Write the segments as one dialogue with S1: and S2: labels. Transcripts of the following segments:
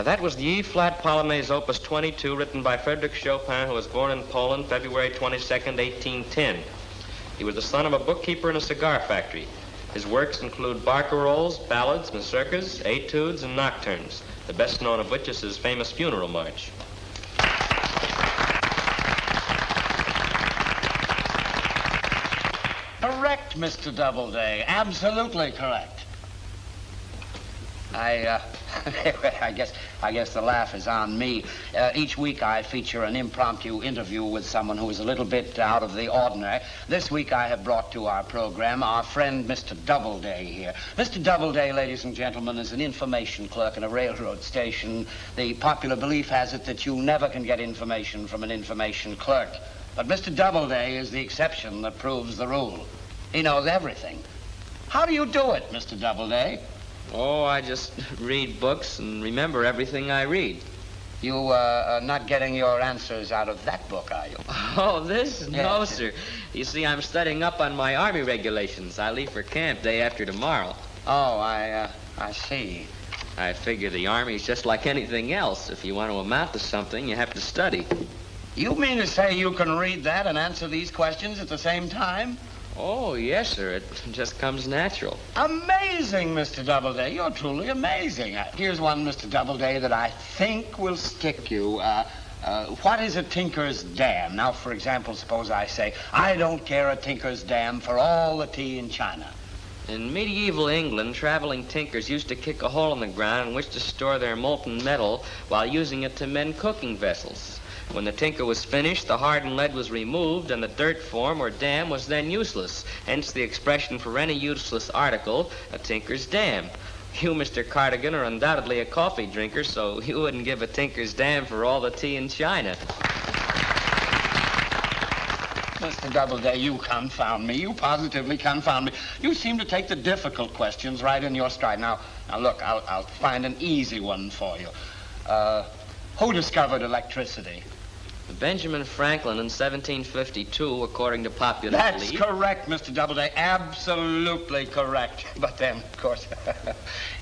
S1: That was the E-flat Polonaise Opus 22, written by Frédéric Chopin, who was born in Poland February 22nd, 1810. He was the son of a bookkeeper in a cigar factory. His works include barcarolles, ballads, mazurkas, etudes, and nocturnes, the best known of which is his famous funeral march.
S2: Correct, Mr. Doubleday. Absolutely correct. I guess the laugh is on me. Each week I feature an impromptu interview with someone who is a little bit out of the ordinary. This week I have brought to our program our friend Mr. Doubleday here. Mr. Doubleday, ladies and gentlemen, is an information clerk in a railroad station. The popular belief has it that you never can get information from an information clerk. But Mr. Doubleday is the exception that proves the rule. He knows everything. How do you do it, Mr. Doubleday?
S1: Oh, I just read books and remember everything I read.
S2: You are not getting your answers out of that book, are you?
S1: Oh, this? No, sir. You see, I'm studying up on my Army regulations. I leave for camp day after tomorrow.
S2: Oh, I see.
S1: I figure the Army's just like anything else. If you want to amount to something, you have to study.
S2: You mean to say you can read that and answer these questions at the same time?
S1: Oh, yes, sir. It just comes natural.
S2: Amazing, Mr. Doubleday. You're truly amazing. Here's one, Mr. Doubleday, that I think will stick you. What is a tinker's dam? Now, for example, suppose I say, I don't care a tinker's dam for all the tea in China.
S1: In medieval England, traveling tinkers used to kick a hole in the ground in which to store their molten metal while using it to mend cooking vessels. When the tinker was finished, the hardened lead was removed, and the dirt form or dam was then useless. Hence the expression for any useless article, a tinker's dam. You, Mr. Cardigan, are undoubtedly a coffee drinker, so you wouldn't give a tinker's dam for all the tea in China.
S2: Mr. Doubleday, you confound me. You positively confound me. You seem to take the difficult questions right in your stride. Now look, I'll find an easy one for you. Who discovered electricity?
S1: Benjamin Franklin in 1752, according to popular
S2: That's
S1: belief.
S2: correct, Mr. Doubleday. Absolutely correct. But then, of course,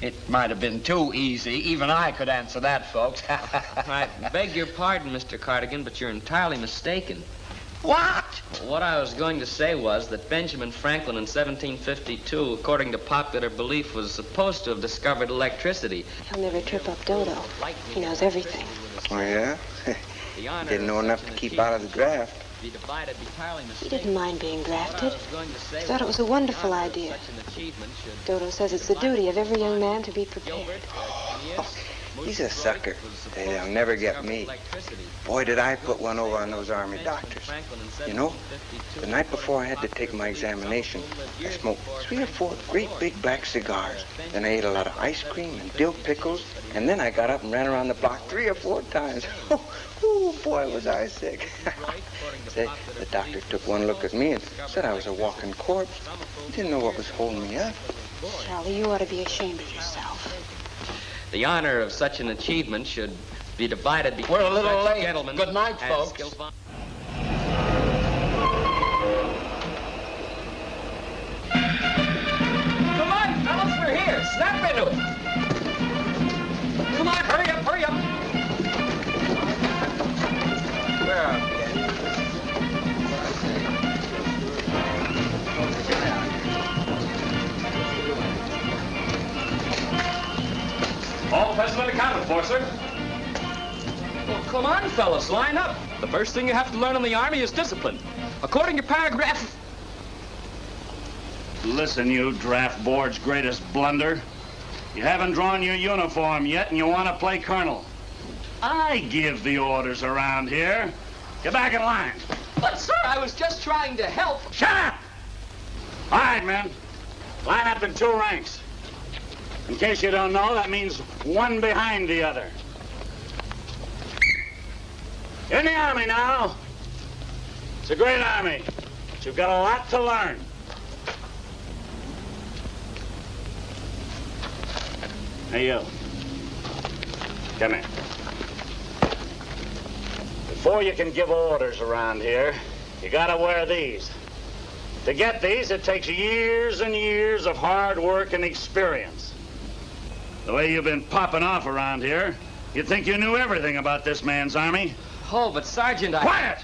S2: it might have been too easy. Even I could answer that, folks.
S1: I beg your pardon, Mr. Cardigan, but you're entirely mistaken.
S2: What?
S1: What I was going to say was that Benjamin Franklin in 1752, according to popular belief, was supposed to have discovered electricity.
S3: He'll never trip up Dodo. He knows everything.
S4: Oh, yeah? Didn't know enough to keep out of the draft.
S3: He didn't mind being drafted. He thought it was a wonderful idea. Dodo says it's the duty of every young man to be prepared.
S4: He's a sucker. They'll never get me. Boy, did I put one over on those Army doctors. You know, the night before I had to take my examination, I smoked 3 or 4 great big black cigars. Then I ate a lot of ice cream and dill pickles, and then I got up and ran around the block 3 or 4 times. Oh, boy, was I sick. Say, the doctor took one look at me and said I was a walking corpse. He didn't know what was holding me up.
S3: Charlie, you ought to be ashamed of yourself.
S1: The honor of such an achievement should be divided between
S2: We're a little
S1: such
S2: late.
S1: gentlemen.
S2: Good night,
S1: as
S2: folks.
S1: skillful-
S5: Come on, fellas, we're here. Snap into it. Come on, hurry up, hurry up.
S4: Where are we?
S5: All present and accounted for, sir. Well, come on, fellas, line up. The first thing you have to learn in the Army is discipline. According to paragraph...
S6: Listen, you draft board's greatest blunder. You haven't drawn your uniform yet, and you want to play colonel. I give the orders around here. Get back in line.
S5: But, sir, I was just trying to help.
S6: Shut up! All right, men. Line up in 2 ranks. In case you don't know, that means one behind the other. In the Army now. It's a great Army, but you've got a lot to learn. Hey, you. Come here. Before you can give orders around here, you gotta wear these. To get these, it takes years and years of hard work and experience. The way you've been popping off around here, You'd think you knew everything about this man's army.
S1: Oh, but Sergeant,
S6: Quiet!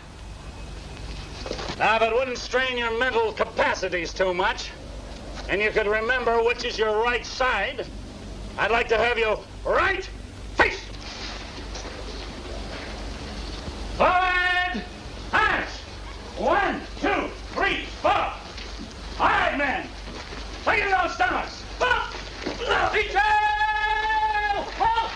S6: Now, if it wouldn't strain your mental capacities too much, and you could remember which is your right side, I'd like to have you right face. Forward! March! 1, 2, 3, 4. All right, men. Take in those stomachs. Up! Detail! Halt!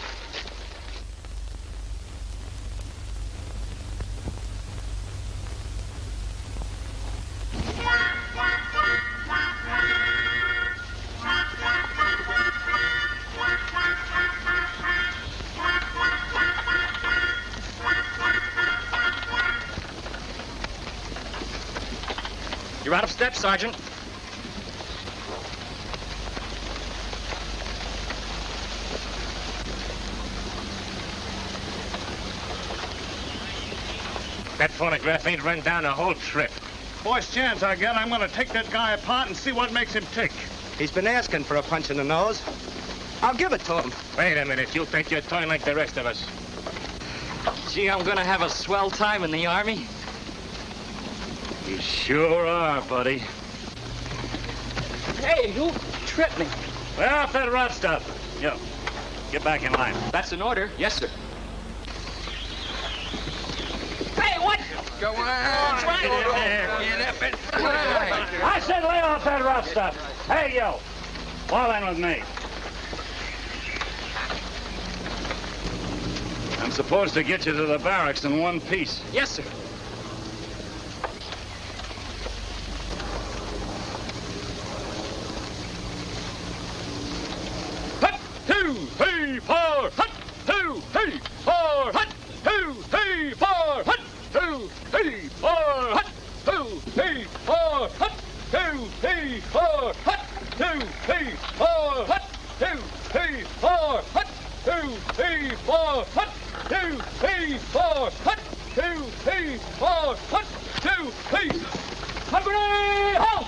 S1: You're out of step, Sergeant.
S7: That phonograph ain't run down a whole trip.
S6: Boy's chance I get, I'm gonna take that guy apart and see what makes him tick.
S4: He's been asking for a punch in the nose. I'll give it to him.
S7: Wait a minute. You think you're toying like the rest of us.
S1: Gee, I'm gonna have a swell time in the Army.
S6: You sure are, buddy.
S1: Hey, you tripped me.
S6: Lay off that rot stuff. Yo, get back in line.
S1: That's an order. Yes, sir. Hey, what?
S4: Go on.
S6: Get in there.
S4: Get up and...
S6: I said lay off that rot stuff. Hey, yo, fall in with me. I'm supposed to get you to the barracks in one piece.
S1: Yes, sir.
S5: Hut, 2, 3, 4. Hut, 2, 3, 4. Hut, 2, 3, 4. Hut, 2, 3, 4. Hut, 2, 3, 4. Hut, 2, 3, 4. Hut, 2, 3, 4. Hut, 2, 3, 4. Hut, 2, 3, 4. Hut, 2, 3, 4. Hut, 2, 3, 4. Hut, 2, 3. Hungry! Halt!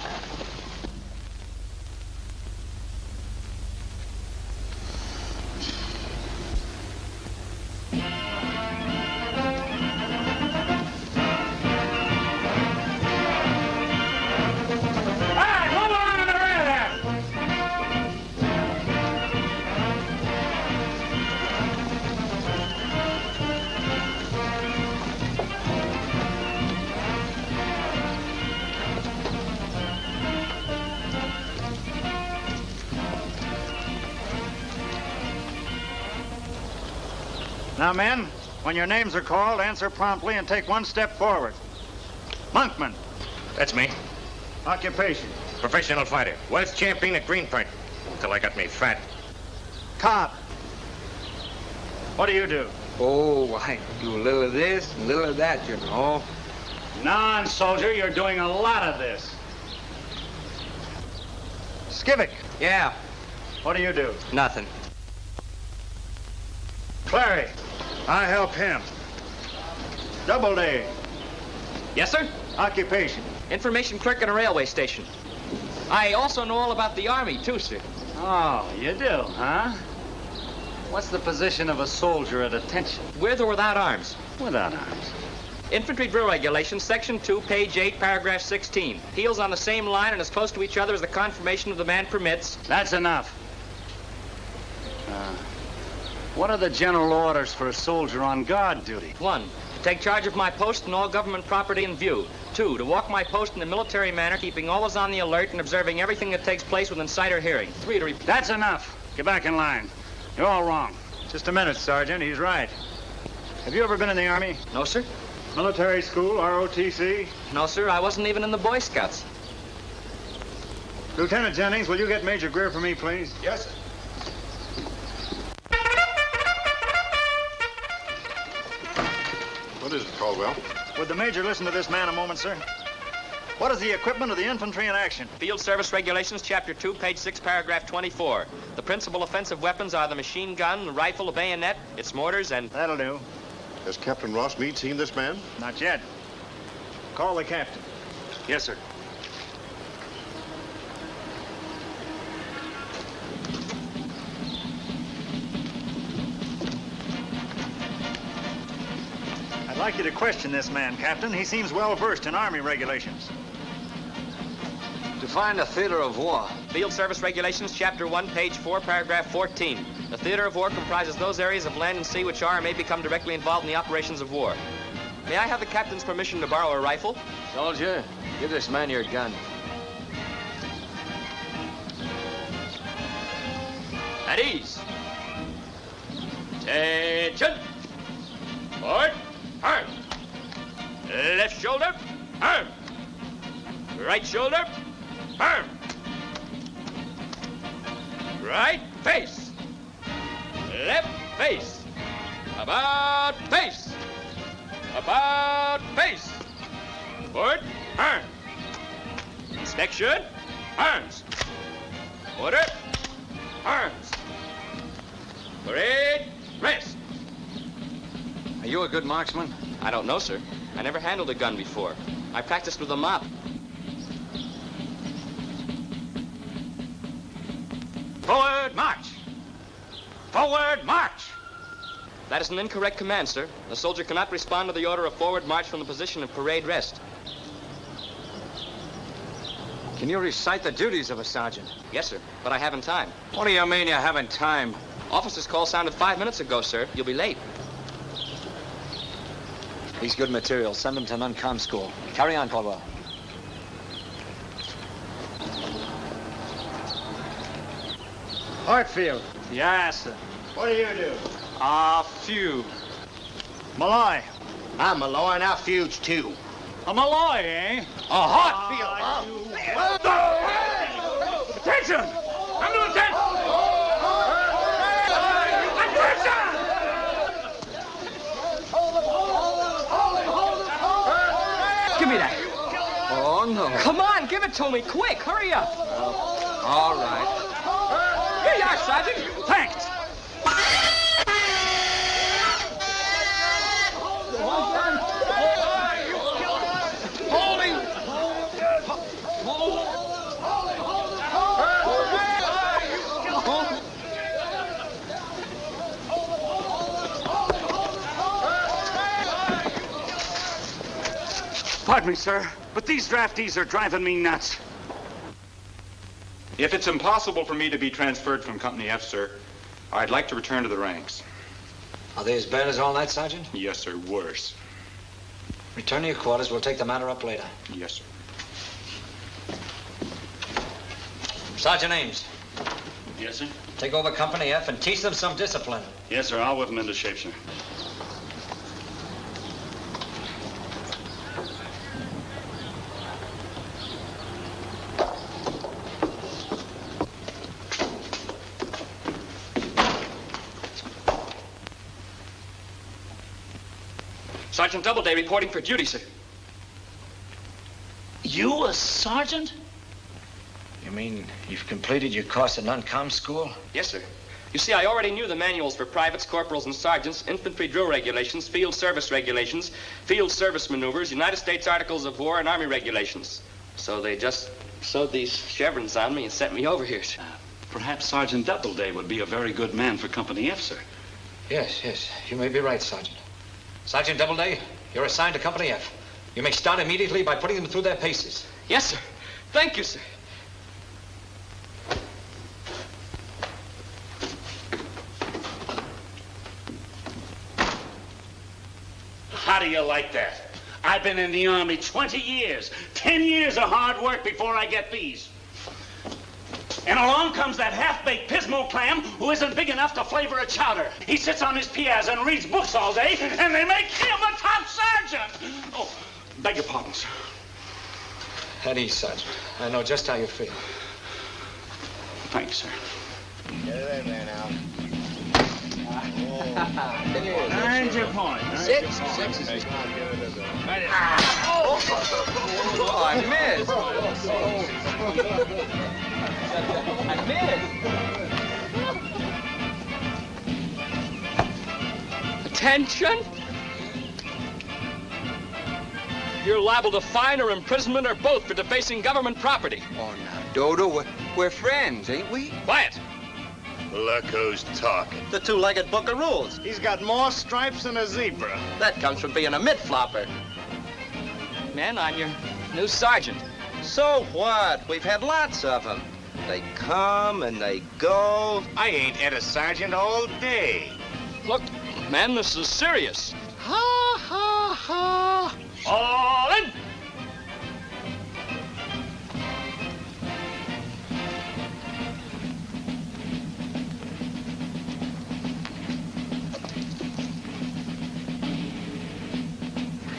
S6: Now, men, when your names are called, answer promptly and take one step forward. Monkman.
S7: That's me.
S6: Occupation.
S7: Professional fighter. Was champion at Greenpoint. Until I got me fat.
S6: Cop. What do you do?
S4: Oh, I do a little of this and a little of that, you know.
S6: Non-soldier, you're doing a lot of this. Skivick.
S4: Yeah,
S6: What do you do?
S4: nothing.
S6: Clary. I help him. Doubleday.
S1: Yes, sir.
S6: Occupation.
S1: Information clerk at a railway station. I also know all about the Army, too, sir.
S6: Oh, you do, huh? What's the position of a soldier at attention?
S1: With or without arms?
S6: Without arms.
S1: Infantry Drill Regulations, Section 2, page 8, paragraph 16. Heels on the same line and as close to each other as the conformation of the man permits.
S6: That's enough. What are the general orders for a soldier on guard duty?
S1: 1, to take charge of my post and all government property in view. 2, to walk my post in a military manner, keeping always on the alert and observing everything that takes place within sight or hearing. 3, to repeat.
S6: That's enough. Get back in line. You're all wrong. Just a minute, Sergeant. He's right. Have you ever been in the Army?
S1: No, sir.
S6: Military school, ROTC?
S1: No, sir. I wasn't even in the Boy Scouts.
S6: Lieutenant Jennings, will you get Major Greer for me, please?
S4: Yes, sir.
S8: What is it, Caldwell?
S6: Would the Major listen to this man a moment, sir? What is the equipment of the infantry in action?
S1: Field Service Regulations, Chapter 2, page 6, paragraph 24. The principal offensive weapons are the machine gun, the rifle, the bayonet, its mortars, and...
S6: That'll do.
S8: Has Captain Ross Meade seen this man?
S6: Not yet. Call the captain.
S7: Yes, sir.
S9: like you to question this man, Captain. He seems well versed in Army regulations.
S10: Define the theater of war.
S1: Field Service Regulations, Chapter 1, page 4, paragraph 14. The theater of war comprises those areas of land and sea which are or may become directly involved in the operations of war. May I have the captain's permission to borrow a rifle?
S10: Soldier, give this man your gun.
S1: At ease. Attention. Forward. Arm. Left shoulder. Arm. Right shoulder. Arm. Right face. Left face. About face. About face. Forward. Arm. Inspection. Arms. Order. Arms. Parade. Rest.
S10: Are you a good marksman?
S1: I don't know, sir. I never handled a gun before. I practiced with a mop.
S6: Forward, march! Forward, march!
S1: That is an incorrect command, sir. The soldier cannot respond to the order of forward march from the position of parade rest.
S10: Can you recite the duties of a sergeant?
S1: Yes, sir, but I haven't time.
S10: What do you mean you haven't time?
S1: Officer's call sounded 5 minutes ago, sir. You'll be late.
S10: He's good material. Send him to non-com school. Carry on, Caldwell.
S9: Hartfield.
S6: Yes, sir.
S9: What do you do?
S6: Few.
S9: Malloy.
S11: I'm Malloy, and I feuds too.
S6: A Malloy, eh?
S11: A Hartfield, huh?
S6: Attention! Under attention! Attention!
S1: Give me that.
S10: Oh, no.
S1: Come on, give it to me, quick. Hurry up.
S10: All right.
S1: Here you are, Sergeant.
S6: Thanks. Pardon me, sir, but these draftees are driving me nuts.
S12: If it's impossible for me to be transferred from Company F, sir, I'd like to return to the ranks.
S10: Are they as bad as all that, Sergeant?
S12: Yes, sir, worse.
S10: Return to your quarters. We'll take the matter up later.
S12: Yes, sir.
S10: Sergeant Ames,
S6: Yes, sir?
S10: take over Company F and teach them some discipline.
S6: Yes, sir, I'll whip them into shape, sir.
S1: Sergeant Doubleday reporting for duty, sir.
S6: You a sergeant?
S10: You mean you've completed your course at non-com school?
S1: Yes, sir. You see, I already knew the manuals for privates, corporals, and sergeants, infantry drill regulations, field service regulations, field service maneuvers, United States Articles of War, and Army regulations. So they just sewed these chevrons on me and sent me over here, sir.
S6: Perhaps Sergeant Doubleday would be a very good man for Company F, sir.
S10: Yes, yes. You may be right, Sergeant. Sergeant Doubleday, you're assigned to Company F. You may start immediately by putting them through their paces.
S1: Yes, sir. Thank you, sir.
S6: How do you like that? I've been in the Army 20 years. 10 years of hard work before I get these. And along comes that half-baked pismo clam who isn't big enough to flavor a chowder. He sits on his piazza and reads books all day, and they make him a top sergeant. Oh, beg your pardon, sir.
S10: At ease, Sergeant. I know just how you feel.
S6: Thank you, sir.
S11: Get it in there now.
S6: Earned your point.
S11: Six.
S1: Oh, I missed. I missed. Attention. You're liable to fine or imprisonment or both for defacing government property.
S4: Oh, now, Dodo, we're friends, ain't we?
S1: Quiet.
S11: Look who's talking.
S13: The two-legged book of rules.
S11: He's got more stripes than a zebra.
S13: That comes from being a mid-flopper.
S1: Man, I'm your new sergeant.
S13: So what? We've had lots of them. They come and they go.
S11: I ain't had a sergeant all day.
S5: Look, man, this is serious.
S11: Ha, ha, ha.
S5: All in!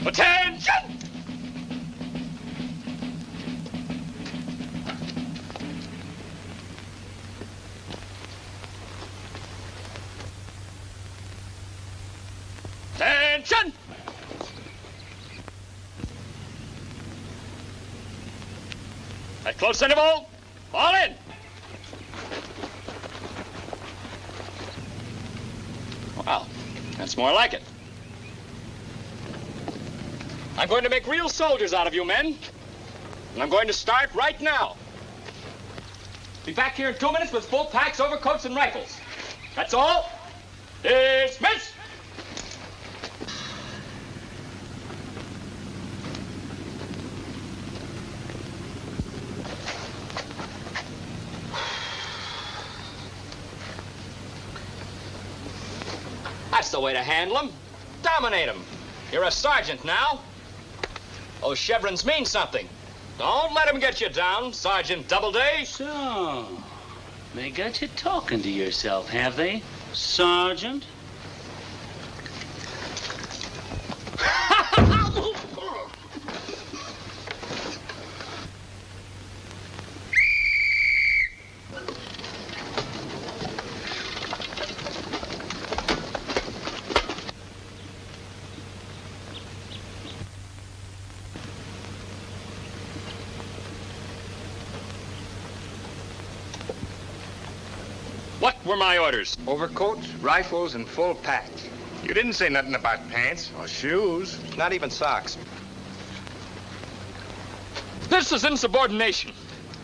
S5: Attention! Attention! At close interval, fall in! Wow, that's more like it. I'm going to make real soldiers out of you men. And I'm going to start right now. Be back here in 2 minutes with full packs, overcoats, and rifles. That's all. Dismiss! That's the way to handle them. Dominate them. You're a sergeant now. Those chevrons mean something. Don't let them get you down, Sergeant Doubleday.
S14: So, they got you talking to yourself, have they, Sergeant?
S5: What were my orders?
S4: Overcoats, rifles, and full packs.
S11: You didn't say nothing about pants or shoes.
S13: Not even socks.
S5: This is insubordination.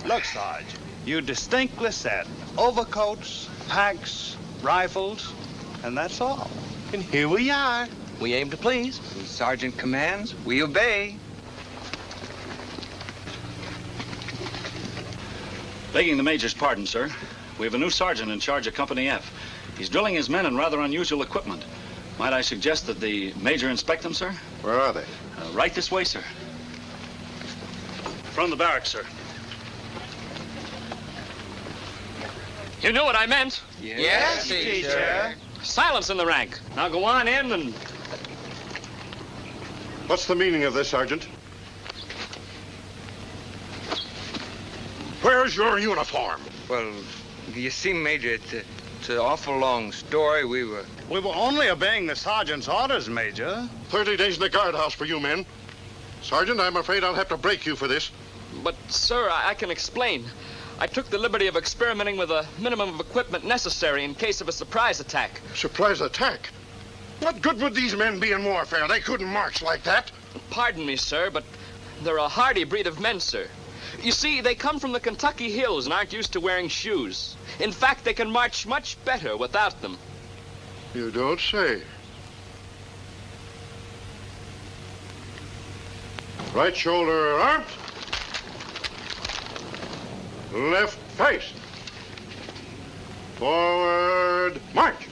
S9: Look, Sarge, you distinctly said overcoats, packs, rifles, and that's all.
S11: And here we are.
S13: We aim to please.
S4: When Sergeant commands, we obey.
S12: Begging the Major's pardon, sir. We have a new sergeant in charge of Company F. He's drilling his men in rather unusual equipment. Might I suggest that the Major inspect them, sir?
S8: Where are they?
S12: Right this way, sir. From the barracks, sir.
S5: You knew what I meant.
S13: Yes, teacher.
S5: Silence in the rank. Now go on in and...
S8: What's the meaning of this, Sergeant?
S11: Where's your uniform?
S4: Well, you see, Major, it's an awful long story. We were
S9: only obeying the sergeant's orders, Major.
S8: 30 days in the guardhouse for you men. Sergeant, I'm afraid I'll have to break you for this.
S5: But, sir, I can explain. I took the liberty of experimenting with a minimum of equipment necessary in case of a surprise attack.
S8: Surprise attack? What good would these men be in warfare? They couldn't march like that.
S5: Pardon me, sir, but they're a hardy breed of men, sir. You see, they come from the Kentucky hills and aren't used to wearing shoes. In fact, they can march much better without them.
S8: You don't say. Right shoulder armed. Left face. Forward march.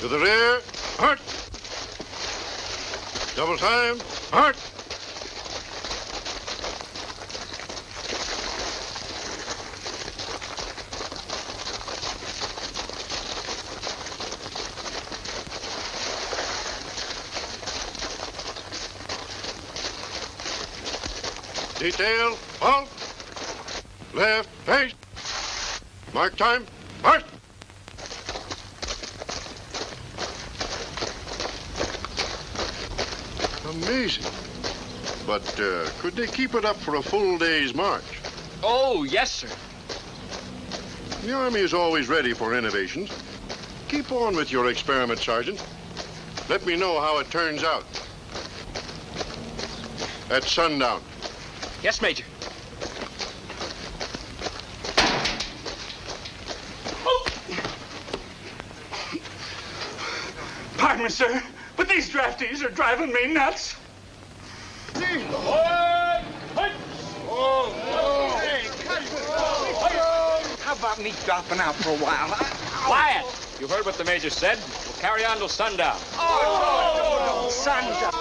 S8: To the rear, march. Double time, march. Detail, halt. Left face. Mark time, march. Amazing. But could they keep it up for a full day's march?
S5: Oh, yes, sir.
S8: The Army is always ready for innovations. Keep on with your experiment, Sergeant. Let me know how it turns out. At sundown.
S5: Yes, Major.
S6: Pardon me, sir, but these draftees are driving me nuts.
S4: How about me dropping out for a while?
S5: Quiet! You heard what the Major said. We'll carry on till sundown.
S4: Oh, no, sundown.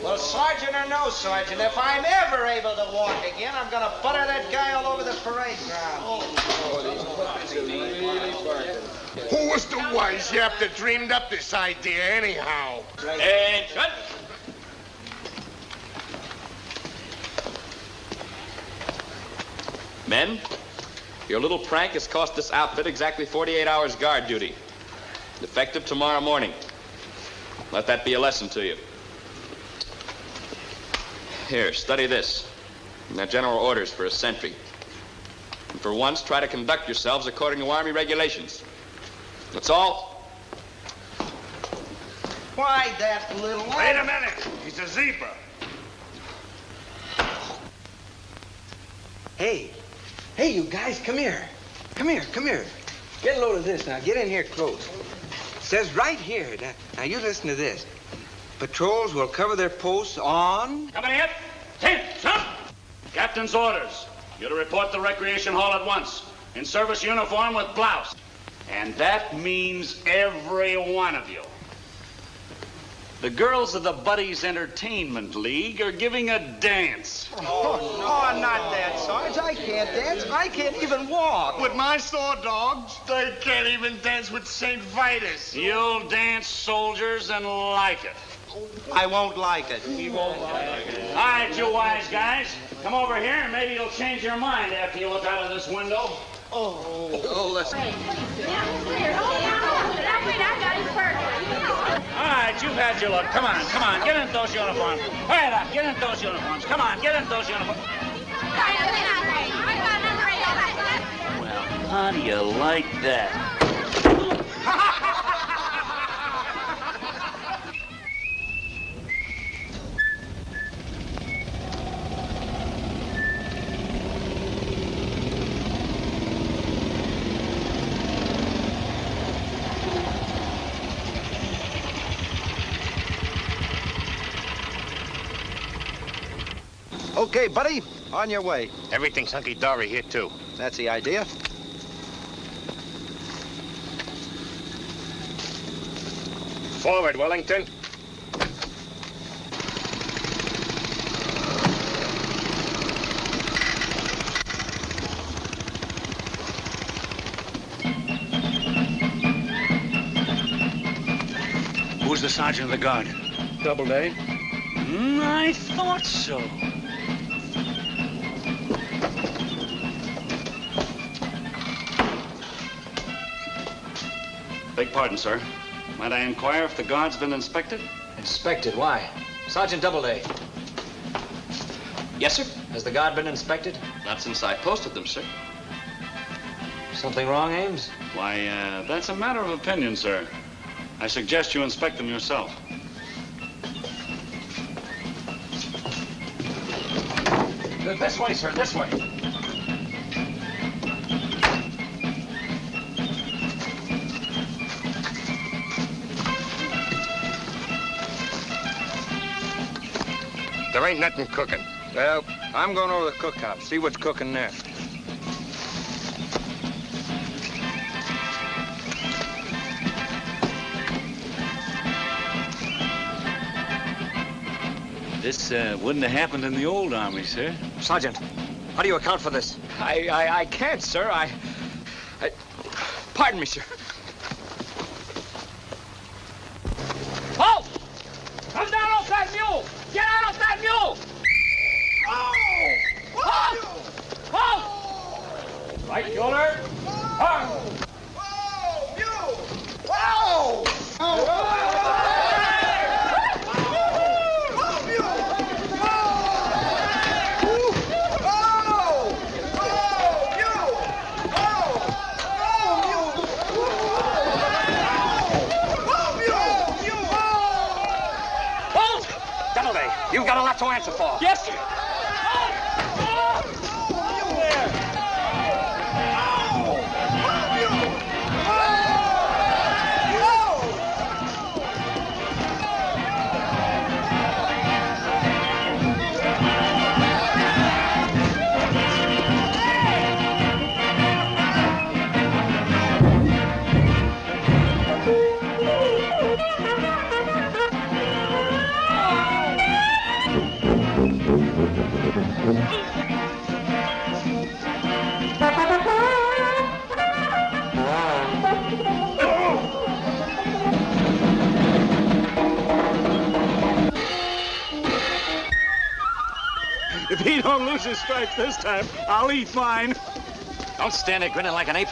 S13: Well, Sergeant or no Sergeant, if I'm ever able to walk again, I'm gonna butter that guy all over the parade ground.
S11: Who was the wise yap that dreamed up this idea anyhow?
S5: Attention! Men, your little prank has cost this outfit exactly 48 hours guard duty. Effective tomorrow morning. Let that be a lesson to you. Here, study this. They're general orders for a sentry. And for once, try to conduct yourselves according to Army regulations. That's all.
S13: Why, that little...
S6: Wait a minute. He's a zebra.
S4: Hey, you guys, come here. Come here. Get a load of this now. Get in here close. It says right here. Now you listen to this. Patrols will cover their posts on...
S6: Coming in. 10, jump! Captain's orders. You're to report to Recreation Hall at once. In service uniform with blouse. And that means every one of you. The girls of the Buddies Entertainment League are giving a dance.
S13: Oh, not that, Sarge. I can't dance. I can't even walk.
S11: With my sore dogs, they can't even dance with St. Vitus.
S6: You'll dance, soldiers, and like it.
S13: I won't like it.
S6: He won't like it. All right, you wise guys. Come over here and maybe you'll change your mind after you look out of this window.
S4: listen.
S6: All right, you've had your look. Come on. Get in those uniforms. Hurry it up. Get in those uniforms. Come on, get in those uniforms. Well, how do you like that?
S13: Okay, buddy, on your way.
S11: Everything's hunky-dory here, too.
S13: That's the idea.
S11: Forward, Wellington.
S6: Who's the sergeant of the guard?
S5: Doubleday.
S6: I thought so. Beg pardon, sir. Might I inquire if the guard's been inspected?
S10: Inspected? Why? Sergeant Doubleday.
S1: Yes, sir?
S10: Has the guard been inspected?
S1: Not since I posted them, sir.
S10: Something wrong, Ames?
S6: Why, that's a matter of opinion, sir. I suggest you inspect them yourself.
S10: This way, sir, this way.
S11: There ain't nothing cooking.
S4: Well, I'm going over to the cookhouse, see what's cooking there.
S6: This wouldn't have happened in the old army, sir.
S10: Sergeant, how do you account for this?
S5: I can't, sir. Pardon me, sir. Halt! Come down off that mule! Get out of that mule! Oh! Right shoulder. Arm.
S13: Whoa, mule! Whoa!
S10: You've got a lot to answer for.
S5: Yes, sir.
S12: If he don't lose his stripes this time, I'll eat mine.
S10: Don't stand there grinning like an ape.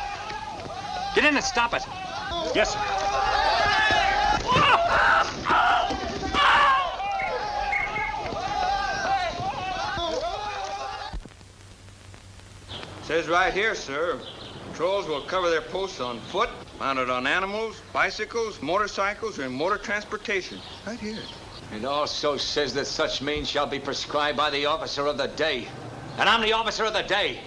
S10: Get in and stop it.
S12: Yes, sir.
S4: Says right here, sir, patrols will cover their posts on foot, mounted on animals, bicycles, motorcycles, and motor transportation. Right here.
S10: It also says that such means shall be prescribed by the officer of the day. And I'm the officer of the day.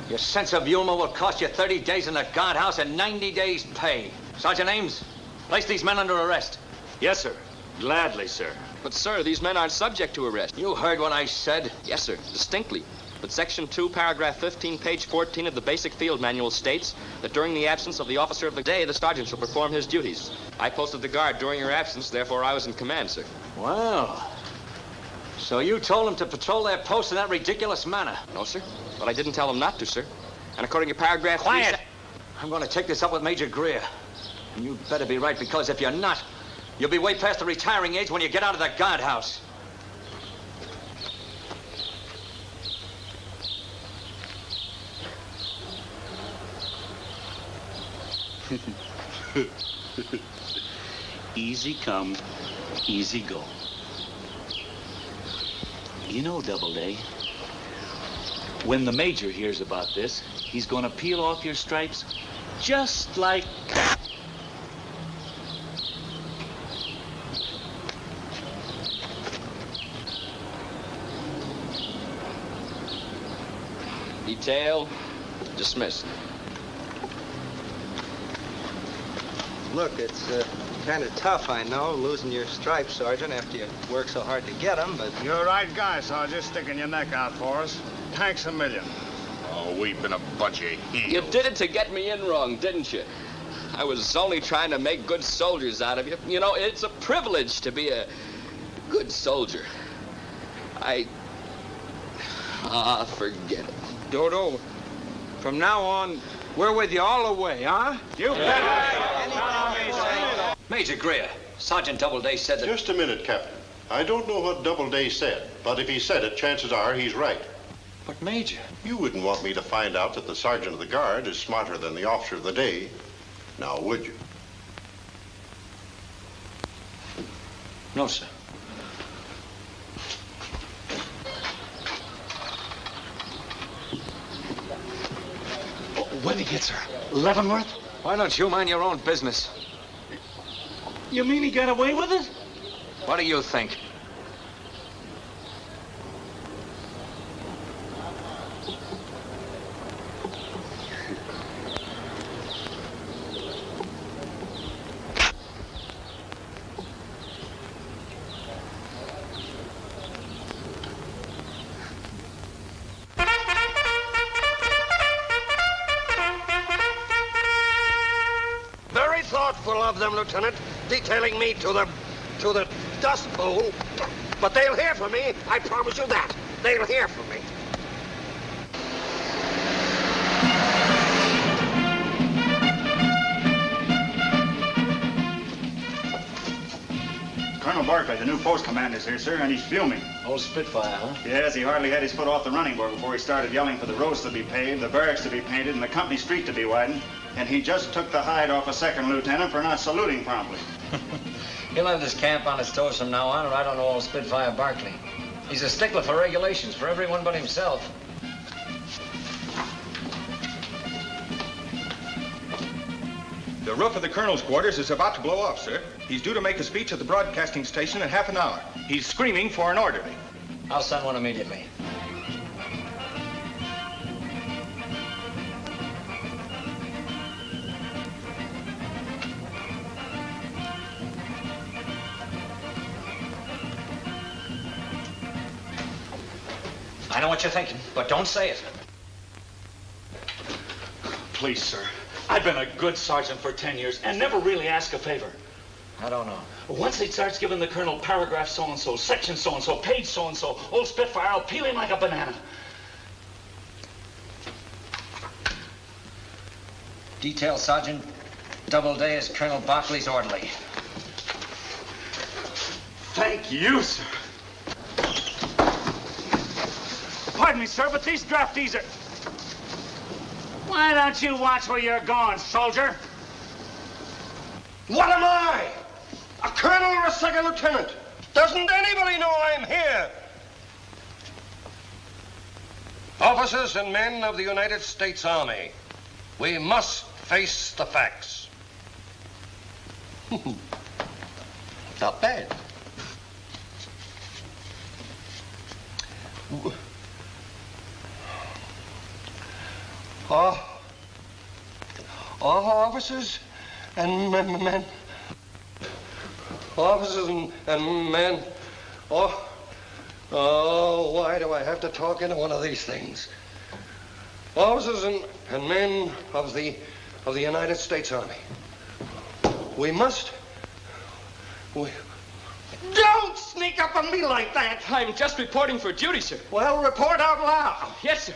S10: Your sense of humor will cost you 30 days in the guardhouse and 90 days' pay. Sergeant Ames, place these men under arrest.
S12: Yes, sir. Gladly, sir.
S1: But, sir, these men aren't subject to arrest.
S10: You heard what I said?
S1: Yes, sir, distinctly. But Section 2, Paragraph 15, page 14 of the Basic Field Manual states that during the absence of the officer of the day, the sergeant shall perform his duties. I posted the guard during your absence, therefore I was in command, sir.
S10: Well, so you told them to patrol their post in that ridiculous manner?
S1: No, sir, but I didn't tell them not to, sir. And according to Paragraph 3...
S10: Quiet! I'm going to take this up with Major Greer. And you better be right, because if you're not, you'll be way past the retiring age when you get out of the guardhouse.
S14: Easy come, easy go. You know, Doubleday, when the Major hears about this, he's gonna peel off your stripes just like that.
S1: Detail dismissed.
S15: Look, it's kind of tough, I know, losing your stripes, Sergeant, after you work so hard to get them, but...
S6: You're the right guy, Sergeant, sticking your neck out for us. Thanks a million.
S11: Oh, we've been a bunch of heels.
S1: You did it to get me in wrong, didn't you? I was only trying to make good soldiers out of you. You know, it's a privilege to be a good soldier. Forget it.
S4: Dodo, from now on, we're with you all the way, huh?
S6: You bet.
S10: Major Greer, Sergeant Doubleday said that...
S8: Just a minute, Captain. I don't know what Doubleday said, but if he said it, chances are he's right.
S10: But, Major...
S8: You wouldn't want me to find out that the sergeant of the guard is smarter than the officer of the day, now would you?
S10: No, sir.
S14: What did he get, sir? Leavenworth?
S10: Why don't you mind your own business?
S14: You mean he got away with it?
S10: What do you think?
S11: Very thoughtful of them, Lieutenant, detailing me to the Dust Bowl. But they'll hear from me, I promise you that. They'll hear from me.
S6: Colonel
S9: Colonel Barkley, the new post commander's here, sir, and he's fuming.
S10: Old Spitfire, huh?
S9: Yes, he hardly had his foot off the running board before he started yelling for the roads to be paved, the barracks to be painted, and the company street to be widened. And he just took the hide off a second lieutenant for not saluting promptly.
S10: He'll have this camp on his toes from now on, right on old Spitfire Barkley. He's a stickler for regulations for everyone but himself.
S16: The roof of the colonel's quarters is about to blow off, sir. He's due to make a speech at the broadcasting station in half an hour. He's screaming for an orderly.
S10: I'll send one immediately. I know what you're thinking, but don't say it.
S12: Please, sir. I've been a good sergeant for 10 years and never really asked a favor.
S10: I don't know.
S12: Once he starts giving the colonel paragraph so-and-so, section so-and-so, page so-and-so, old Spitfire, I'll peel him like a banana.
S10: Detail Sergeant Doubleday is Colonel Barkley's orderly.
S12: Thank you, sir. Pardon me, sir, but these draftees are... Why don't you watch where you're going, soldier?
S11: What am I? A colonel or a second lieutenant? Doesn't anybody know I'm here? Officers and men of the United States Army, we must face the facts. Not bad. Officers and men. Officers and men. Oh, why do I have to talk into one of these things? Officers and men of the United States Army. Don't sneak up on me like that!
S17: I'm just reporting for duty, sir.
S11: Well, report out loud.
S17: Yes, sir.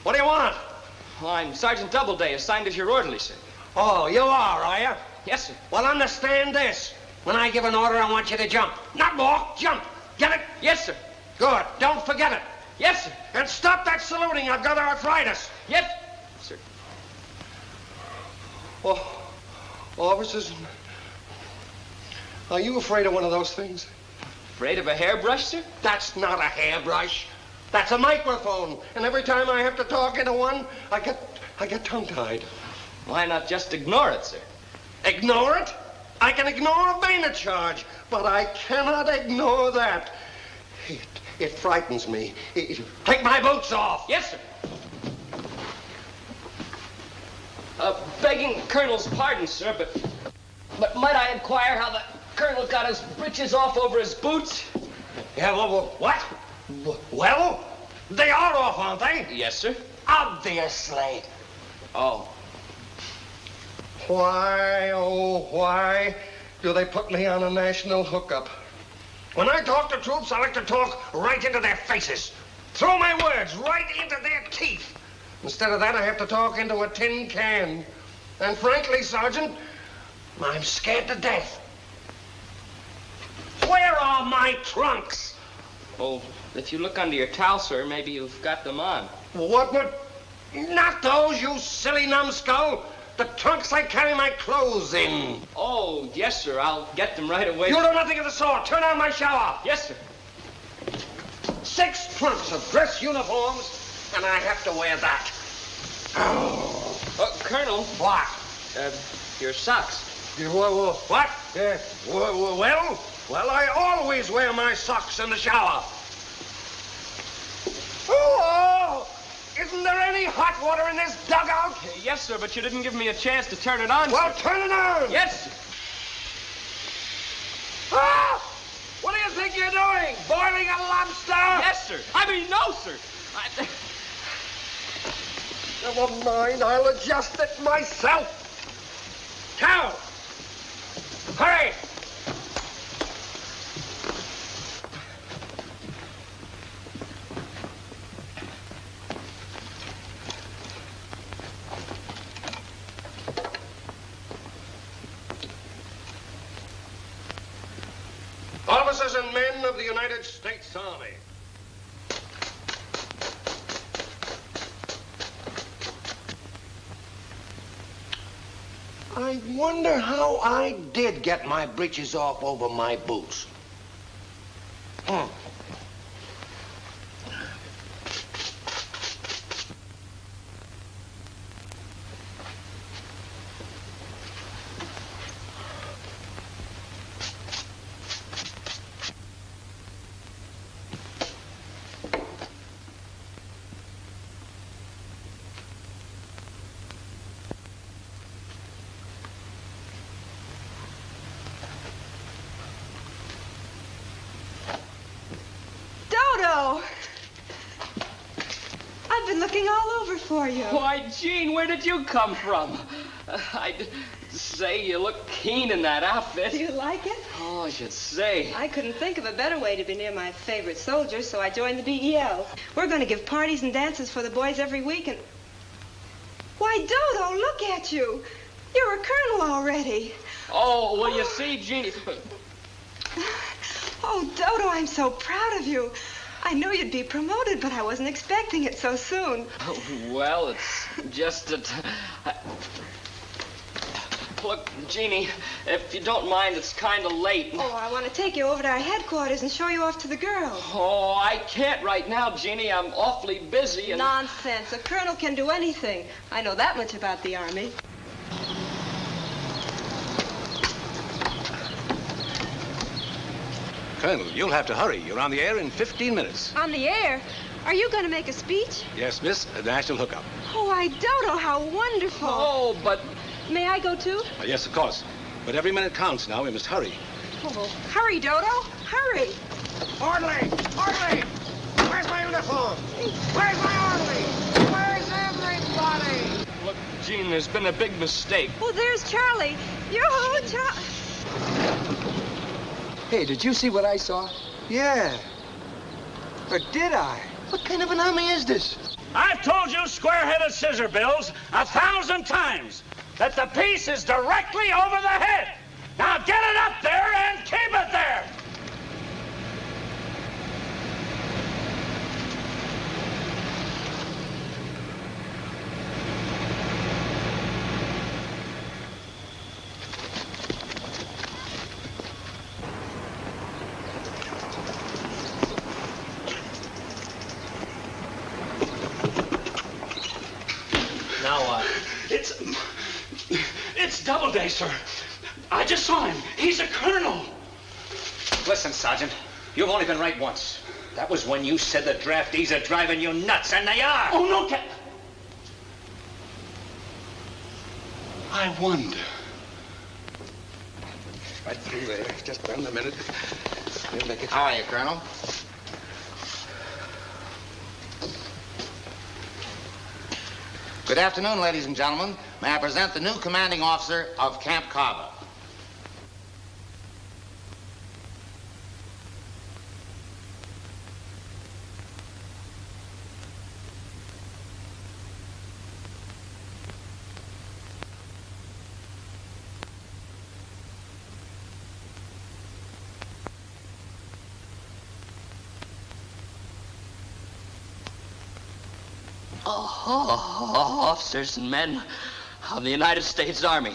S11: What do you want?
S17: Well, I'm Sergeant Doubleday, assigned as your orderly, sir.
S11: Oh, you are you?
S17: Yes, sir.
S11: Well, understand this. When I give an order, I want you to jump. Not walk, jump. Get it?
S17: Yes, sir.
S11: Good. Don't forget it.
S17: Yes, sir.
S11: And stop that saluting. I've got arthritis.
S17: Yes, sir.
S11: Oh, officers, are you afraid of one of those things?
S17: Afraid of a hairbrush, sir?
S11: That's not a hairbrush. That's a microphone. And every time I have to talk into one, I get tongue-tied.
S17: Why not just ignore it, sir?
S11: Ignore it? I can ignore a bayonet charge, but I cannot ignore that. It frightens me. Take my boots off.
S17: Yes, sir. Begging Colonel's pardon, sir, but might I inquire how the Colonel got his breeches off over his boots?
S11: Yeah, well, what? Well, they are off, aren't they?
S17: Yes, sir.
S11: Obviously.
S17: Oh.
S11: Why, oh, why do they put me on a national hookup? When I talk to troops, I like to talk right into their faces. Throw my words right into their teeth. Instead of that, I have to talk into a tin can. And frankly, Sergeant, I'm scared to death. Where are my trunks?
S17: Oh, if you look under your towel, sir, maybe you've got them on.
S11: What would... Not those, you silly numbskull. The trunks I carry my clothes in.
S17: Oh, yes, sir. I'll get them right away.
S11: You do nothing of the sort. Turn on my shower.
S17: Yes, sir.
S11: 6 trunks of dress uniforms, and I have to wear that.
S17: Oh. Colonel.
S11: What?
S17: Your socks.
S11: What? Well, I always wear my socks in the shower. Oh! Isn't there any hot water in this dugout?
S17: Yes, sir, but you didn't give me a chance to turn it on,
S11: Well,
S17: sir.
S11: turn it on!
S17: Yes, sir.
S11: Ah! What do you think you're doing? Boiling a lobster?
S17: Yes, sir. I mean, no, sir.
S11: Never mind, I'll adjust it myself. Towel! Hurry! officers and men of the United States Army. I wonder how I did get my breeches off over my boots.
S3: I've been looking all over for you.
S17: Why, Jean, where did you come from? I'd say you look keen in that outfit.
S3: Do you like it?
S17: Oh, I should say.
S3: I couldn't think of a better way to be near my favorite soldiers, so I joined the BEL. We're going to give parties and dances for the boys every week, and... Why, Dodo, look at you. You're a colonel already.
S17: Oh, well, you see, Jeannie...
S3: Oh, Dodo, I'm so proud of you. I knew you'd be promoted, but I wasn't expecting it so soon.
S17: Well, it's just that... Look, Jeannie, if you don't mind, it's kind of late.
S3: Oh, I want to take you over to our headquarters and show you off to the girls.
S17: Oh, I can't right now, Jeannie. I'm awfully busy and...
S3: Nonsense. A colonel can do anything. I know that much about the Army.
S18: Colonel, you'll have to hurry. You're on the air in 15 minutes.
S3: On the air? Are you going to make a speech?
S18: Yes, miss. A national hookup.
S3: Oh, I Dodo, how wonderful.
S17: Oh, but...
S3: May I go too?
S18: Yes, of course. But every minute counts now. We must hurry.
S3: Oh, hurry, Dodo. Hurry.
S11: Orderly! Orderly! Where's my uniform? Where's my orderly? Where's everybody?
S17: Look, Jean, there's been a big mistake.
S3: Oh, there's Charlie. Yoo-hoo, Charlie.
S19: Hey, did you see what I saw?
S11: Yeah.
S19: Or did I?
S11: What kind of an army is this?
S6: I've told you, square-headed scissor bills, 1,000 times that the piece is directly over the head. Now get it up there and keep it there.
S17: Now what?
S6: It's Doubleday, sir. I just saw him. He's a colonel.
S10: Listen, Sergeant, you've only been right once. That was when you said the draftees are driving you nuts, and they are.
S6: Oh, no, I wonder.
S19: Right through there. Just wait a minute. We'll make it.
S2: How are you, Colonel? Good afternoon, ladies and gentlemen. May I present the new commanding officer of Camp Carver.
S17: Officers and men of the United States Army.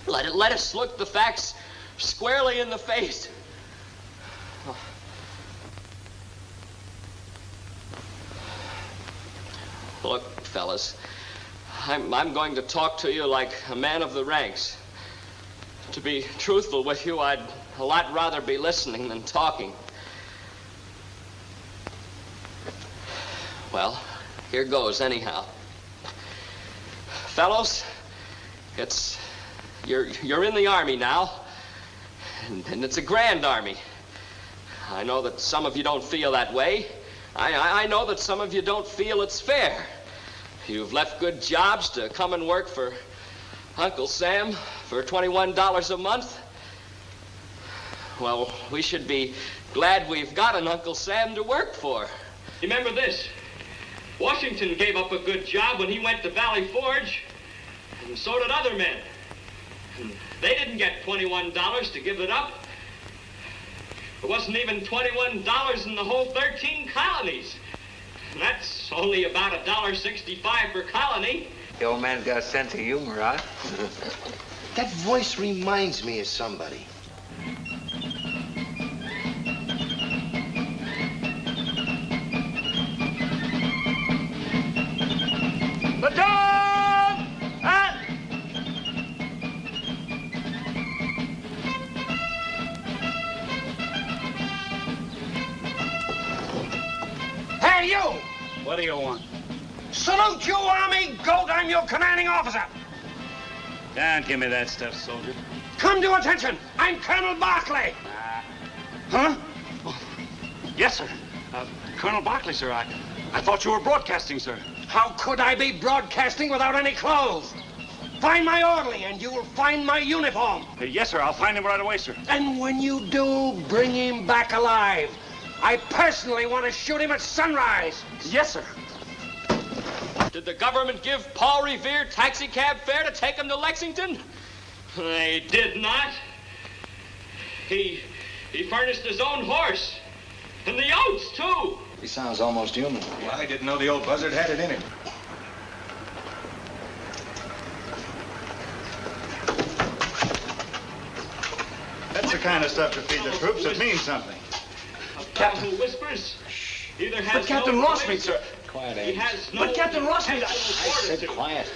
S17: Let us look the facts squarely in the face. Look, fellas, I'm going to talk to you like a man of the ranks. To be truthful with you, I'd a lot rather be listening than talking. Well, here goes anyhow. Fellows, you're in the Army now, and it's a grand Army. I know that some of you don't feel that way. I know that some of you don't feel it's fair. You've left good jobs to come and work for Uncle Sam for $21 a month. Well, we should be glad we've got an Uncle Sam to work for.
S1: Remember this. Washington gave up a good job when he went to Valley Forge, and so did other men. And they didn't get $21 to give it up.
S17: There wasn't even $21 in the whole 13 colonies. And that's only about $1.65 per colony.
S4: The old man's got a sense of humor, huh?
S11: That voice reminds me of somebody.
S6: The dog!
S11: Hey, you!
S6: What do you want?
S11: Salute you, Army Goat. I'm your commanding officer.
S6: Don't give me that stuff, soldier.
S11: Come to attention. I'm Colonel Barclay.
S6: Huh? Oh, yes, sir. Colonel Barclay, sir. I thought you were broadcasting, sir.
S11: How could I be broadcasting without any clothes? Find my orderly and you'll find my uniform.
S6: Yes, sir. I'll find him right away, sir.
S11: And when you do, bring him back alive. I personally want to shoot him at sunrise.
S6: Yes, sir.
S17: Did the government give Paul Revere taxi cab fare to take him to Lexington? They did not. He furnished his own horse. And the oats, too.
S16: He sounds almost human. Well, I didn't know the old buzzard had it in him.
S9: That's the kind of stuff to feed the troops that means something.
S17: A fellow who whispers either has
S6: But Captain
S17: no
S6: Rossmead,
S17: voice,
S6: sir.
S10: Quiet,
S17: He
S10: Abe.
S17: has no
S6: But Captain Rossmead,
S17: I
S10: said quiet.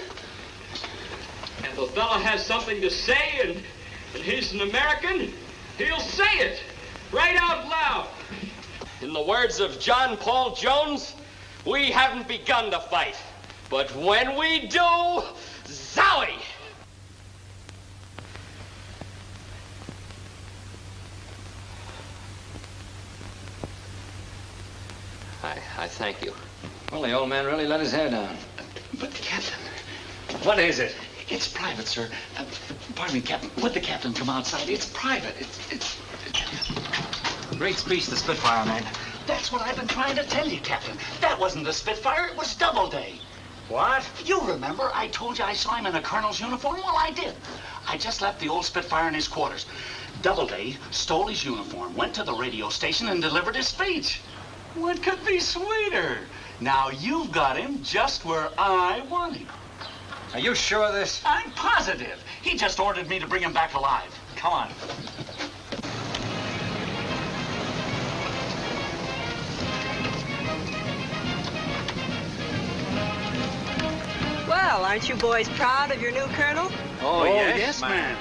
S17: And the fellow has something to say, and he's an American, he'll say it right out loud. In the words of John Paul Jones, we haven't begun to fight, but when we do, zowie! I thank you.
S10: Well, the old man really let his hair down.
S14: But, Captain, what is it? It's private, sir. Pardon me, Captain. Would the captain come outside? It's private. It's...
S10: Great speech the Spitfire made.
S14: That's what I've been trying to tell you, Captain. That wasn't the Spitfire. It was Doubleday.
S10: What?
S14: You remember I told you I saw him in a colonel's uniform? Well, I did. I just left the old Spitfire in his quarters. Doubleday stole his uniform, went to the radio station, and delivered his speech. What could be sweeter? Now you've got him just where I want him.
S10: Are you sure of this?
S14: I'm positive. He just ordered me to bring him back alive. Come on.
S3: Well, aren't you boys proud of your new colonel?
S6: Oh, yes, ma'am.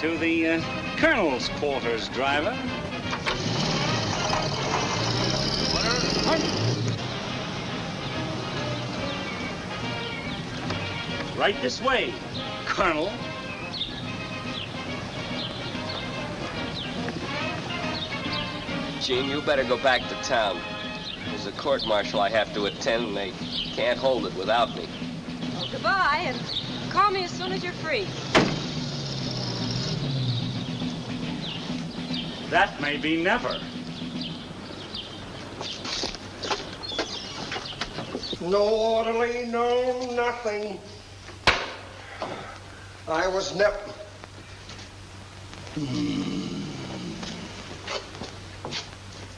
S6: To the colonel's quarters, driver. Right this way, Colonel.
S17: Gene, you better go back to town. There's a court-martial I have to attend, and they can't hold it without me.
S3: Well, goodbye, and call me as soon as you're free.
S6: That may be never.
S11: No orderly, no nothing. I was never...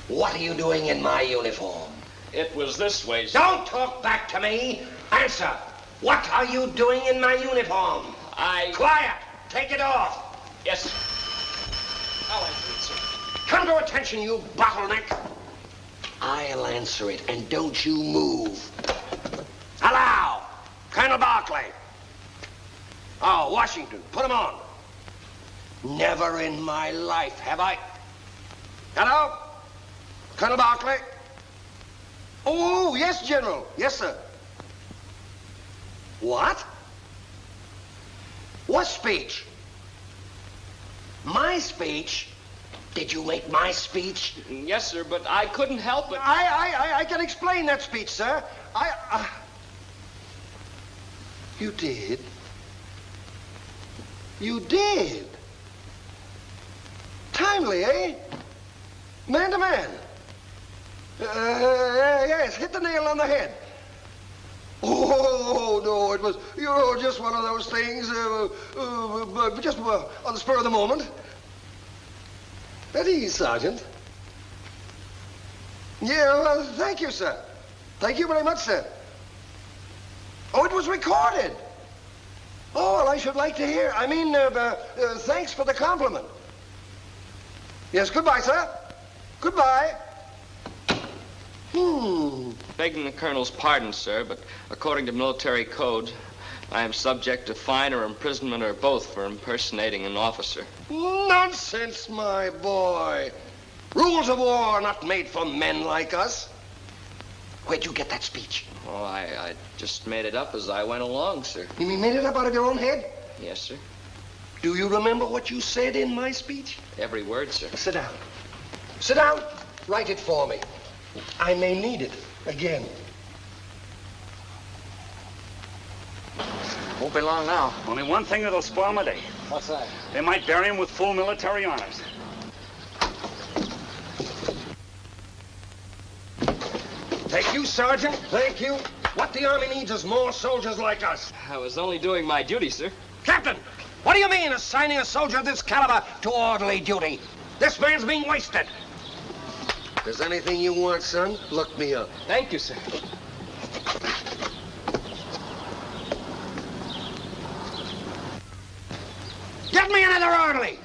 S11: What are you doing in my uniform?
S17: It was this way, sir.
S11: Don't talk back to me. Answer. What are you doing in my uniform? Quiet. Take it off.
S17: Yes, sir. I'll answer it, sir.
S11: Come to attention, you bottleneck. I'll answer it, and don't you move. Hello, Colonel Barclay. Oh, Washington, put him on. Never in my life have I... Hello? Colonel Barclay? Oh, yes, General. Yes, sir. What? What speech? My speech? Did you make my speech?
S17: Yes, sir, but I couldn't help it.
S11: I can explain that speech, sir. You did? You did? Timely, eh? Man to man. Yes, hit the nail on the head. Oh, no, it was, just one of those things, just on the spur of the moment. At ease, Sergeant. Yeah, well, thank you, sir. Thank you very much, sir. Oh, it was recorded. Oh, well, I should like to hear. I mean, thanks for the compliment. Yes, goodbye, sir. Goodbye.
S1: Begging the Colonel's pardon, sir, but according to military code, I am subject to fine or imprisonment or both for impersonating an officer.
S11: Nonsense, my boy. Rules of war are not made for men like us. Where'd you get that speech?
S1: Oh, I just made it up as I went along, sir.
S11: You mean made it up out of your own head?
S1: Yes, sir.
S11: Do you remember what you said in my speech?
S1: Every word, sir.
S11: Sit down. Sit down. Write it for me. I may need it again.
S6: Won't be long now. Only one thing that'll spoil my day.
S15: What's that?
S6: They might bury him with full military honors.
S11: Thank you, Sergeant. Thank you. What the Army needs is more soldiers like us.
S1: I was only doing my duty, sir.
S11: Captain, what do you mean assigning a soldier of this caliber to orderly duty? This man's being wasted. If there's anything you want, son, look me up.
S1: Thank you, sir.
S11: Get me another orderly.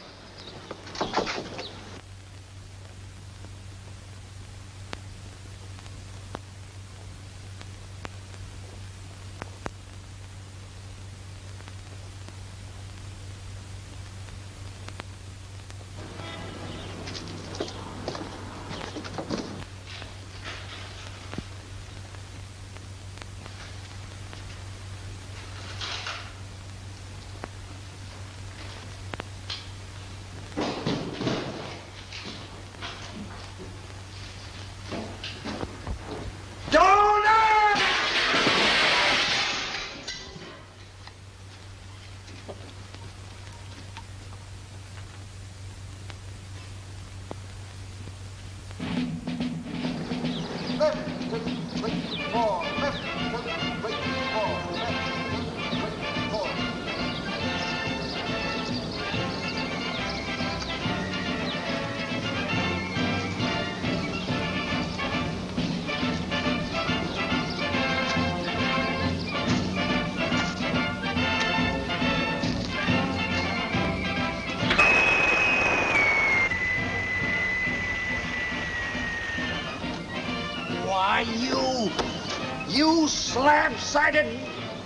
S11: You slab-sided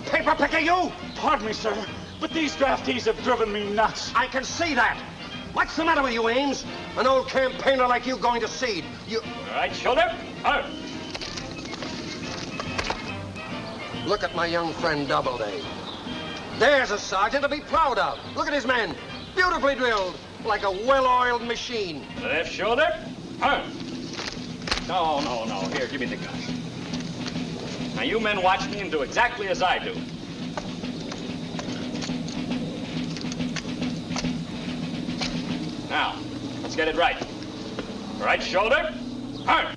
S11: paper picker, you!
S6: Pardon me, sir, but these draftees have driven me nuts.
S11: I can see that. What's the matter with you, Ames? An old campaigner like you going to seed. You...
S6: All right, shoulder. Arr.
S11: Look at my young friend Doubleday. There's a sergeant to be proud of. Look at his men. Beautifully drilled, like a well-oiled machine.
S6: Left shoulder. Arr. No. Here, give me the gun. Now, you men watch me and do exactly as I do. Now, let's get it right. Right shoulder. Arr.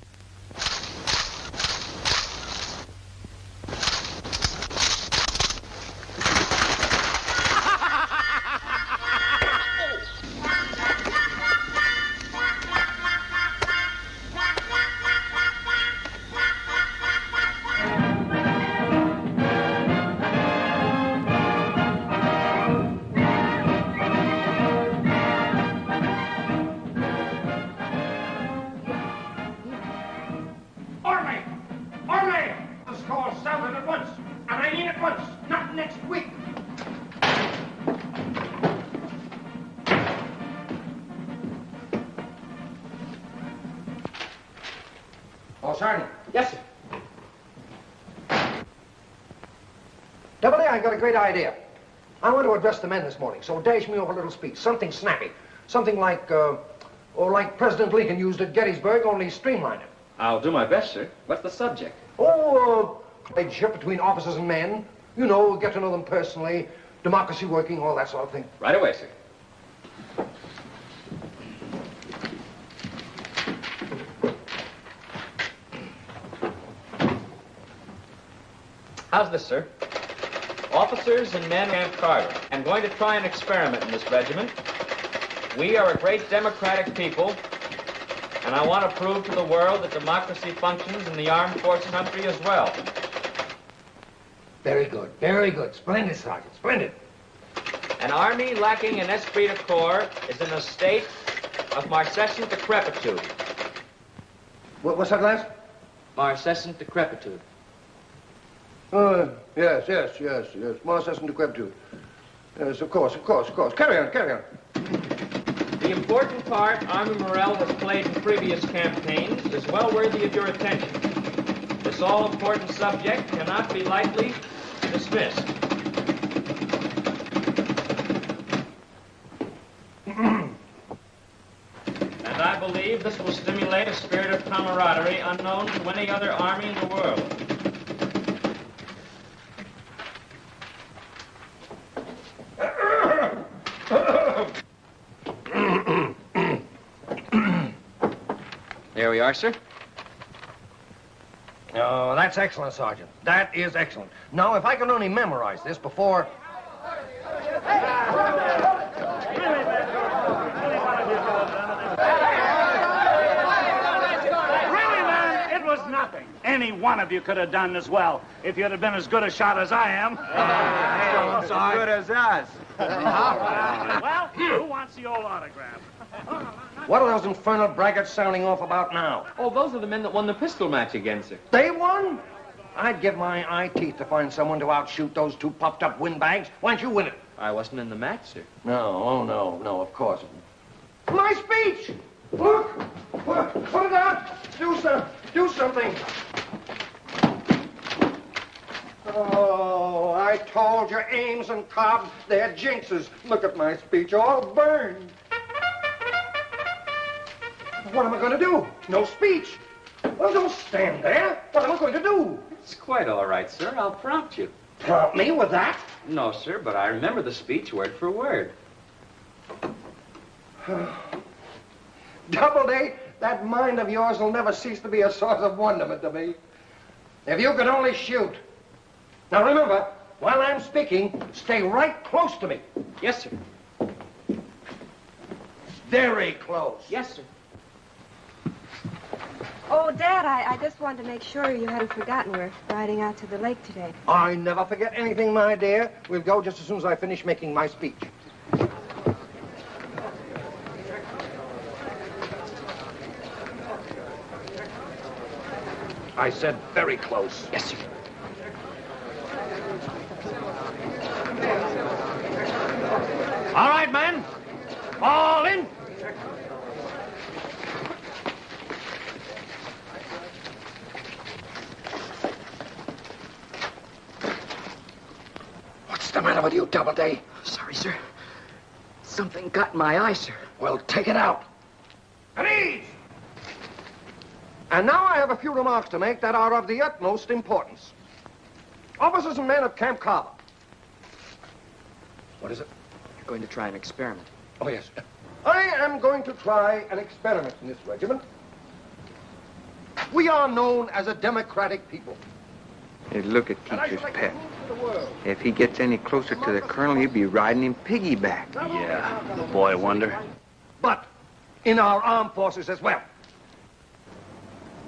S11: Sergeant.
S1: Yes, sir.
S11: Doubleday, I got a great idea. I want to address the men this morning, so dash me over a little speech, something snappy. Something like, like President Lincoln used at Gettysburg, only streamlined it.
S1: I'll do my best, sir. What's the subject?
S11: Relationship between officers and men. You know, get to know them personally, democracy working, all that sort of thing.
S1: Right away, sir. How's this, sir? Officers and men of Camp Carter. I'm going to try an experiment in this regiment. We are a great democratic people, And I want to prove to the world that democracy functions in the armed forces country as well.
S11: Very good, very good. Splendid, Sergeant, splendid.
S1: An army lacking an esprit de corps is in a state of marcescent decrepitude.
S11: What's that last?
S1: Marcescent decrepitude.
S11: Yes. Marcescent decrepitude. Yes, of course. Carry on.
S1: The important part Army morale has played in previous campaigns is well worthy of your attention. This all-important subject cannot be lightly dismissed. And I believe this will stimulate a spirit of camaraderie unknown to any other army in the world.
S17: There we are, sir.
S11: Oh, that's excellent, Sergeant. That is excellent. Now, if I can only memorize this before...
S6: Really, man, it was nothing. Any one of you could have done as well if you'd have been as good a shot as I am.
S15: As good as us.
S6: Well, who wants the old autograph?
S11: What are those infernal braggarts sounding off about now?
S1: Oh, those are the men that won the pistol match against her.
S11: They won? I'd give my eye teeth to find someone to outshoot those two puffed-up windbags. Why don't you win it?
S1: I wasn't in the match, sir.
S11: No, of course. My speech! Look! Put it out! Do something! Oh, I told you, Ames and Cobb, they're jinxes. Look at my speech, all burned. What am I going to do? No speech. Well, don't stand there. What am I going to do?
S1: It's quite all right, sir. I'll prompt you.
S11: Prompt me with that?
S1: No, sir, but I remember the speech word for word.
S11: Doubleday, that mind of yours will never cease to be a source of wonderment to me. If you could only shoot. Now remember, while I'm speaking, stay right close to me.
S1: Yes, sir.
S11: Very close.
S1: Yes, sir.
S3: Oh, Dad, I just wanted to make sure you hadn't forgotten we're riding out to the lake today.
S11: I never forget anything, my dear. We'll go just as soon as I finish making my speech. I said very close.
S1: Yes, sir.
S11: All right, men. All in. What's the matter with you, Doubleday?
S17: Sorry, sir. Something got in my eye, sir.
S11: Well, take it out. At ease! And now I have a few remarks to make that are of the utmost importance. Officers and men of Camp Carver. What is it?
S17: You're going to try an experiment.
S11: Oh, yes. I am going to try an experiment in this regiment. We are known as a democratic people.
S4: Hey, look at Teacher's pet. If he gets any closer to the colonel, he'll be riding him piggyback.
S12: Yeah, the boy wonder.
S11: But in our armed forces as well.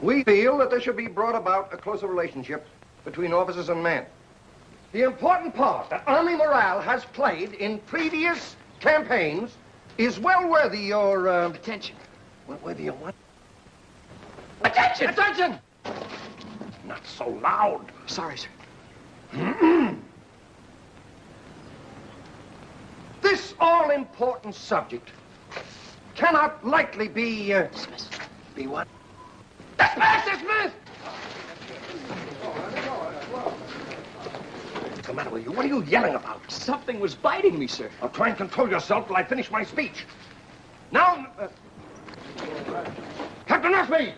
S11: We feel that there should be brought about a closer relationship between officers and men. The important part that Army morale has played in previous campaigns is well worthy your,
S17: attention.
S11: Well worthy your what?
S17: Attention!
S11: Attention! Not so loud.
S17: Sorry, sir.
S11: This all-important subject cannot likely be,
S17: Dismissed.
S11: Be what? Dismissed! What's the matter with you? What are you yelling about?
S17: Something was biting me, sir.
S11: Now try and control yourself till I finish my speech. Now, Captain Ashby!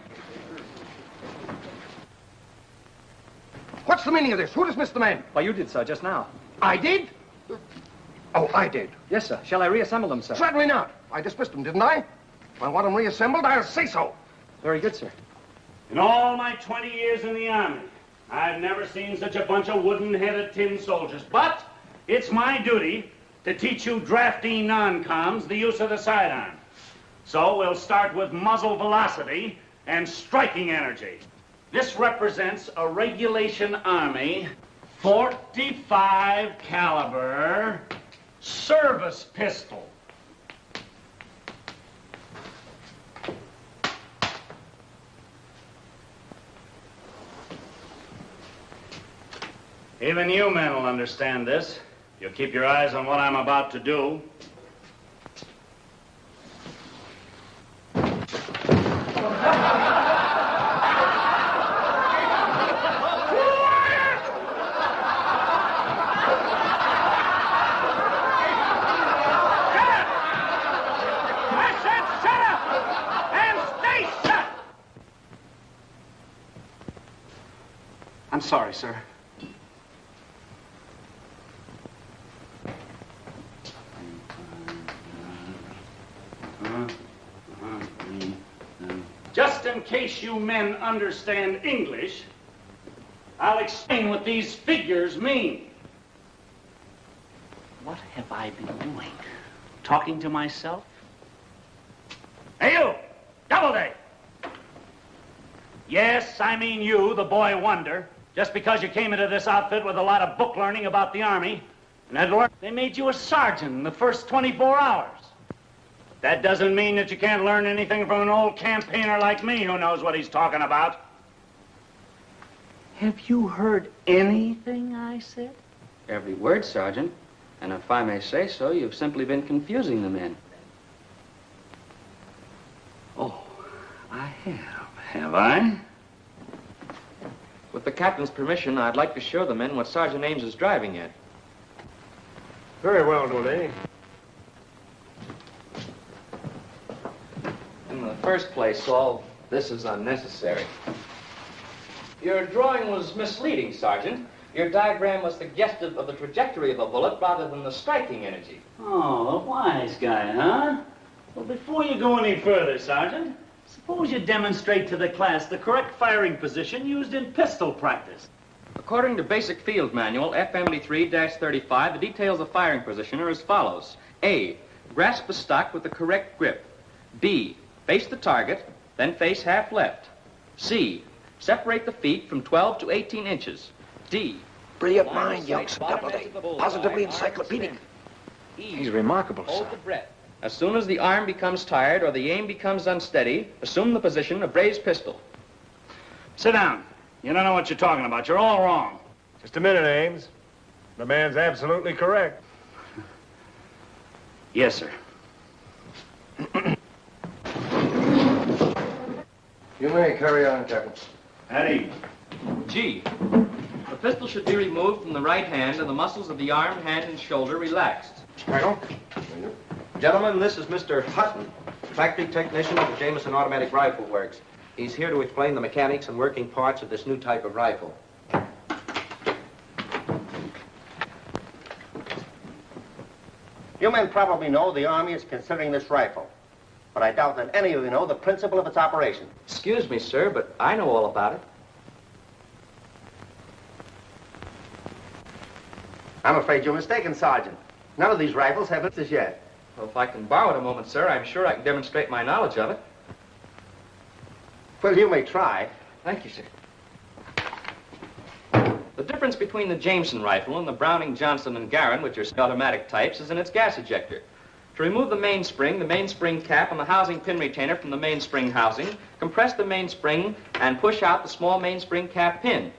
S11: What's the meaning of this? Who dismissed the men?
S20: Why, you did, sir, just now.
S11: I did? Oh, I did.
S20: Yes, sir. Shall I reassemble them, sir?
S11: Certainly not. I dismissed them, didn't I? If I want them reassembled, I'll say so.
S20: Very good, sir.
S6: In all my 20 years in the Army, I've never seen such a bunch of wooden-headed tin soldiers. But it's my duty to teach you drafty non-coms the use of the sidearm. So we'll start with muzzle velocity and striking energy. This represents a regulation Army 45 caliber service pistol. Even you men will understand this. You'll keep your eyes on what I'm about to do.
S20: I'm sorry, sir.
S6: Just in case you men understand English, I'll explain what these figures mean. What have I been doing? Talking to myself? Hey, you! Doubleday! Yes, I mean you, the boy wonder. Just because you came into this outfit with a lot of book learning about the Army, and had learned they made you a sergeant in the first 24 hours. That doesn't mean that you can't learn anything from an old campaigner like me who knows what he's talking about. Have you heard anything I said?
S1: Every word, Sergeant. And if I may say so, you've simply been confusing the men.
S6: Oh, I have I?
S1: With the captain's permission, I'd like to show the men what Sergeant Ames is driving at.
S11: Very well, Dooley.
S1: In the first place, all this is unnecessary. Your drawing was misleading, Sergeant. Your diagram was suggestive of the trajectory of a bullet rather than the striking energy.
S6: Oh, a wise guy, huh? Well, before you go any further, Sergeant, suppose you demonstrate to the class the correct firing position used in pistol practice.
S1: According to Basic Field Manual, FMD3-35, the details of firing position are as follows. A, grasp the stock with the correct grip. B, face the target, then face half left. C, separate the feet from 12 to 18 inches. D,
S11: brilliant mind, Yanks Ahoy. Positively encyclopedic.
S20: He's remarkable, sir.
S1: Hold the breath. As soon as the arm becomes tired or the aim becomes unsteady, assume the position of raised pistol.
S6: Sit down. You don't know what you're talking about. You're all wrong.
S11: Just a minute, Ames. The man's absolutely correct.
S6: Yes, sir.
S11: You may carry on, Captain.
S6: Eddie.
S1: G, the pistol should be removed from the right hand and the muscles of the arm, hand, and shoulder relaxed.
S11: Colonel?
S20: Gentlemen, this is Mr. Hutton, factory technician of the Jameson Automatic Rifle Works. He's here to explain the mechanics and working parts of this new type of rifle.
S13: You men probably know the Army is considering this rifle, but I doubt that any of you know the principle of its operation.
S1: Excuse me, sir, but I know all about it.
S13: I'm afraid you're mistaken, Sergeant. None of these rifles have this yet.
S1: Well, if I can borrow it a moment, sir, I'm sure I can demonstrate my knowledge of it.
S13: Well, you may try.
S1: Thank you, sir. The difference between the Jameson rifle and the Browning, Johnson, and Garand, which are automatic types, is in its gas ejector. To remove the mainspring cap, and the housing pin retainer from the mainspring housing, compress the mainspring and push out the small mainspring cap pin.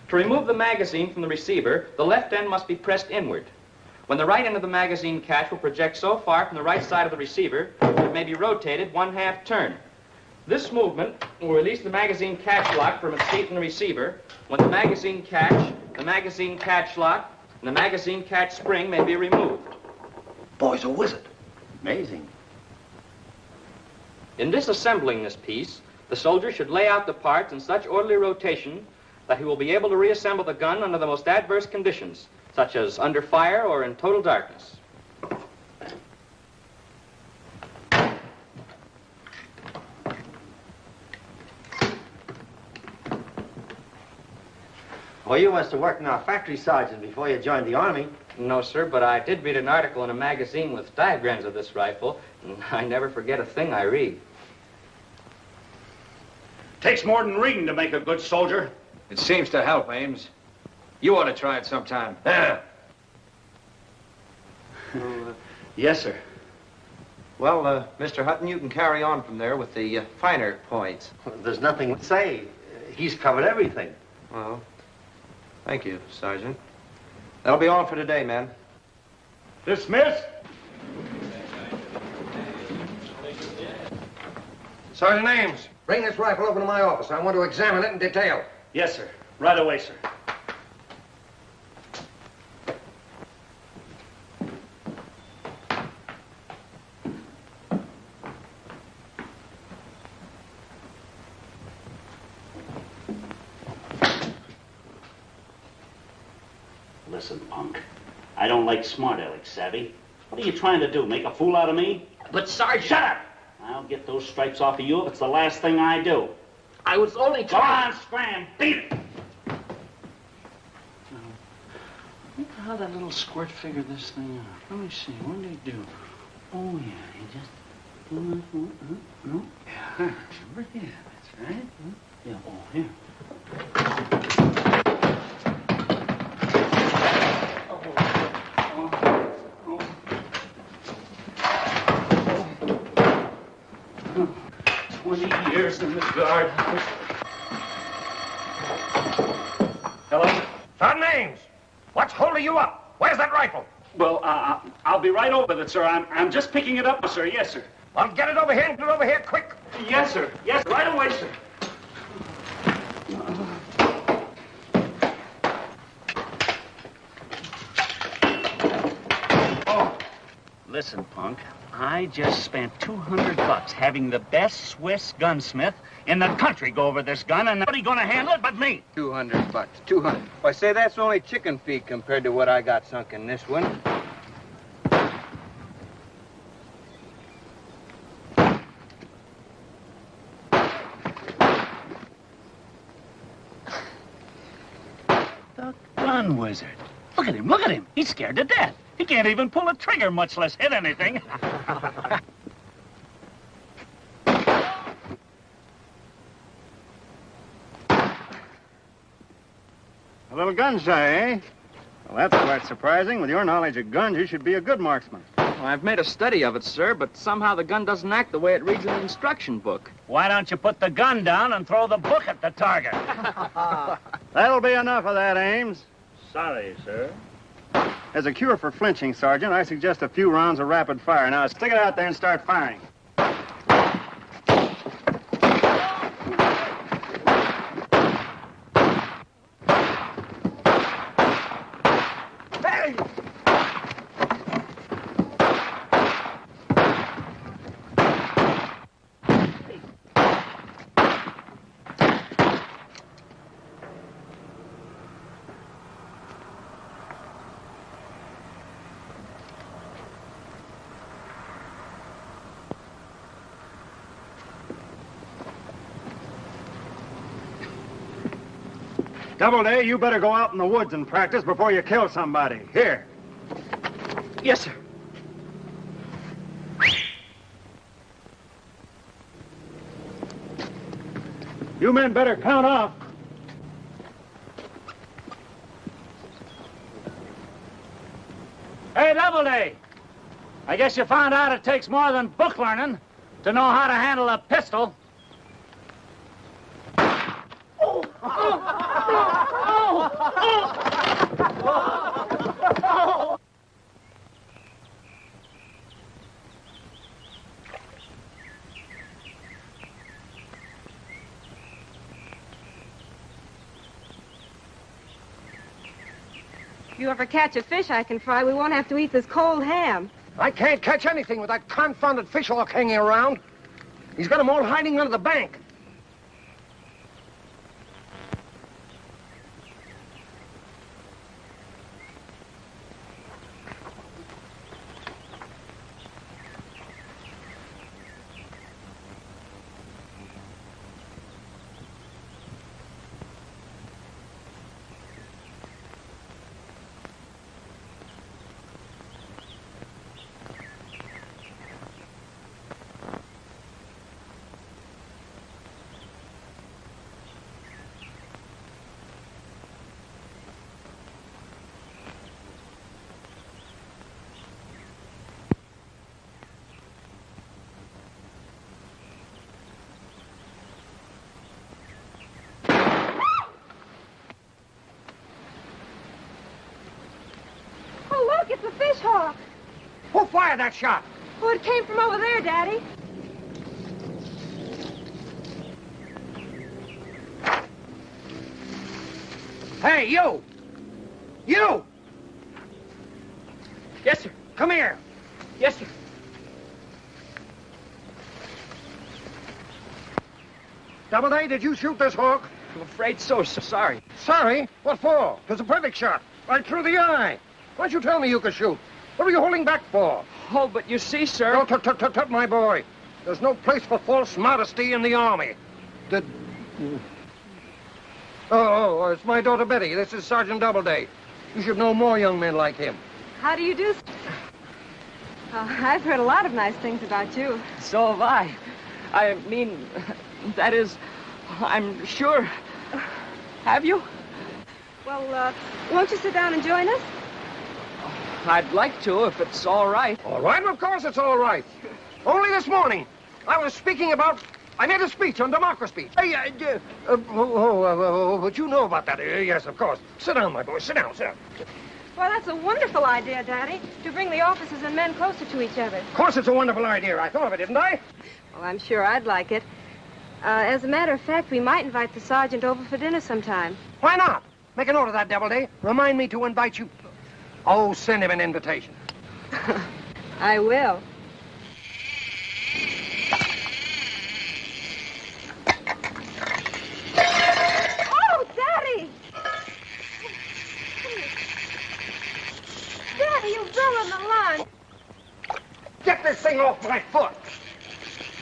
S1: To remove the magazine from the receiver, the left end must be pressed inward. When the right end of the magazine catch will project so far from the right side of the receiver, it may be rotated 1/2 turn. This movement will release the magazine catch lock from its seat in the receiver. When the magazine catch lock, and the magazine catch spring may be removed.
S11: Boy's a wizard.
S13: Amazing.
S1: In disassembling this piece, the soldier should lay out the parts in such orderly rotation that he will be able to reassemble the gun under the most adverse conditions, such as under fire or in total darkness.
S13: Well, you must have worked in our factory, Sergeant, before you joined the Army.
S20: No, sir, but I did read an article in a magazine with diagrams of this rifle, and I never forget a thing I read.
S6: Takes more than reading to make a good soldier.
S10: It seems to help, Ames. You ought to try it sometime.
S6: Yes, sir.
S20: Well, Mr. Hutton, you can carry on from there with the finer points.
S11: There's nothing to say. He's covered everything.
S20: Well, thank you, Sergeant. That'll be all for today, men.
S6: Dismiss.
S11: Sergeant Ames, bring this rifle over to my office. I want to examine it in detail.
S6: Yes, sir. Right away, sir.
S14: Listen, punk. I don't like smart alecks, savvy? What are you trying to do, make a fool out of me?
S17: But, Sergeant...
S14: Shut up! I'll get those stripes off of you if it's the last thing I do.
S17: I was only
S14: Go on, scram! Beat it!
S6: Look how that little squirt figured this thing out. Let me see. What did he do? Oh, yeah. He just... No. Yeah, I remember. Yeah, that's right. Yeah, oh, here. Years in the guard. Hello?
S11: Sergeant Ames, what's holding you up? Where's that rifle?
S6: Well, I'll be right over with it, sir. I'm just picking it up, sir. Yes, sir.
S11: Well, get it over here and get it over here quick.
S6: Yes, sir. Yes, right away, sir. Oh, listen, punk. I just spent $200 having the best Swiss gunsmith in the country go over this gun, and nobody gonna handle it but me.
S20: $200. 200. Why, say that's only chicken feed compared to what I got sunk in this one.
S14: The gun wizard. Look at him, look at him. He's scared to death. He can't even pull a trigger, much less hit anything.
S9: A little gun shy, eh? Well, that's quite surprising. With your knowledge of guns, you should be a good marksman.
S17: Well, I've made a study of it, sir, but somehow the gun doesn't act the way it reads in the instruction book.
S14: Why don't you put the gun down and throw the book at the target?
S9: That'll be enough of that, Ames.
S6: Sorry, sir.
S9: As a cure for flinching, Sergeant, I suggest a few rounds of rapid fire. Now, stick it out there and start firing.
S11: Hey!
S9: Doubleday, you better go out in the woods and practice before you kill somebody. Here.
S17: Yes, sir.
S9: You men better count off.
S6: Hey, Doubleday. I guess you found out it takes more than book learning to know how to handle a pistol.
S3: If you ever catch a fish I can fry, we won't have to eat this cold ham.
S11: I can't catch anything with that confounded fish hawk hanging around. He's got them all hiding under the bank.
S3: fish hawk.
S11: Who fired that shot?
S3: Oh, it came from over there, Daddy.
S11: Hey, you! You!
S17: Yes, sir.
S11: Come here.
S17: Yes, sir.
S11: Doubleday, did you shoot this hawk?
S17: I'm afraid so, sir. Sorry.
S11: Sorry? What for? It was a perfect shot. Right through the eye. Why don't you tell me you could shoot? What were you holding back for?
S17: Oh, but you see, sir...
S11: No, tut, my boy. There's no place for false modesty in the Army. Oh, it's my daughter Betty. This is Sergeant Doubleday. You should know more young men like him.
S3: How do you do? I've heard a lot of nice things about you.
S17: So have I. I mean, that is, I'm sure. Have you?
S3: Well, won't you sit down and join us?
S17: I'd like to, if it's all right.
S11: All right, of course it's all right. Only this morning, I was speaking about... I made a speech on democracy. But you know about that. Yes, of course. Sit down, my boy. Sit down.
S3: Well, that's a wonderful idea, Daddy, to bring the officers and men closer to each other.
S11: Of course it's a wonderful idea. I thought of it, didn't I?
S3: Well, I'm sure I'd like it. As a matter of fact, we might invite the sergeant over for dinner sometime.
S11: Why not? Make a note of that, Doubleday. Remind me to invite you. Oh, send him an invitation.
S3: I will. Oh, Daddy! Daddy, you've ruined the line.
S11: Get this thing off my foot.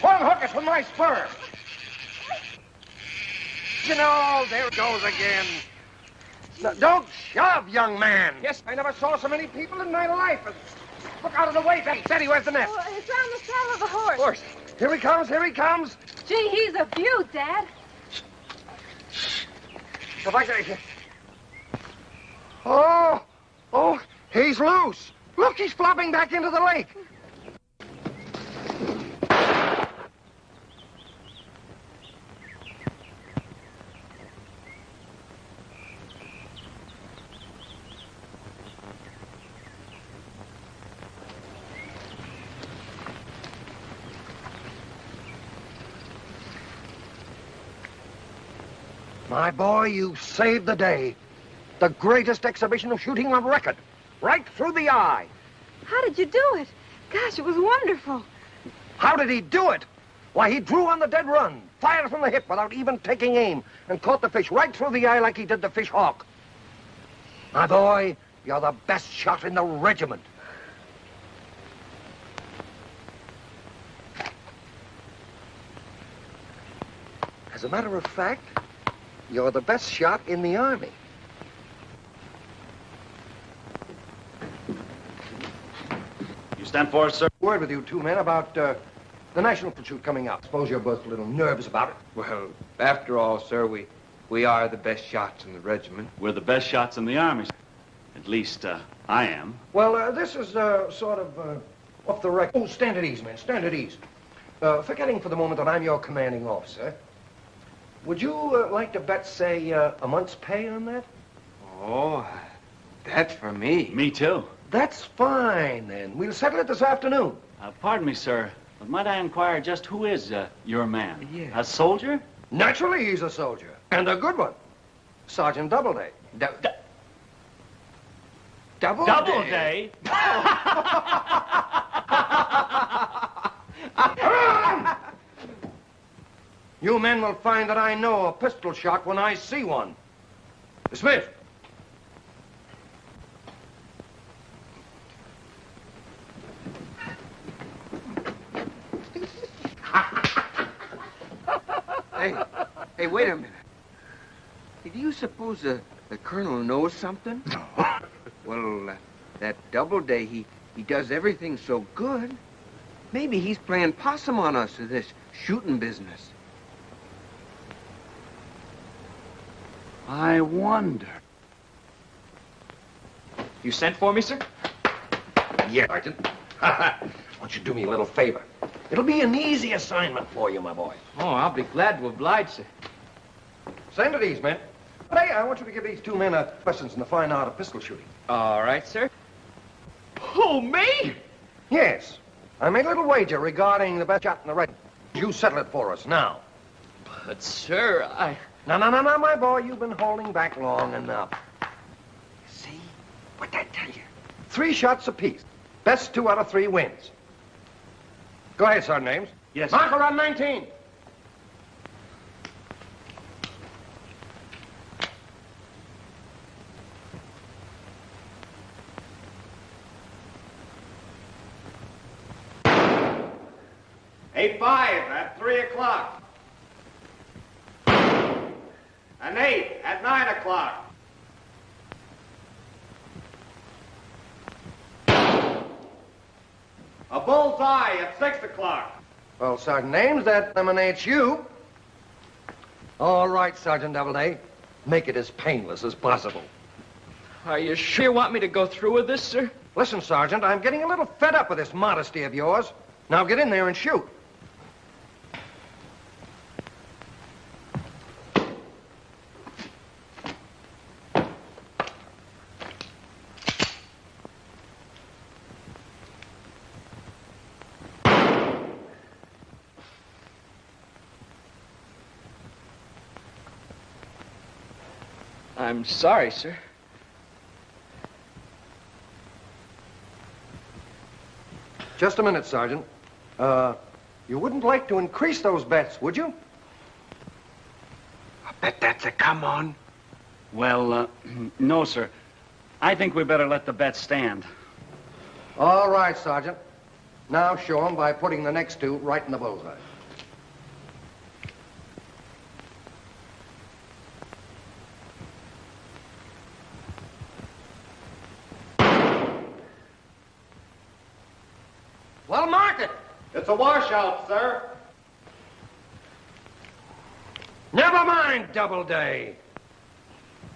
S11: One hook it from my spur. You know, there it goes again. No, don't shove, young man.
S17: Yes.
S11: I never saw so many people in my life. Look out of the way, Betty. Where's the net?
S3: Oh, it's on the saddle of the horse.
S11: Horse. Here he comes.
S3: Gee, he's a beaut, Dad.
S11: If I can... Oh, he's loose. Look, he's flopping back into the lake. My boy, you saved the day. The greatest exhibition of shooting on record. Right through the eye.
S3: How did you do it? Gosh, it was wonderful.
S11: How did he do it? Why, he drew on the dead run, fired from the hip without even taking aim, and caught the fish right through the eye like he did the fish hawk. My boy, you're the best shot in the regiment. As a matter of fact, you're the best shot in the Army.
S12: You stand for it, sir?
S11: Word with you two men about the national pursuit coming up. Suppose you're both a little nervous about it.
S4: Well, after all, sir, we are the best shots in the regiment.
S12: We're the best shots in the Army. At least, I am.
S11: Well, this is sort of off the record. Oh, stand at ease, man. Stand at ease. Forgetting for the moment that I'm your commanding officer, would you like to bet, say, a month's pay on that?
S4: Oh, that's for me.
S12: Me too.
S11: That's fine, then. We'll settle it this afternoon.
S12: Pardon me, sir, but might I inquire just who is your man?
S4: Yeah.
S12: A soldier?
S11: Naturally, he's a soldier. And a good one. Sergeant Doubleday.
S12: Doubleday?
S11: You men will find that I know a pistol shot when I see one. Smith.
S4: Hey, wait a minute. Hey, do you suppose the colonel knows something? Well, that Doubleday, he does everything so good. Maybe he's playing possum on us with this shooting business.
S12: I wonder.
S17: You sent for me, sir?
S11: Yeah, Sergeant. Why don't you do me a little favor? It'll be an easy assignment for you, my boy.
S17: Oh, I'll be glad to oblige, sir.
S11: Send to these men. Hey, I want you to give these two men lessons in the fine art of pistol shooting.
S17: All right, sir. Oh,
S11: Who, me? Yes. I made a little wager regarding the best shot in the red. You settle it for us now.
S17: But, sir,
S11: No, my boy. You've been holding back long enough. See? What'd that tell you? 3 shots apiece. Best 2 out of 3 wins. Go ahead, Sergeant Ames.
S12: Yes.
S11: Marker on 19.
S13: A 5 at 3 o'clock. An 8 at 9 o'clock. A bullseye at 6 o'clock.
S11: Well, Sergeant Ames, that eliminates you. All right, Sergeant Doubleday. Make it as painless as possible.
S17: Are you sure you want me to go through with this, sir?
S11: Listen, Sergeant, I'm getting a little fed up with this modesty of yours. Now get in there and shoot.
S17: I'm sorry, sir.
S11: Just a minute, Sergeant. You wouldn't like to increase those bets, would you?
S13: I bet that's a come on.
S12: Well, no, sir. I think we better let the bet stand.
S11: All right, Sergeant. Now show 'em by putting the next 2 right in the bullseye. Well, mark it.
S13: It's a washout, sir.
S11: Never mind, Doubleday.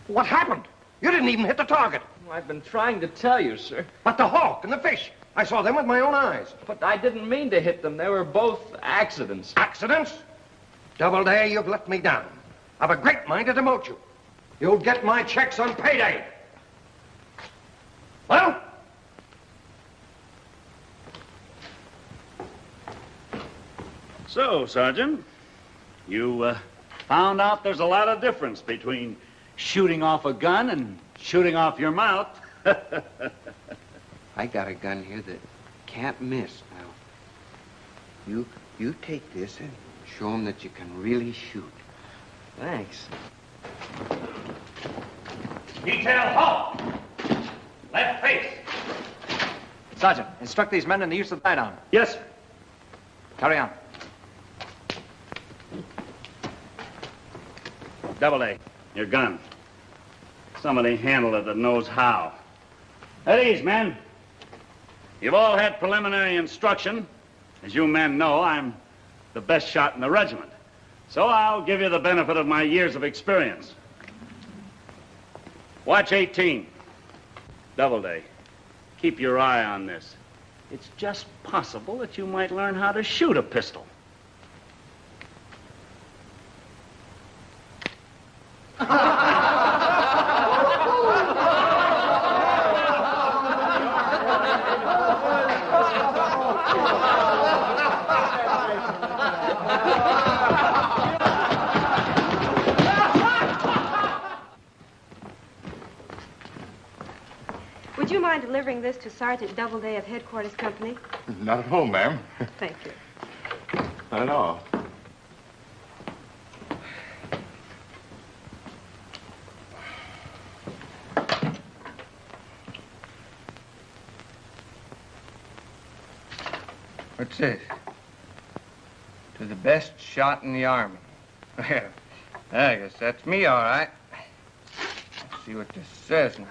S11: What happened? You didn't even hit the target.
S17: I've been trying to tell you, sir.
S11: But the hawk and the fish, I saw them with my own eyes.
S17: But I didn't mean to hit them. They were both accidents.
S11: Accidents? Doubleday, you've let me down. I've a great mind to demote you. You'll get my checks on payday. Well?
S12: So, Sergeant, you found out there's a lot of difference between shooting off a gun and shooting off your mouth.
S4: I got a gun here that can't miss now. You take this and show 'em that you can really shoot.
S17: Thanks.
S6: Detail, halt! Left face.
S20: Sergeant, instruct these men in the use of the sidearm.
S12: Yes, sir.
S20: Carry on.
S12: Doubleday, your gun. Somebody handle it that knows how. At ease, men. You've all had preliminary instruction. As you men know, I'm the best shot in the regiment. So I'll give you the benefit of my years of experience. Watch 18. Doubleday, keep your eye on this. It's just possible that you might learn how to shoot a pistol.
S3: Would you mind delivering this to Sergeant Doubleday of Headquarters Company?
S16: Not at all, ma'am.
S3: Thank you.
S16: Not at all.
S4: What's this? To the best shot in the Army. Well, I guess that's me, all right. Let's see what this says now.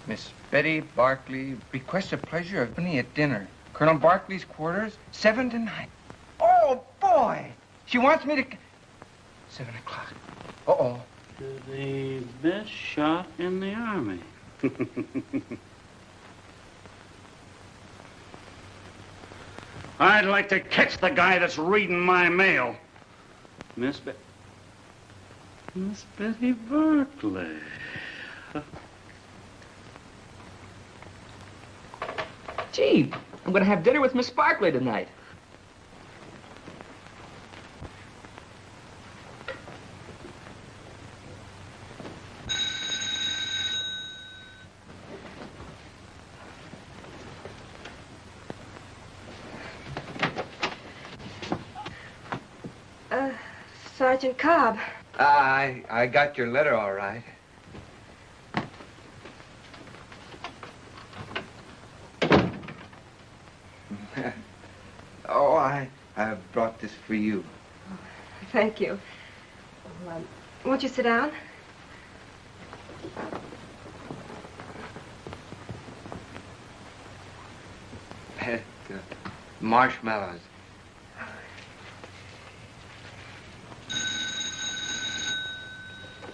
S4: Miss Betty Barkley requests the pleasure of company at dinner. Colonel Barkley's quarters, 7 to 9. Oh, boy! She wants me to... 7 o'clock. Uh-oh.
S12: The best shot in the Army. I'd like to catch the guy that's reading my mail. Miss Betty Barkley.
S1: Gee, I'm going to have dinner with Miss Barkley tonight.
S3: Sergeant Cobb.
S4: I got your letter all right. Oh, I brought this for you.
S3: Thank you. Won't you sit down?
S4: Marshmallows.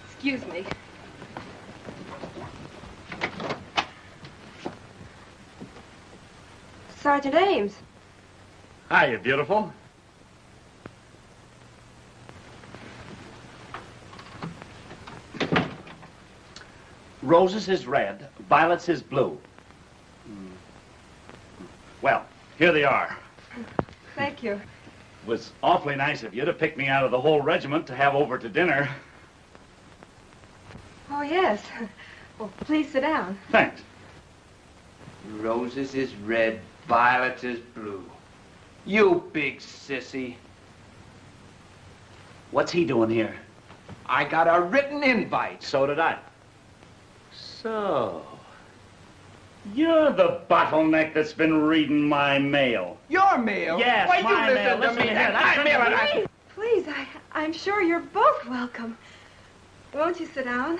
S3: Excuse me. Sergeant Ames.
S12: Hiya, beautiful. Roses is red, violets is blue. Well, here they are.
S3: Thank you.
S12: It was awfully nice of you to pick me out of the whole regiment to have over to dinner.
S3: Oh, yes. Well, please sit down.
S12: Thanks.
S4: Roses is red, violets is blue. You big sissy.
S12: What's he doing here?
S4: I got a written invite.
S12: So did I. So, you're the bottleneck that's been reading my mail.
S4: Your mail?
S12: Yes,
S4: Why,
S12: my
S4: you
S12: mail.
S4: listen to me.
S12: Here,
S4: My mail and I...
S3: Please, I'm sure you're both welcome. Won't you sit down?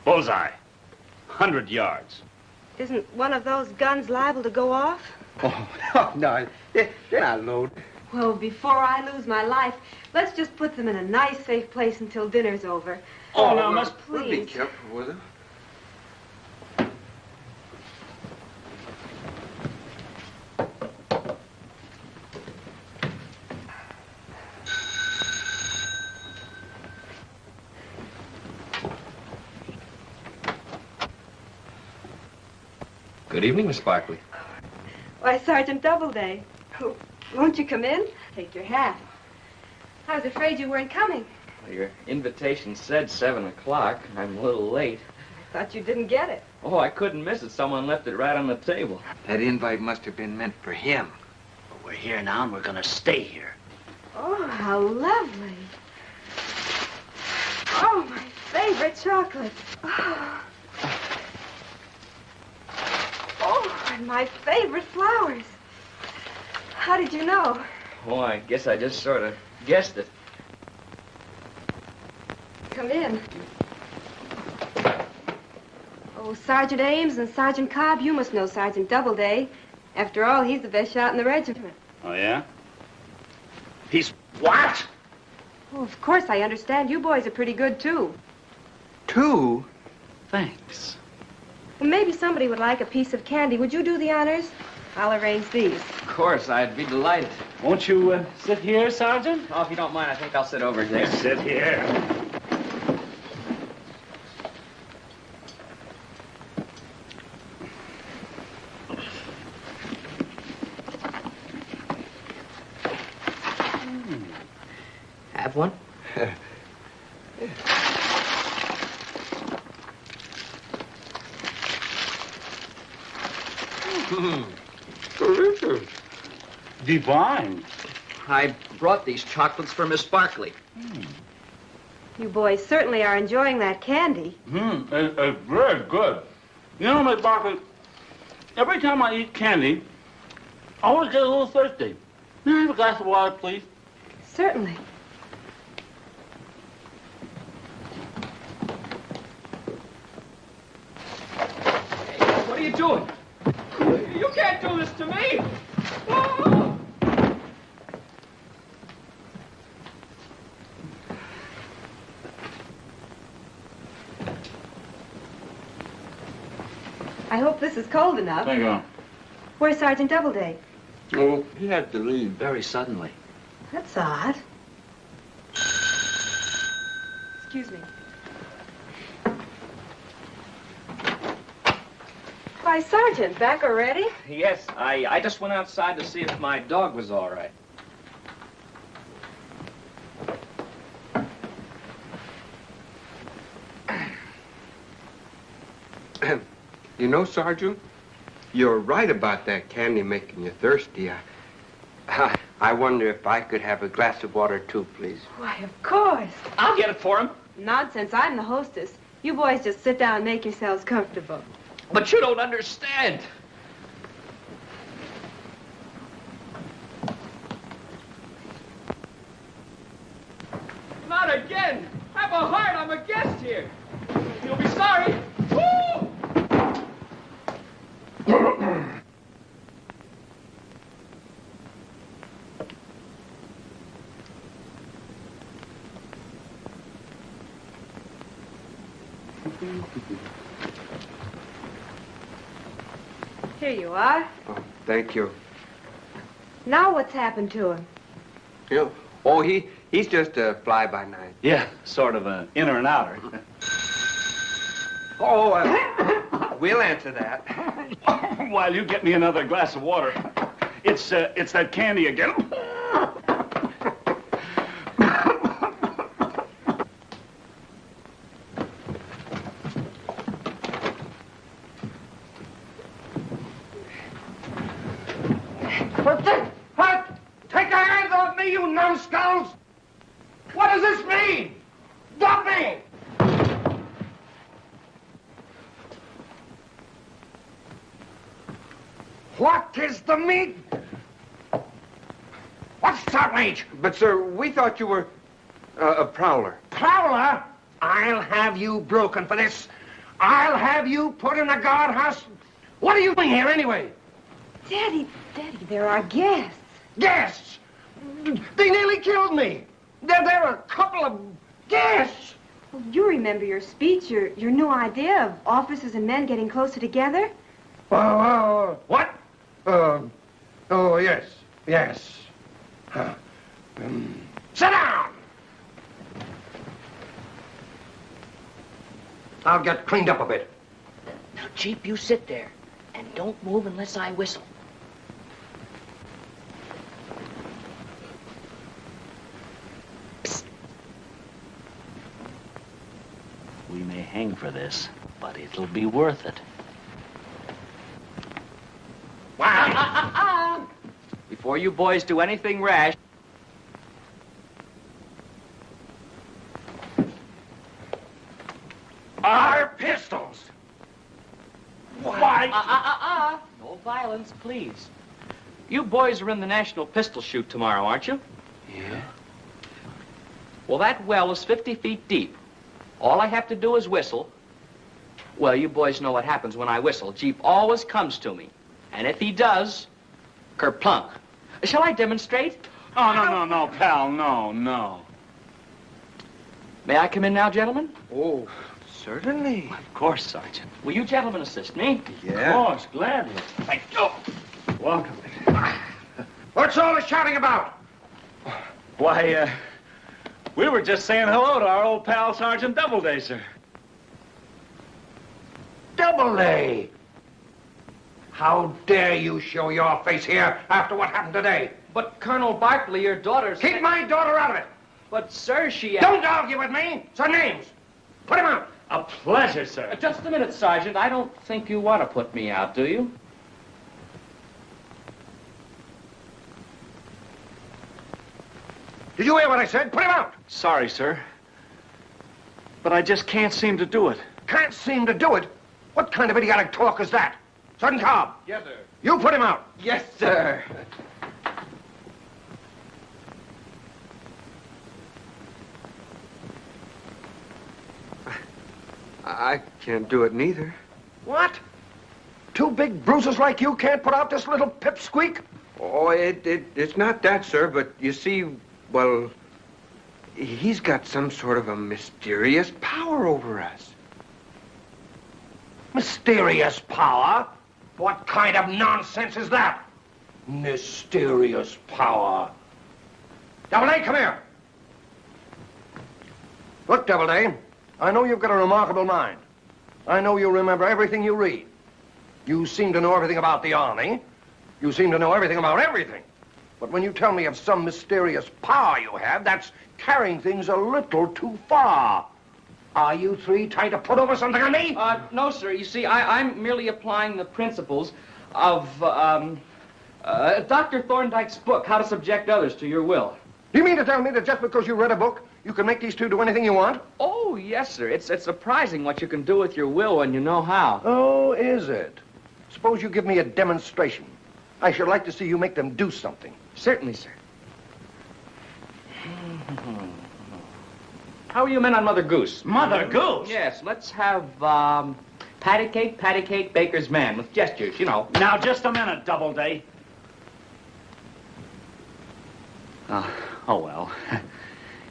S12: Bullseye. 100 yards.
S3: Isn't one of those guns liable to go off?
S4: Oh, no, they're not loaded.
S3: Well, before I lose my life, let's just put them in a nice, safe place until dinner's over.
S12: Oh, now, Miss...
S4: We'll be
S3: Please.
S4: careful with them.
S1: Good evening, Miss Barkley.
S3: Why, Sergeant Doubleday. Won't you come in? Take your hat. I was afraid you weren't coming.
S1: Well, your invitation said 7 o'clock. I'm a little late.
S3: I thought you didn't get it.
S1: Oh, I couldn't miss it. Someone left it right on the table.
S4: That invite must have been meant for him.
S14: But we're here now, and we're going to stay here.
S3: Oh, how lovely. Oh, my favorite chocolate. Oh, and my favorite flowers. How did you know?
S1: Oh, I guess I just sort of guessed it.
S3: Come in. Oh, Sergeant Ames and Sergeant Cobb, you must know Sergeant Doubleday. After all, he's the best shot in the regiment.
S12: Oh, yeah? He's what?
S3: Oh, of course, I understand. You boys are pretty good, too.
S4: Two?
S12: Thanks.
S3: Well, maybe somebody would like a piece of candy. Would you do the honors? I'll arrange these.
S1: Of course, I'd be delighted.
S12: Won't you sit here, Sergeant?
S1: Oh, if you don't mind, I think I'll sit over here.
S12: Sit here.
S1: Have one?
S4: Delicious.
S12: Divine.
S1: I brought these chocolates for Miss Barkley.
S3: You boys certainly are enjoying that candy.
S12: It's very good. You know, Miss Barkley, every time I eat candy, I always get a little thirsty. May I have a glass of water, please?
S3: Certainly.
S17: You can't do this to me! Oh!
S3: I hope this is cold enough.
S12: Hang on.
S3: Where's Sergeant Doubleday?
S20: Oh, he had to leave very suddenly.
S3: That's odd. Excuse me. Why, Sergeant, back already?
S17: Yes, I just went outside to see if my dog was all right.
S4: You know, Sergeant, you're right about that candy making you thirsty. I wonder if I could have a glass of water, too, please.
S3: Why, of course.
S17: I'll get it for him.
S3: Nonsense, I'm the hostess. You boys just sit down and make yourselves comfortable.
S17: But you don't understand. Not again! Have a heart, I'm a guest here. You'll be sorry. Woo!
S3: Here you are.
S4: Oh, thank you.
S3: Now what's happened to him?
S4: You know, oh, he's just a fly-by-night.
S12: Yeah, sort of an inner and outer.
S4: Oh, we'll answer that.
S12: While you get me another glass of water. It's that candy again.
S11: Take your hands off me, you numbskulls! What does this mean? Stop me! What is the meat? What's this outrage?
S4: But, sir, we thought you were a prowler.
S11: Prowler? I'll have you broken for this. I'll have you put in a guardhouse. What are you doing here, anyway?
S3: Daddy, they're our guests.
S11: Guests? They nearly killed me. They're a couple of guests.
S3: Well, you remember your speech, your new idea of officers and men getting closer together?
S11: What? Oh, yes. Sit down! I'll get cleaned up a bit.
S21: Now, Jeep, you sit there and don't move unless I whistle. Psst.
S12: We may hang for this, but it'll be worth it.
S11: Why?
S17: Before you boys do anything rash,
S11: Our pistols! Why?
S17: No violence, please. You boys are in the National Pistol Shoot tomorrow, aren't you?
S4: Yeah.
S17: Well, that well is 50 feet deep. All I have to do is whistle. Well, you boys know what happens when I whistle. Jeep always comes to me. And if he does, kerplunk. Shall I demonstrate?
S12: Oh, no, pal, no.
S17: May I come in now, gentlemen?
S4: Oh, certainly.
S17: Of course, Sergeant. Will you gentlemen assist me?
S4: Yeah.
S12: Of course, gladly.
S17: Thank you.
S12: Welcome.
S11: What's all the shouting about?
S12: Why, we were just saying hello to our old pal, Sergeant Doubleday, sir.
S11: Doubleday! How dare you show your face here after what happened today?
S17: But, Colonel Barkley, your daughter's...
S11: Keep my daughter out of it!
S17: But, sir, she...
S11: Don't argue with me! It's her names! Put him out!
S12: A pleasure, sir.
S17: Just a minute, Sergeant. I don't think you want to put me out, do you?
S11: Did you hear what I said? Put him out!
S12: Sorry, sir. But I just can't seem to do it.
S11: Can't seem to do it? What kind of idiotic talk is that? Sergeant Cobb.
S12: Yes, sir.
S11: You put him out.
S4: Yes, sir. I can't do it neither.
S11: What? Two big bruises like you can't put out this little pipsqueak?
S4: Oh, it's not that, sir, but you see, well, he's got some sort of a mysterious power over us.
S11: Mysterious power? What kind of nonsense is that? Mysterious power. Doubleday, come here. Look, Doubleday, I know you've got a remarkable mind. I know you remember everything you read. You seem to know everything about the Army. You seem to know everything about everything. But when you tell me of some mysterious power you have, that's carrying things a little too far. Are you three trying to put over something on me?
S21: No, sir. You see, I'm merely applying the principles of, Dr. Thorndyke's book, How to Subject Others to Your Will.
S11: You mean to tell me that just because you read a book, you can make these two do anything you want?
S21: Oh, yes, sir. It's surprising what you can do with your will when you know how.
S11: Oh, is it? Suppose you give me a demonstration. I should like to see you make them do something.
S21: Certainly, sir. How are you men on Mother Goose?
S6: Mother Goose?
S21: Yes, let's have, patty cake, baker's man, with gestures, you know.
S6: Now, just a minute, Doubleday. Oh, well.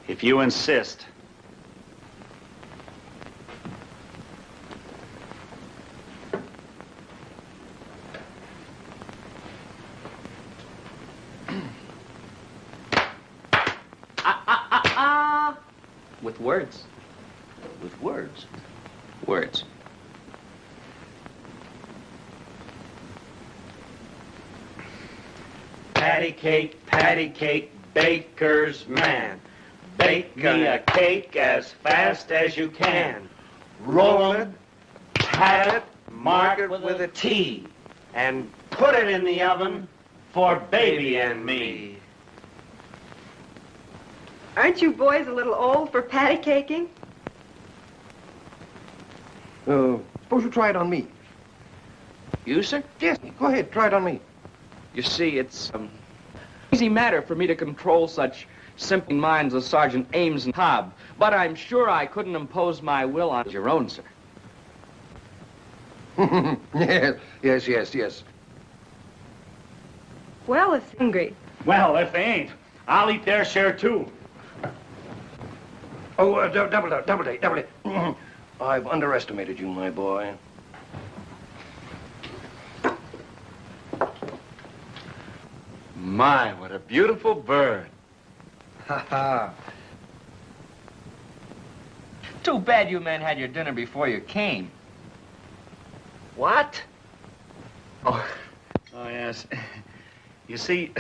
S6: If you insist.
S21: With words.
S6: With words?
S21: Words.
S6: Patty cake, baker's man. Bake me a cake as fast as you can. Roll it, pat it, mark it with a T, and put it in the oven for baby and me.
S3: Aren't you boys a little old for patty caking?
S11: Suppose you try it on me.
S21: You, sir?
S11: Yes, go ahead, try it on me.
S21: You see, it's an easy matter for me to control such simple minds as Sergeant Ames and Cobb, but I'm sure I couldn't impose my will on your own, sir.
S11: Yes.
S3: Well, if hungry.
S6: Well, if they ain't, I'll eat their share, too.
S11: Oh, Doubleday. I've underestimated you, my boy.
S7: My, what a beautiful bird.
S11: Ha ha.
S21: Too bad you men had your dinner before you came.
S7: What?
S6: Oh, yes. You see,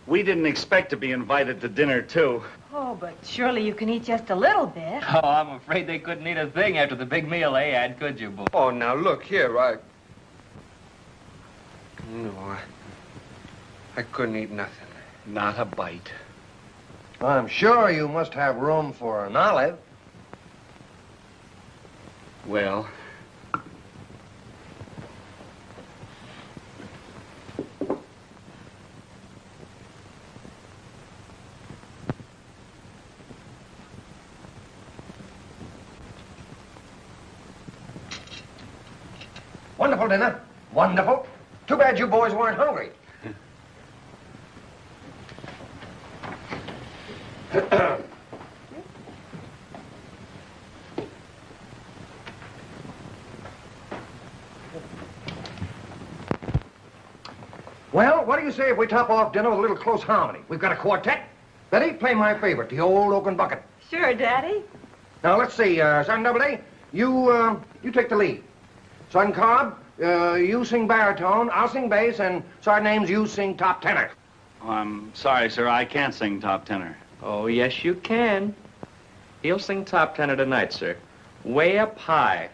S6: we didn't expect to be invited to dinner, too.
S22: Oh, but surely you can eat just a little bit.
S21: Oh, I'm afraid they couldn't eat a thing after the big meal they had, could you, boy?
S4: Oh, now look here, No, I couldn't eat nothing.
S6: Not a bite.
S11: I'm sure you must have room for an olive.
S6: Well...
S11: Wonderful dinner. Wonderful. Too bad you boys weren't hungry. Well, what do you say if we top off dinner with a little close harmony? We've got a quartet. Betty, play my favorite, the old oaken bucket.
S3: Sure, Daddy.
S11: Now, let's see, Sergeant Doubleday, you take the lead. Sergeant Cobb, you sing baritone, I'll sing bass, and Sergeant Ames, you sing top tenor.
S6: Oh, I'm sorry, sir, I can't sing top tenor.
S21: Oh, yes, you can. He'll sing top tenor tonight, sir. Way up high.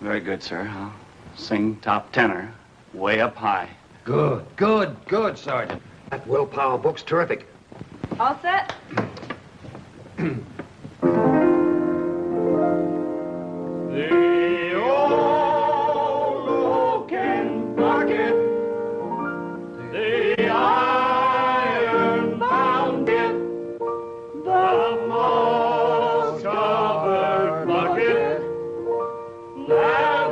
S6: Very good, sir. I'll sing top tenor, way up high.
S11: Good, Sergeant. That willpower book's terrific.
S3: All set?
S5: The old oaken bucket, the iron-bound bit, the moss-covered bucket that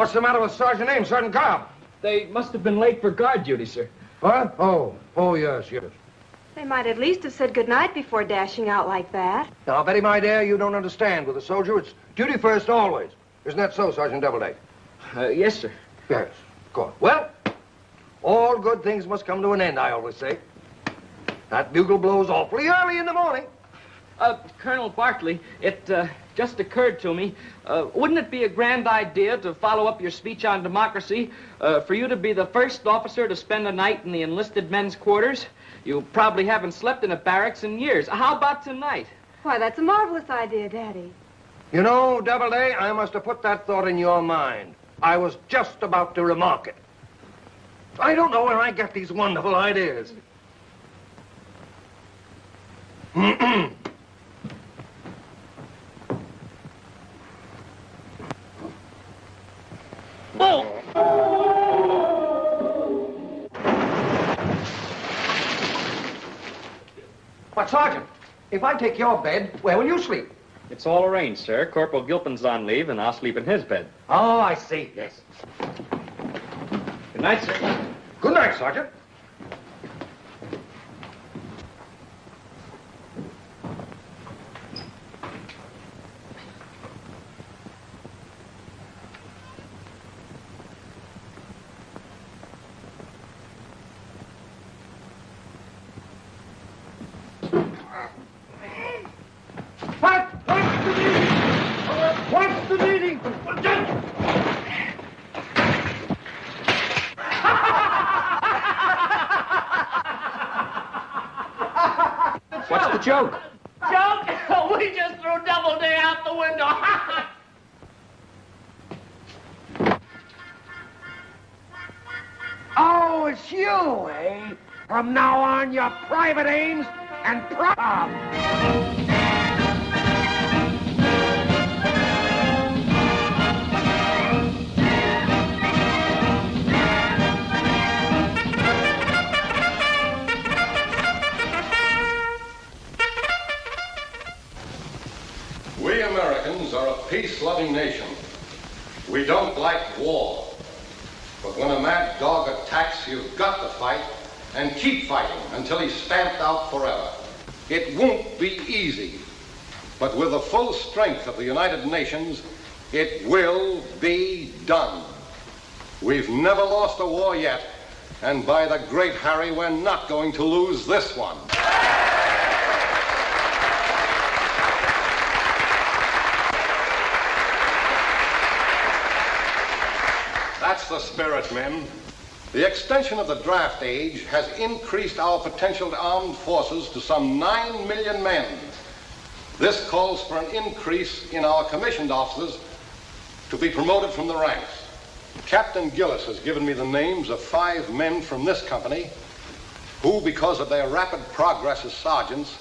S11: What's the matter with Sergeant Ames, Sergeant Cobb?
S21: They must have been late for guard duty, sir.
S11: What? Oh, yes.
S3: They might at least have said goodnight before dashing out like that.
S11: Now, Betty, my dear, you don't understand. With a soldier, it's duty first always. Isn't that so, Sergeant Doubleday?
S21: Yes, sir.
S11: Yes, of course. Well, all good things must come to an end, I always say. That bugle blows awfully early in the morning.
S21: Colonel Barkley, it just occurred to me, wouldn't it be a grand idea to follow up your speech on democracy, for you to be the first officer to spend a night in the enlisted men's quarters? You probably haven't slept in a barracks in years. How about tonight?
S3: Why, that's a marvelous idea, Daddy.
S11: You know, Doubleday, I must have put that thought in your mind. I was just about to remark it. I don't know where I get these wonderful ideas. But, Sergeant, if I take your bed, where will you sleep?
S1: It's all arranged, sir. Corporal Gilpin's on leave, and I'll sleep in his bed.
S11: Oh, I see. Yes.
S1: Good night, sir.
S11: Good night, Sergeant. What's the meeting?
S21: What's the joke?
S8: Joke? We just threw Doubleday out the window.
S11: Oh, it's you, eh? From now on, you're Private Ames and
S18: We Americans are a peace-loving nation. We don't like war. But when a mad dog attacks, you've got to fight and keep fighting until he's stamped out forever. It won't be easy, but with the full strength of the United Nations, it will be done. We've never lost a war yet, and by the great Harry, we're not going to lose this one. That's the spirit, men. The extension of the draft age has increased our potential armed forces to some 9 million men. This calls for an increase in our commissioned officers to be promoted from the ranks. Captain Gillis has given me the names of 5 men from this company who, because of their rapid progress as sergeants,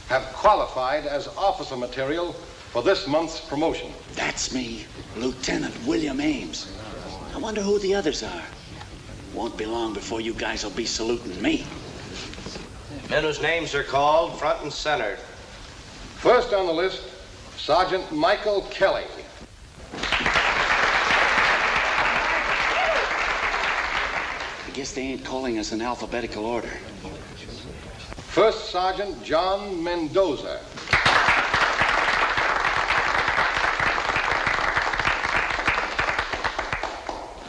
S18: have qualified as officer material for this month's promotion.
S14: That's me, Lieutenant William Ames. I wonder who the others are. Won't be long before you guys will be saluting me.
S13: Men whose names are called front and center.
S18: First on the list, Sergeant Michael Kelly.
S14: I guess they ain't calling us in alphabetical order.
S18: First Sergeant John Mendoza.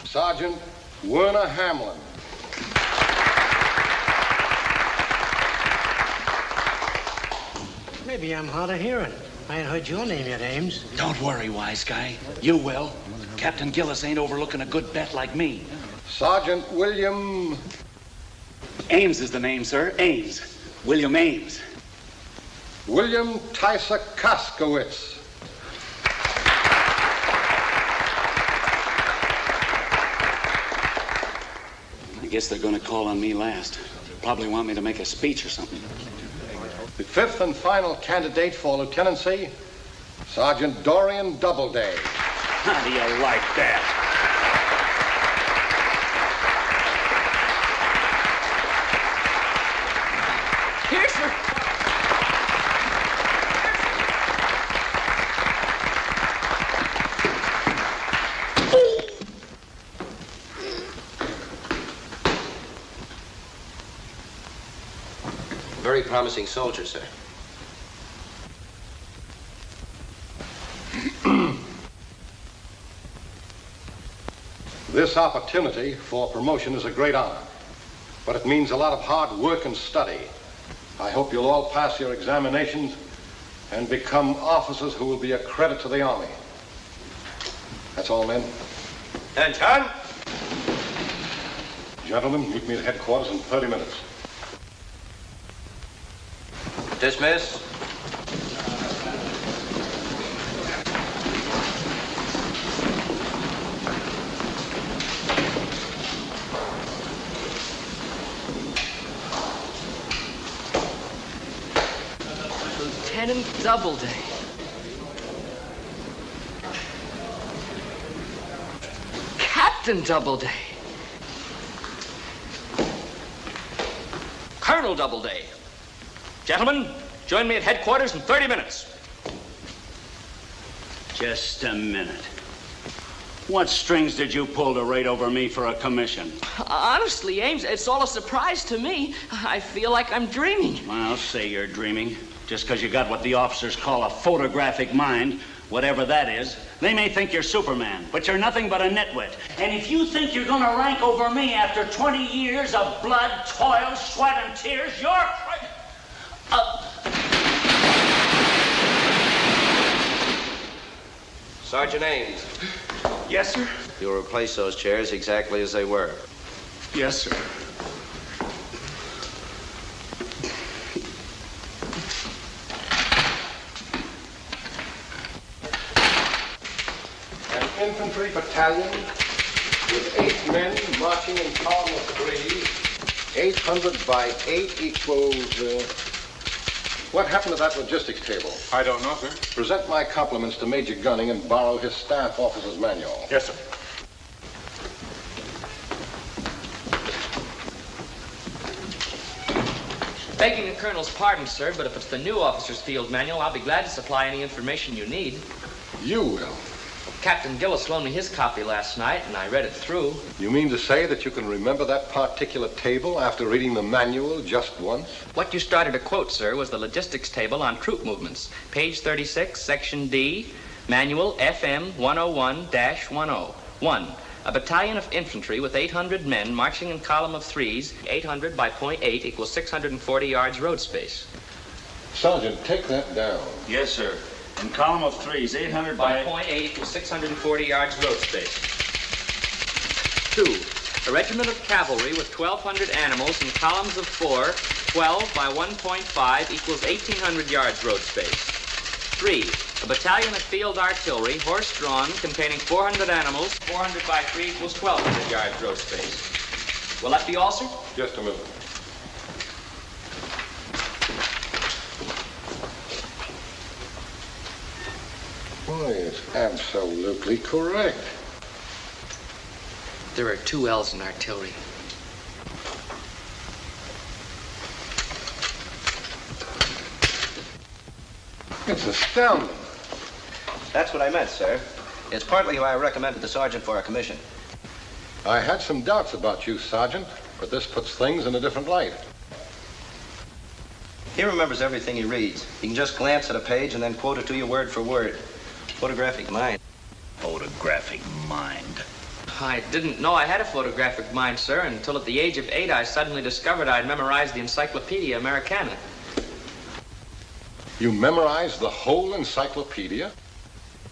S18: Sergeant Werner Hamlin.
S23: Maybe I'm hard of hearing. I ain't heard your name yet, Ames.
S14: Don't worry, wise guy. You will. Captain Gillis ain't overlooking a good bet like me.
S18: Sergeant William...
S14: Ames is the name, sir. Ames. William Ames.
S18: William Tyser Koskowitz.
S14: I guess they're going to call on me last. Probably want me to make a speech or something.
S18: The fifth and final candidate for lieutenancy, Sergeant Dorian Doubleday.
S14: How do you like that?
S8: Here, sir.
S20: promising soldier, sir.
S18: This opportunity for promotion is a great honor, but it means a lot of hard work and study. I hope you'll all pass your examinations and become officers who will be a credit to the Army. That's all, men.
S20: Attention!
S18: Gentlemen, meet me at headquarters in 30 minutes.
S20: Dismiss.
S21: Lieutenant Doubleday. Captain Doubleday.
S17: Colonel Doubleday. Gentlemen, join me at headquarters in 30 minutes.
S6: Just a minute. What strings did you pull to raid over me for a commission?
S21: Honestly, Ames, it's all a surprise to me. I feel like I'm dreaming.
S6: Well, say you're dreaming. Just because you got what the officers call a photographic mind, whatever that is, they may think you're Superman, but you're nothing but a nitwit. And if you think you're going to rank over me after 20 years of blood, toil, sweat, and tears, you're...
S20: Sergeant Ames.
S14: Yes, sir?
S20: You'll replace those chairs exactly as they were.
S14: Yes, sir.
S18: An infantry battalion with 8 men marching in column of 3. 800 by 8 equals... What happened to that logistics table?
S16: I don't know, sir.
S18: Present my compliments to Major Gunning and borrow his staff officer's manual.
S16: Yes, sir.
S21: Begging the Colonel's pardon, sir, but if it's the new officer's field manual, I'll be glad to supply any information you need.
S18: You will?
S21: Captain Gillis loaned me his copy last night, and I read it through.
S18: You mean to say that you can remember that particular table after reading the manual just once?
S21: What you started to quote, sir, was the logistics table on troop movements. Page 36, Section D, Manual FM 101-10. 1. A battalion of infantry with 800 men marching in column of 3s, 800 by .8 equals 640 yards road space.
S18: Sergeant, take that down.
S6: Yes, sir. In column of 3s, 800
S21: by .8 equals 640 yards road space. 2. A regiment of cavalry with 1,200 animals in columns of 4, 12 by 1.5 equals 1,800 yards road space. 3. A battalion of field artillery, horse-drawn, containing 400 animals, 400 by 3 equals 1,200 yards road space. Will that be all, sir?
S18: Just a minute. Why, it's absolutely correct.
S21: There are 2 L's in artillery.
S18: It's astounding.
S20: That's what I meant, sir. It's partly why I recommended the sergeant for a commission.
S18: I had some doubts about you, Sergeant, but this puts things in a different light.
S20: He remembers everything he reads. He can just glance at a page and then quote it to you word for word. Photographic mind.
S6: Photographic mind.
S21: I didn't know I had a photographic mind, sir, until at the age of 8 I suddenly discovered I'd memorized the Encyclopedia Americana.
S18: You memorized the whole encyclopedia?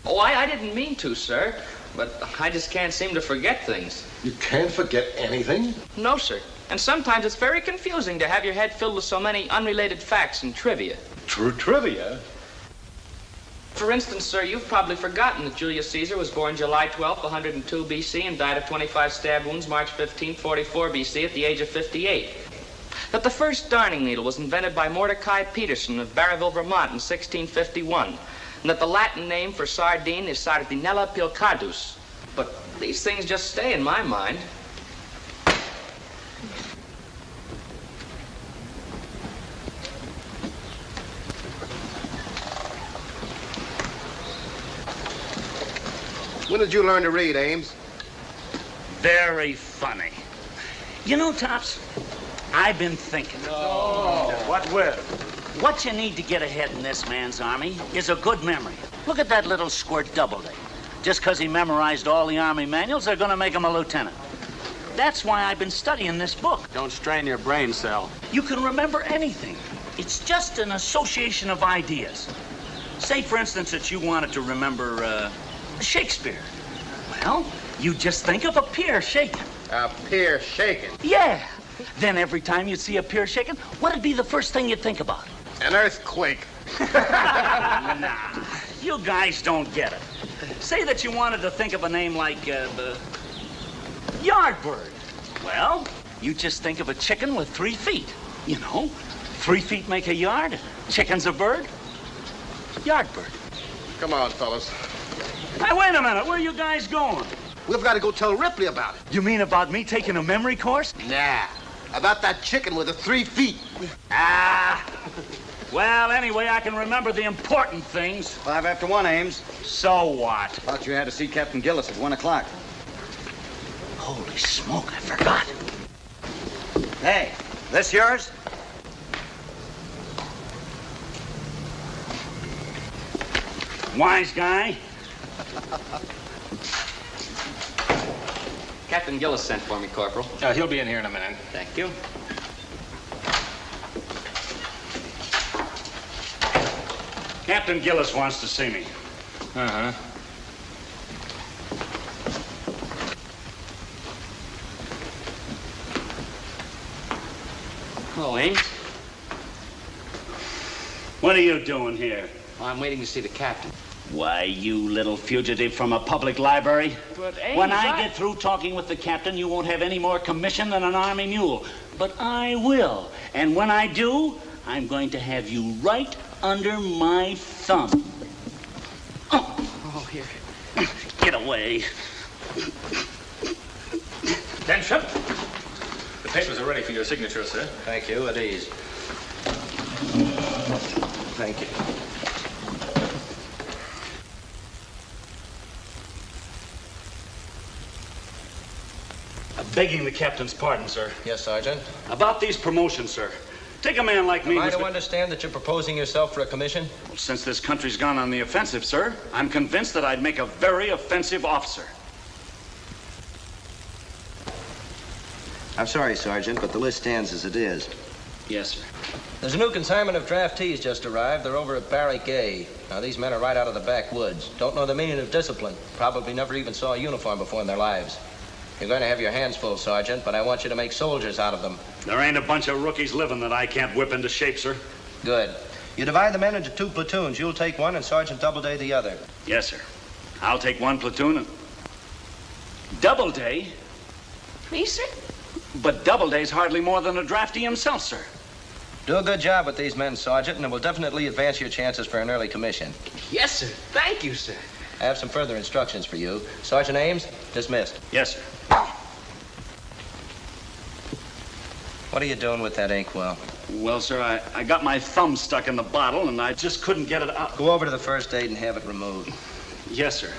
S21: Oh, I didn't mean to, sir, but I just can't seem to forget things.
S18: You can't forget anything?
S21: No, sir. And sometimes it's very confusing to have your head filled with so many unrelated facts and trivia.
S18: Trivia?
S21: For instance, sir, you've probably forgotten that Julius Caesar was born July 12th, 102 B.C. and died of 25 stab wounds March 15th, 44 B.C. at the age of 58. That the first darning needle was invented by Mordecai Peterson of Barreville, Vermont in 1651. And that the Latin name for sardine is Sardinella pilcardus. But these things just stay in my mind.
S11: When did you learn to read, Ames?
S6: Very funny. You know, Tops,
S14: I've been thinking.
S6: What with?
S14: What you need to get ahead in this man's army is a good memory. Look at that little squirt Doubleday. Just because he memorized all the Army manuals, they're going to make him a lieutenant. That's why I've been studying this book.
S17: Don't strain your brain cell.
S14: You can remember anything. It's just an association of ideas. Say, for instance, that you wanted to remember Shakespeare. Well, you just think of a pier shaking.
S18: A pier shaking?
S14: Yeah. Then every time you see a pier shaking, what'd be the first thing you'd think about?
S18: An earthquake.
S14: Nah, you guys don't get it. Say that you wanted to think of a name like Yardbird. Well, you just think of a chicken with 3 feet. You know, 3 feet make a yard. Chicken's a bird. Yardbird.
S18: Come on, fellas.
S14: Hey, wait a minute. Where are you guys going?
S18: We've got to go tell Ripley about it.
S14: You mean about me taking a memory course?
S18: Nah. About that chicken with the 3 feet.
S14: Well, anyway, I can remember the important things.
S2: 5 after 1, Ames.
S14: So what?
S2: Thought you had to see Captain Gillis at 1 o'clock.
S14: Holy smoke, I forgot.
S2: Hey, this yours?
S14: Wise guy.
S17: Captain Gillis sent for me, Corporal.
S16: He'll be in here in a minute.
S17: Thank you.
S6: Captain Gillis wants to see me.
S16: Uh-huh.
S17: Hello, Ames.
S6: What are you doing here?
S17: Well, I'm waiting to see the captain.
S14: Why, you little fugitive from a public library.
S21: But, Ames,
S14: When I get through talking with the captain, you won't have any more commission than an army mule. But I will. And when I do, I'm going to have you right under my thumb.
S17: Oh, here.
S14: Get away.
S16: Attention. The papers are ready for your signature, sir.
S20: Thank you. At ease. Thank you.
S6: I'm begging the captain's pardon, sir.
S20: Yes, Sergeant.
S6: About these promotions, sir. Take a man like me.
S20: Am I
S6: who's
S20: to
S6: been-
S20: understand that you're proposing yourself for a commission?
S6: Well, since this country's gone on the offensive, sir, I'm convinced that I'd make a very offensive officer.
S2: I'm sorry, Sergeant, but the list stands as it is.
S6: Yes, sir.
S20: There's a new consignment of draftees just arrived. They're over at Barrack A. Now, these men are right out of the backwoods. Don't know the meaning of discipline. Probably never even saw a uniform before in their lives. You're going to have your hands full, Sergeant, but I want you to make soldiers out of them.
S6: There ain't a bunch of rookies living that I can't whip into shape, sir.
S20: Good. You divide the men into 2 platoons. You'll take one and Sergeant Doubleday the other.
S6: Yes, sir. I'll take 1 platoon and... Doubleday?
S21: Me, sir?
S6: But Doubleday's hardly more than a draftee himself, sir.
S20: Do a good job with these men, Sergeant, and it will definitely advance your chances for an early commission.
S21: Yes, sir. Thank you, sir.
S20: I have some further instructions for you. Sergeant Ames, dismissed.
S6: Yes, sir.
S20: What are you doing with that inkwell?
S6: Well, sir, I got my thumb stuck in the bottle, and I just couldn't get it out.
S20: Go over to the first aid and have it removed.
S6: Yes, sir.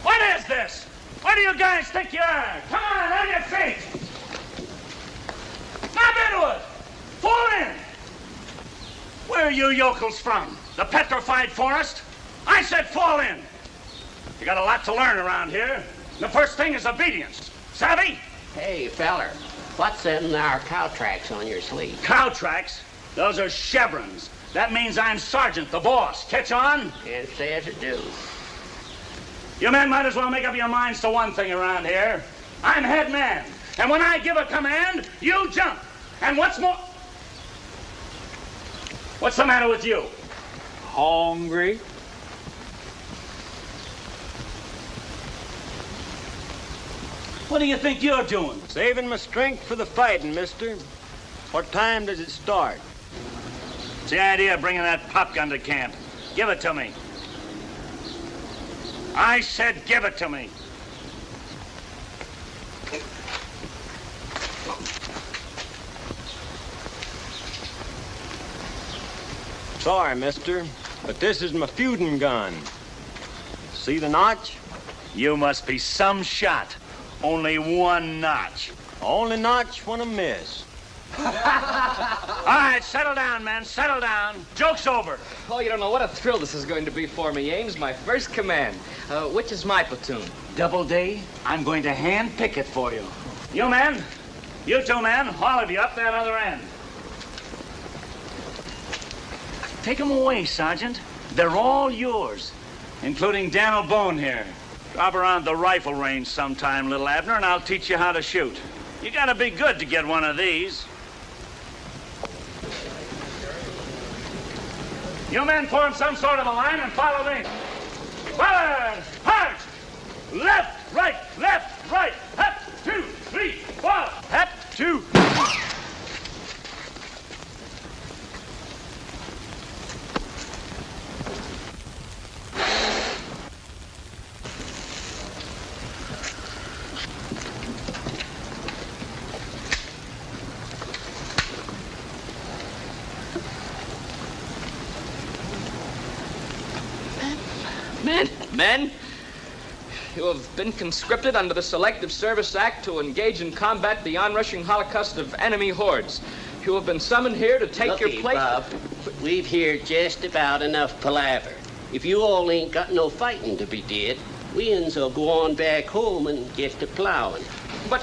S14: What is this? What do you guys think you are? Come on your feet. Knock into it. Fall in. Where are you yokels from? The petrified forest? I said fall in. You got a lot to learn around here. The first thing is obedience. Savvy?
S8: Hey, feller, what's in our cow tracks on your sleeve?
S14: Cow tracks? Those are chevrons. That means I'm sergeant, the boss. Catch on?
S8: Can't say as it do.
S14: You men might as well make up your minds to one thing around here. I'm head man. And when I give a command, you jump. And what's more... What's the matter with you?
S8: Hungry?
S14: What do you think you're doing?
S15: Saving my strength for the fighting, mister. What time does it start?
S6: It's the idea of bringing that pop gun to camp. Give it to me. I said give it to me.
S15: Sorry, mister, but this is my feuding gun. See the notch?
S6: You must be some shot. Only one notch.
S15: Only notch when I miss.
S6: All right, settle down, men. Settle down. Joke's over.
S21: Oh, you don't know what a thrill this is going to be for me, Ames. My first command. Which is my platoon?
S6: Doubleday, I'm going to hand pick it for you. You men, you two men, all of you up that other end. Take them away, Sergeant. They're all yours, including Daniel Bone here. Drop around the rifle range sometime, little Abner, and I'll teach you how to shoot. You gotta be good to get one of these. You men form some sort of a line and follow me. Forward, march! Left, right, up, 2, 3, 4, up, 2.
S21: Men, you have been conscripted under the Selective Service Act to engage in combat the onrushing holocaust of enemy hordes. You have been summoned here to take your place.
S9: Bob, we've heard just about enough palaver. If you all ain't got no fighting to be did, we will go on back home and get to plowing.
S21: But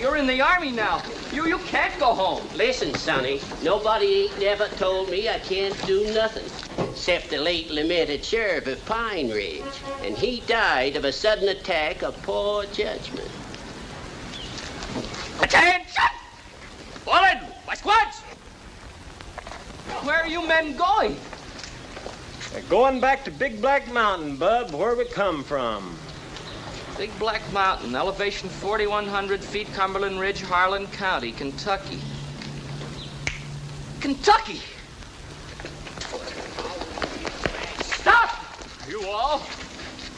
S21: you're in the Army now. You can't go home.
S9: Listen, Sonny, nobody ain't never told me I can't do nothing. Except the late lamented sheriff of Pine Ridge, and he died of a sudden attack of poor judgment.
S21: Attention! Fall in, my squads! Where are you men going?
S15: We're going back to Big Black Mountain, Bub, where we come from.
S21: Big Black Mountain, elevation 4,100 feet, Cumberland Ridge, Harlan County, Kentucky. Kentucky! Stop! You all.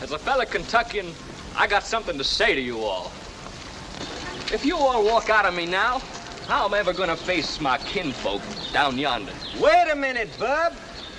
S21: As a fellow Kentuckian, I got something to say to you all. If you all walk out of me now, how am I ever gonna face my kinfolk down yonder?
S15: Wait a minute, Bub.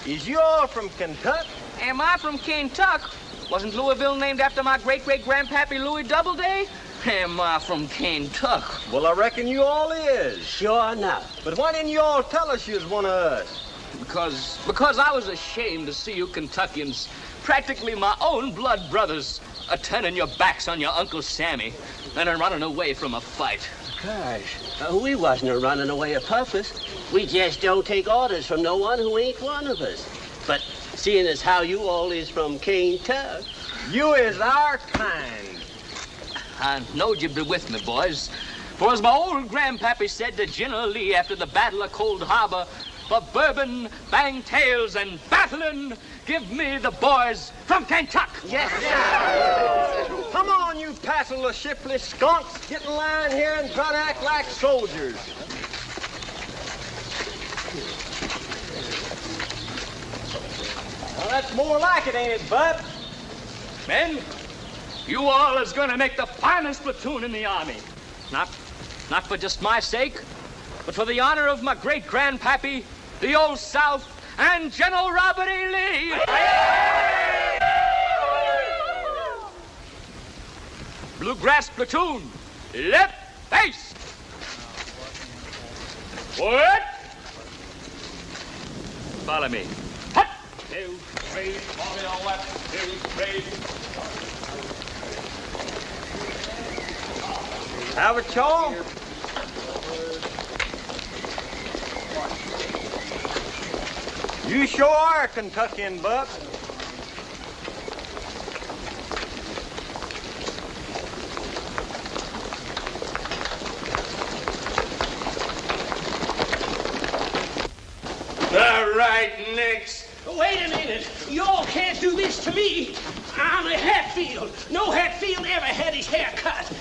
S15: Is you all from Kentucky?
S21: Am I from Kentucky? Wasn't Louisville named after my great-great-grandpappy Louis Doubleday? Am I from Kentucky?
S15: Well, I reckon you all is.
S9: Sure enough.
S15: But why didn't you all tell us you was one of us?
S21: Because I was ashamed to see you Kentuckians, practically my own blood brothers, turning your backs on your Uncle Sammy and running away from a fight.
S9: Gosh, we wasn't running away of purpose. We just don't take orders from no one who ain't one of us. But seeing as how you all is from Kentucky,
S15: you is our kind.
S21: I knowed you'd be with me, boys. For as my old grandpappy said to General Lee after the Battle of Cold Harbor, for bourbon, bang tails, and battling, give me the boys from Kentucky.
S15: Yes, sir. Come on, you passel of shiftless skunks. Get in line here and try to act like soldiers. Well, that's more like it, ain't it, Bud?
S21: Men, you all is gonna make the finest platoon in the Army. Not for just my sake, but for the honor of my great-grandpappy, the Old South, and General Robert E. Lee. Bluegrass platoon, left face. Forward. Follow me. Hut. 2, 3, follow me on left. 2, 3.
S15: Have a chaw? You sure are a Kentuckian, Buck.
S11: All right, Nix.
S10: Wait a minute. Y'all can't do this to me. I'm a Hatfield. No Hatfield ever had his hair cut.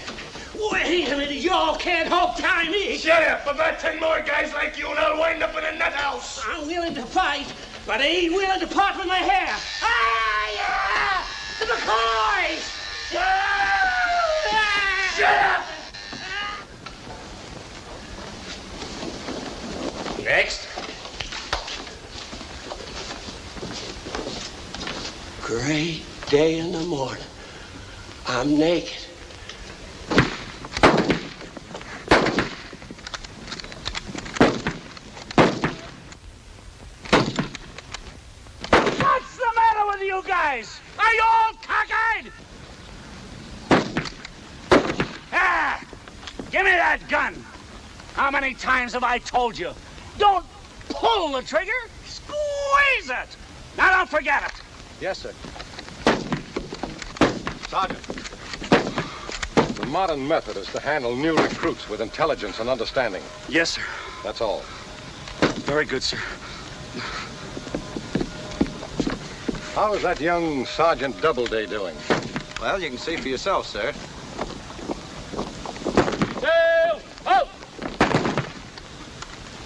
S10: Wait a minute. Y'all can't hog-tie me.
S11: Shut up. About 10 more guys like you and I'll wind up in a nut house.
S10: I'm willing to fight, but I ain't willing to part with my hair. Ah, yeah! The McCoys!
S14: Shut up! Next.
S9: Great day in the morning. I'm naked.
S10: What's the matter with you guys? Are you all cockeyed? Ah! Give me that gun! How many times have I told you? Don't pull the trigger, squeeze it! Now don't forget it!
S18: Yes, sir. Sergeant, the modern method is to handle new recruits with intelligence and understanding.
S14: Yes, sir.
S18: That's all.
S14: Very good, sir.
S18: How is that young Sergeant Doubleday doing?
S2: Well, you can see for yourself, sir.
S10: Bill! Out!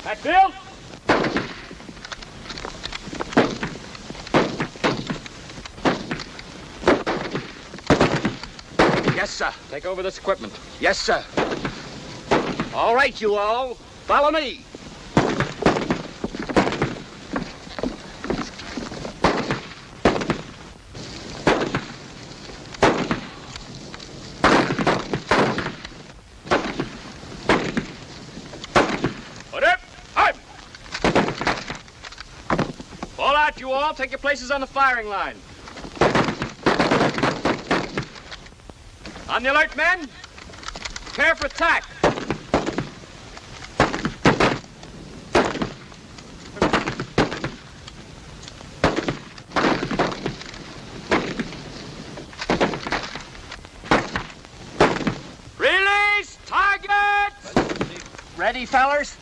S10: Back, Bill!
S21: Yes, sir. Take over this equipment.
S10: Yes, sir. All right, you all. Follow me.
S21: Put up! Up! Fall out, you all. Take your places on the firing line. On the alert, men. Prepare for attack. Release target!
S10: Ready, fellers?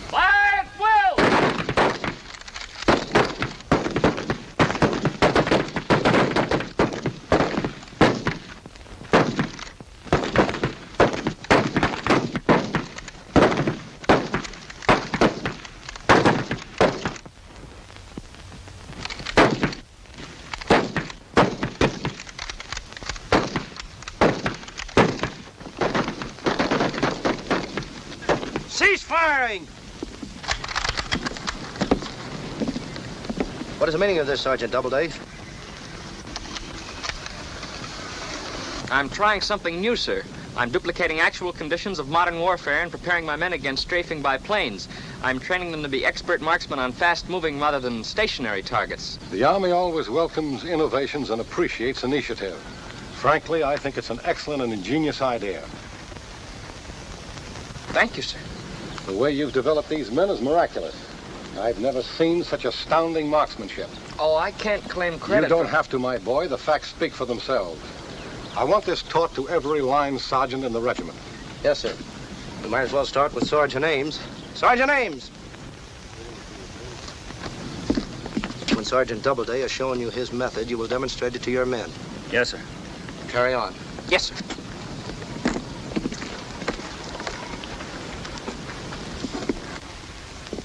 S21: Fire at will!
S10: Cease firing!
S2: What is the meaning of this, Sergeant Doubleday?
S21: I'm trying something new, sir. I'm duplicating actual conditions of modern warfare and preparing my men against strafing by planes. I'm training them to be expert marksmen on fast-moving rather than stationary targets.
S18: The Army always welcomes innovations and appreciates initiative. Frankly, I think it's an excellent and ingenious idea.
S21: Thank you, sir.
S18: The way you've developed these men is miraculous. I've never seen such astounding marksmanship.
S21: Oh, I can't claim credit.
S18: You don't have to, my boy. The facts speak for themselves. I want this taught to every line sergeant in the regiment.
S2: Yes, sir. We might as well start with Sergeant Ames. Sergeant Ames! When Sergeant Doubleday has shown you his method, you will demonstrate it to your men.
S14: Yes, sir.
S2: Carry on.
S21: Yes, sir.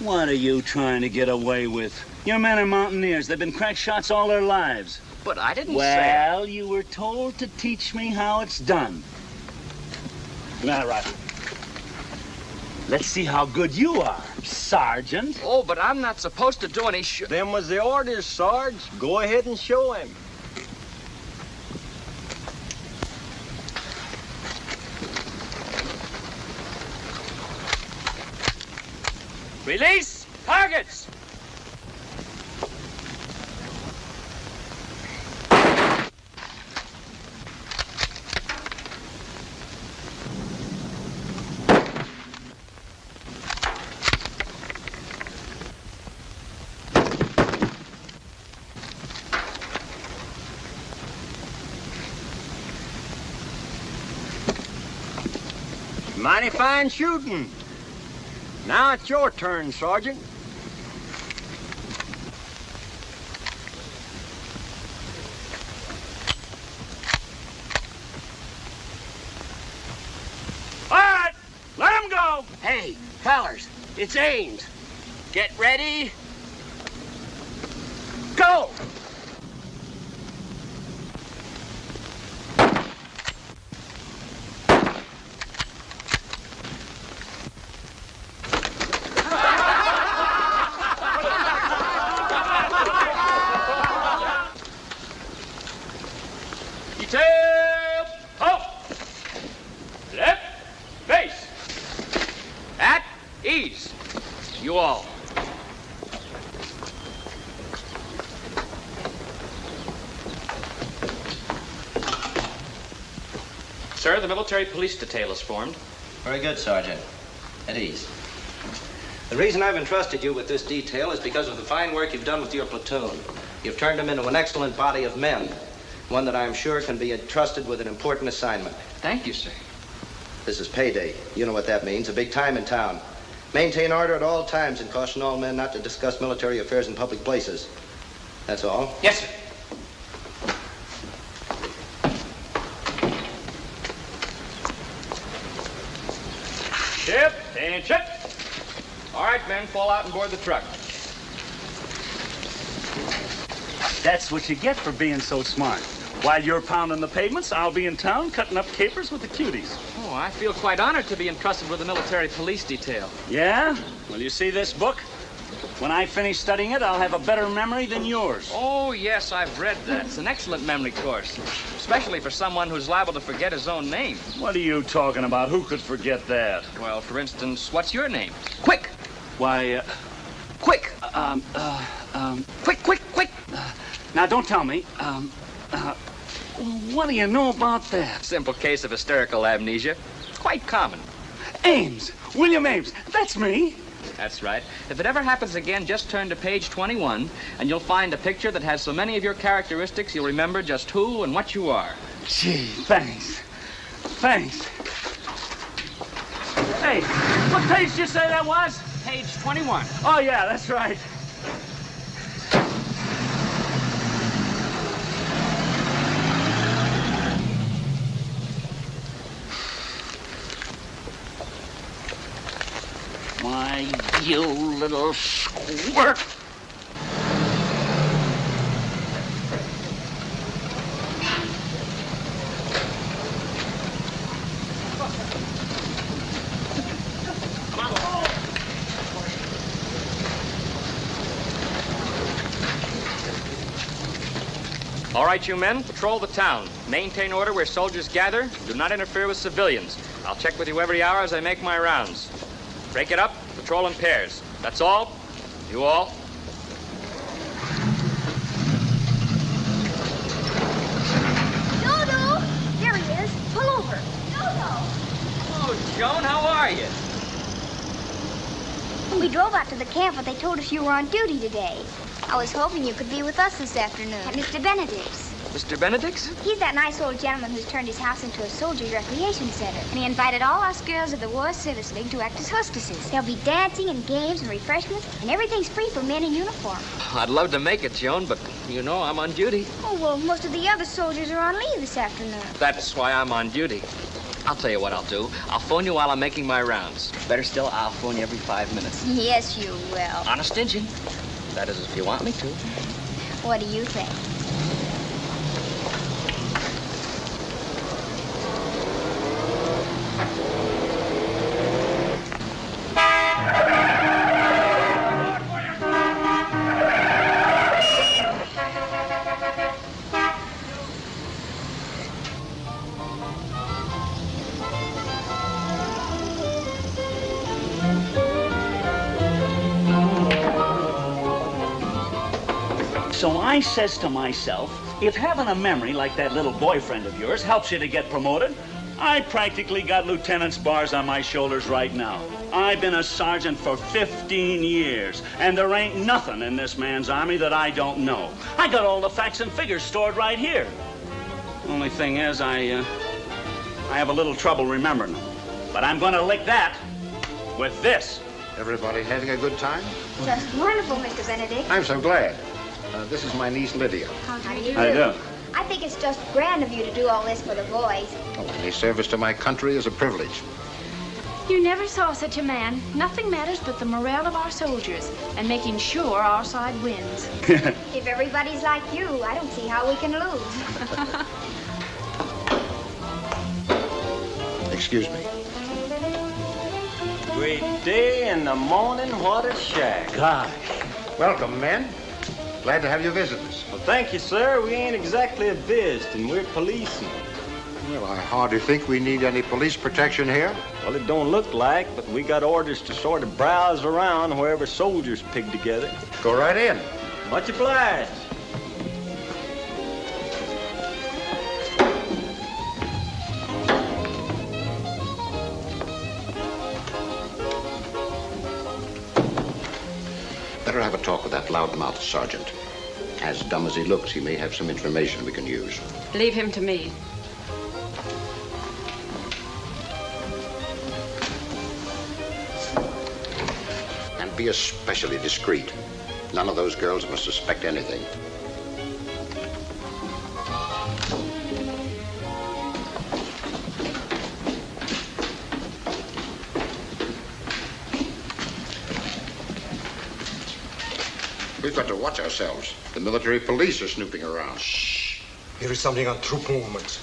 S14: What are you trying to get away with? Your men are mountaineers. They've been crack shots all their lives.
S21: But I didn't say...
S14: Well, you were told to teach me how it's done. Now, Roger. Let's see how good you are, Sergeant.
S21: Oh, but I'm not supposed to do any
S15: Them was the orders, Sarge. Go ahead and show him.
S21: Release targets!
S15: Mighty fine shooting. Now it's your turn, Sergeant.
S10: All right, let him go. Hey, fellers, it's Ames. Get ready.
S5: Detail, halt! Left, base.
S21: At ease. You all. Sir, the military police detail is formed.
S20: Very good, Sergeant. At ease. The reason I've entrusted you with this detail is because of the fine work you've done with your platoon. You've turned them into an excellent body of men, one that I'm sure can be entrusted with an important assignment.
S21: Thank you, sir.
S20: This is payday. You know what that means, a big time in town. Maintain order at all times and caution all men not to discuss military affairs in public places. That's all.
S21: Yes, sir.
S5: Ship, attention.
S21: All right, men, fall out and board the truck.
S10: That's what you get for being so smart. While you're pounding the pavements, I'll be in town cutting up capers with the cuties.
S21: Oh, I feel quite honored to be entrusted with the military police detail.
S10: Yeah? Well, you see this book? When I finish studying it, I'll have a better memory than yours.
S21: Oh, yes, I've read that. It's an excellent memory course, especially for someone who's liable to forget his own name.
S10: What are you talking about? Who could forget that?
S21: Well, for instance, what's your name? Quick!
S10: Why,
S21: Quick! Quick!
S10: Now, don't tell me. What do you know about that?
S21: Simple case of hysterical amnesia. It's quite common.
S10: Ames! William Ames! That's me!
S21: That's right. If it ever happens again, just turn to page 21, and you'll find a picture that has so many of your characteristics you'll remember just who and what you are.
S10: Gee, thanks. Thanks. Hey, what page did you say that was?
S21: Page 21.
S10: Oh, yeah, that's right. Why, you little squirt.
S21: All right, you men, patrol the town. Maintain order where soldiers gather. Do not interfere with civilians. I'll check with you every hour as I make my rounds. Break it up, patrol in pairs. That's all. You all.
S7: Dodo! There he is. Pull over. Dodo!
S21: Oh, Joan, how are you?
S7: We drove out to the camp, but they told us you were on duty today. I was hoping you could be with us this afternoon. At Mr. Benedict's.
S21: Mr. Benedict's?
S7: He's that nice old gentleman who's turned his house into a soldiers' recreation center. And he invited all us girls of the War Service League to act as hostesses. There'll be dancing and games and refreshments, and everything's free for men in uniform.
S21: I'd love to make it, Joan, but you know I'm on duty.
S7: Oh, well, most of the other soldiers are on leave this afternoon.
S21: That's why I'm on duty. I'll tell you what I'll do. I'll phone you while I'm making my rounds. Better still, I'll phone you every 5 minutes.
S7: Yes, you will.
S21: On a stingy. That is, if you want me to.
S7: What do you think?
S10: So I says to myself, if having a memory like that little boyfriend of yours helps you to get promoted, I practically got lieutenant's bars on my shoulders right now. I've been a sergeant for 15 years, and there ain't nothing in this man's army that I don't know. I got all the facts and figures stored right here. Only thing is, I have a little trouble remembering them. But I'm going to lick that with this.
S18: Everybody having a good time?
S7: Just wonderful, Mr. Benedict.
S18: I'm so glad. This is my niece, Lydia.
S7: How do you do?
S18: How do you do?
S7: I think it's just grand of you to do all this for the boys.
S18: Any service to my country is a privilege.
S12: You never saw such a man. Nothing matters but the morale of our soldiers and making sure our side wins.
S7: If everybody's like you, I don't see how we can lose.
S18: Excuse me.
S15: Great day in the morning, what a shack.
S18: Gosh. Welcome, men. Glad to have you visit us.
S15: Well, thank you, sir. We ain't exactly a biz, and we're policing.
S4: Well, I hardly think we need any police protection here.
S15: Well, it don't look like, but we got orders to sort of browse around wherever soldiers pig together.
S4: Go right in.
S15: Much obliged.
S4: Better have a talk with that loudmouth sergeant. As dumb as he looks, he may have some information we can use.
S12: Leave him to me.
S4: And be especially discreet. None of those girls must suspect anything. We've got to watch ourselves. The military police are snooping around.
S11: Shh. Here is something on troop movements.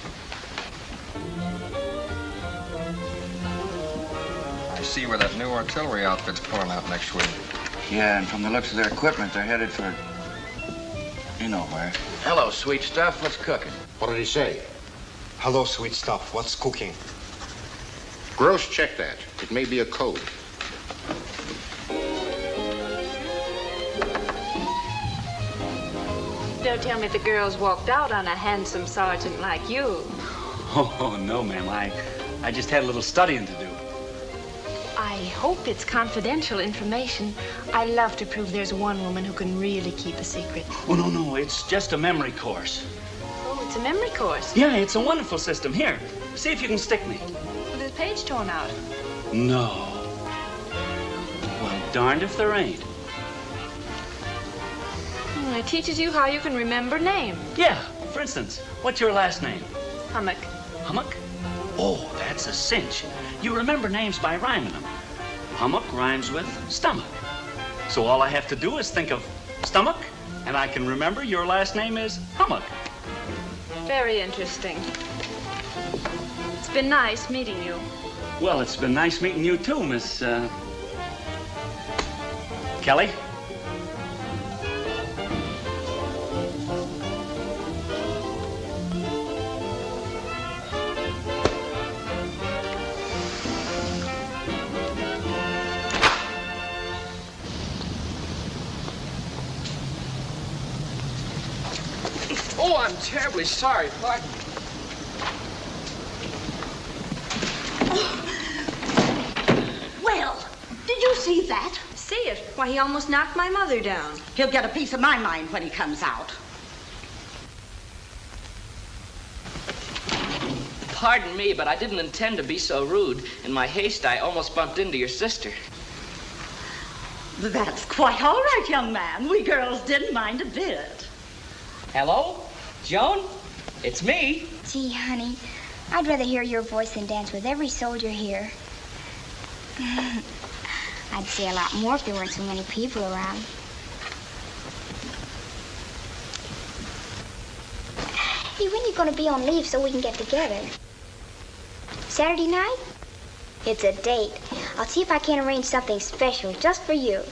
S19: I see where that new artillery outfit's pulling out next week.
S22: Yeah, and from the looks of their equipment, they're headed for... you know where.
S4: Hello, sweet stuff. What's cooking? What did he say?
S11: Hello, sweet stuff. What's cooking?
S4: Gross, check that. It may be a code.
S12: Don't tell me the girls walked out on a handsome sergeant like you.
S10: Oh, no, ma'am. I just had a little studying to do.
S12: I hope it's confidential information. I love to prove there's one woman who can really keep a secret.
S10: Oh, no. It's just a memory course.
S12: Oh, it's a memory course?
S10: Yeah, it's a wonderful system. Here, see if you can stick me.
S12: Well, there's a page torn out.
S10: No. Well, darned if there ain't.
S12: It teaches you how you can remember names.
S10: Yeah, for instance, what's your last name?
S12: Hummock.
S10: Hummock? Oh, that's a cinch. You remember names by rhyming them. Hummock rhymes with stomach. So all I have to do is think of stomach, and I can remember your last name is Hummock.
S12: Very interesting. It's been nice meeting you.
S10: Well, it's been nice meeting you too, Miss, Kelly.
S19: Oh, I'm terribly sorry. Pardon me.
S24: Well, did you see that?
S12: See it? Why, he almost knocked my mother down.
S24: He'll get a piece of my mind when he comes out.
S1: Pardon me, but I didn't intend to be so rude. In my haste, I almost bumped into your sister.
S24: That's quite all right, young man. We girls didn't mind a bit.
S1: Hello? Joan? It's me.
S7: Gee, honey, I'd rather hear your voice than dance with every soldier here. I'd say a lot more if there weren't so many people around. Hey, when are you going to be on leave so we can get together? Saturday night? It's a date. I'll see if I can arrange something special just for you.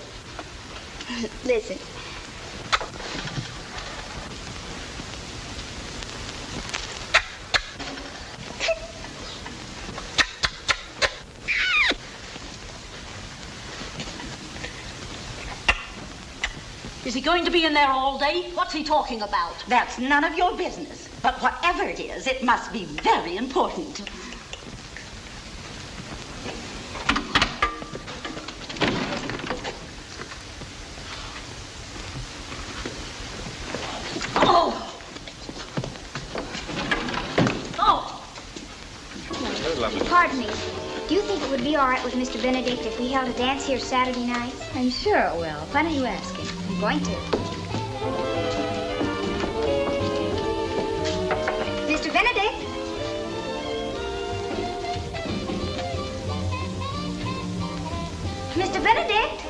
S7: Listen.
S24: Is he going to be in there all day? What's he talking about? That's none of your business. But whatever it is, it must be very important. Oh! Oh!
S7: Pardon me. Do you think it would be all right with Mr. Benedict if we held a dance here Saturday night?
S12: I'm sure it will. Why don't you ask him?
S7: I'm going to. Mr. Benedict? Mr. Benedict?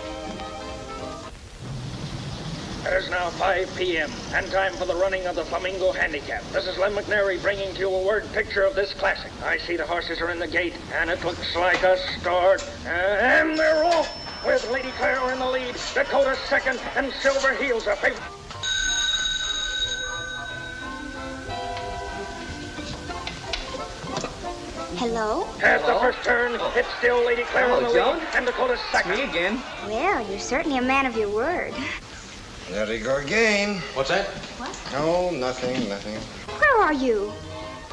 S5: It is now 5 p.m. and time for the running of the Flamingo Handicap. This is Len McNary bringing to you a word picture of this classic. I see the horses are in the gate, and it looks like a start. And they're off with Lady Claire in the lead, Dakota second, and Silver Heels a favorite.
S7: Hello?
S11: Pass the first turn. It's still Lady Claire on the lead. And Dakota's second.
S21: Me again.
S7: Well, you're certainly a man of your word.
S2: There you go again.
S20: What's that?
S7: What?
S2: No, nothing.
S7: Where are you?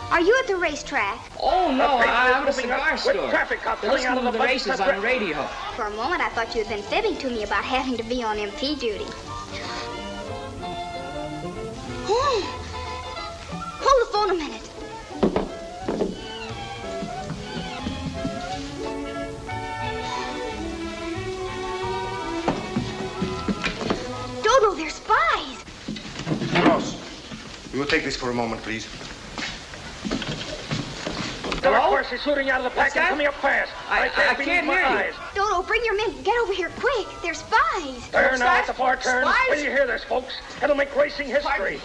S7: Are you at the racetrack?
S21: Oh, no, I'm at a cigar
S11: with
S21: store.
S11: traffic cops
S21: They're
S11: coming out
S21: listening
S11: of
S21: to
S11: the
S21: the
S11: bus.
S21: races on radio.
S7: For a moment, I thought you had been fibbing to me about having to be on MP duty. Hold the phone a minute. Dodo, they're spies.
S11: Ross, you will take this for a moment, please.
S21: Hello?
S11: Of course, he's shooting out of the pack and coming up fast.
S21: I can't hear you.
S7: Dodo, bring your men. Get over here quick. They're spies.
S11: There now at the far turn.
S7: Spies?
S11: Wait till you hear this, folks. It'll make racing history.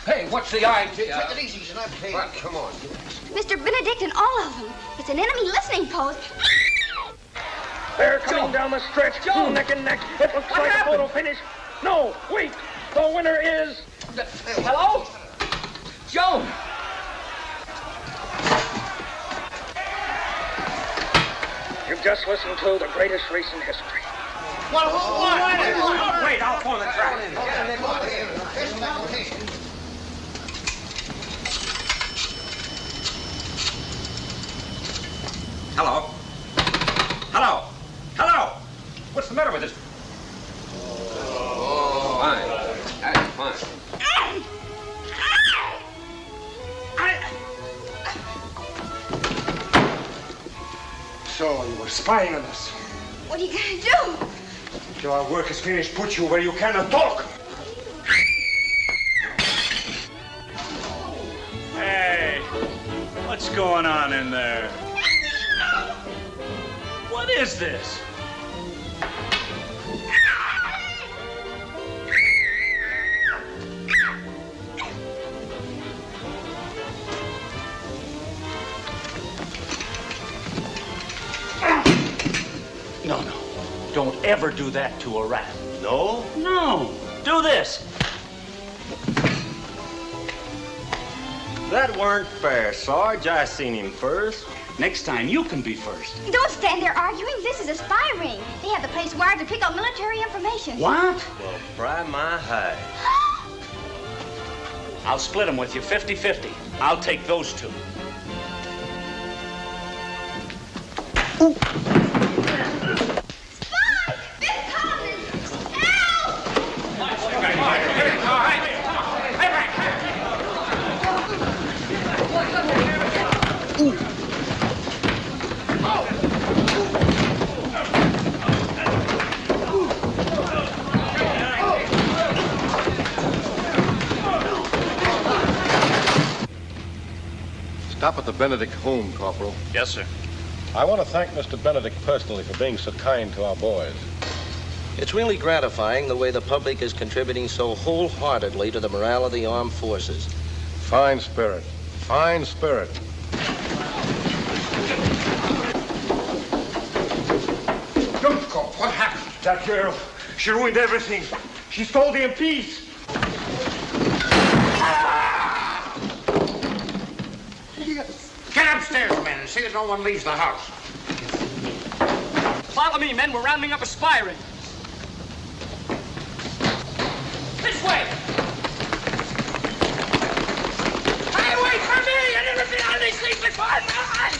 S22: Hey, what's the idea?
S2: Take it easy, you're not paying.
S22: Well, come on.
S7: Mr. Benedict and all of them. It's an enemy listening post.
S11: They're coming down the stretch, neck and neck. It looks like a photo finish. No, wait. The winner is...
S21: Hello? Joan.
S11: You've just listened to the greatest race in history.
S22: What? Wait, I'll phone the track. Hello? Hello? Hello? What's the matter with this?
S19: Oh, fine. That's fine.
S11: So you were spying on us.
S7: What are you going to do?
S11: Till our work is finished, put you where you cannot talk.
S10: Hey, what's going on in there? What is this? No. Don't ever do that to a rat.
S11: No?
S10: No. Do this.
S15: That weren't fair, Sarge. I seen him first.
S10: Next time, you can be first.
S7: Don't stand there arguing. This is a spy ring. They have the place wired to pick up military information.
S10: What?
S15: Well, fry my hide.
S10: I'll split them with you 50-50. I'll take those two.
S18: Stop at the Benedict home, Corporal.
S10: Yes, sir.
S18: I want to thank Mr. Benedict personally for being so kind to our boys.
S20: It's really gratifying the way the public is contributing so wholeheartedly to the morale of the armed forces.
S18: Fine spirit. Fine spirit.
S11: Don't go. What happened? That girl. She ruined everything. She stole the MPs.
S14: Get upstairs, men, and see that no one leaves the house.
S21: Follow me, men. We're rounding up a spy ring. This way.
S8: Hey, wait for me! I never been on these things before in my life!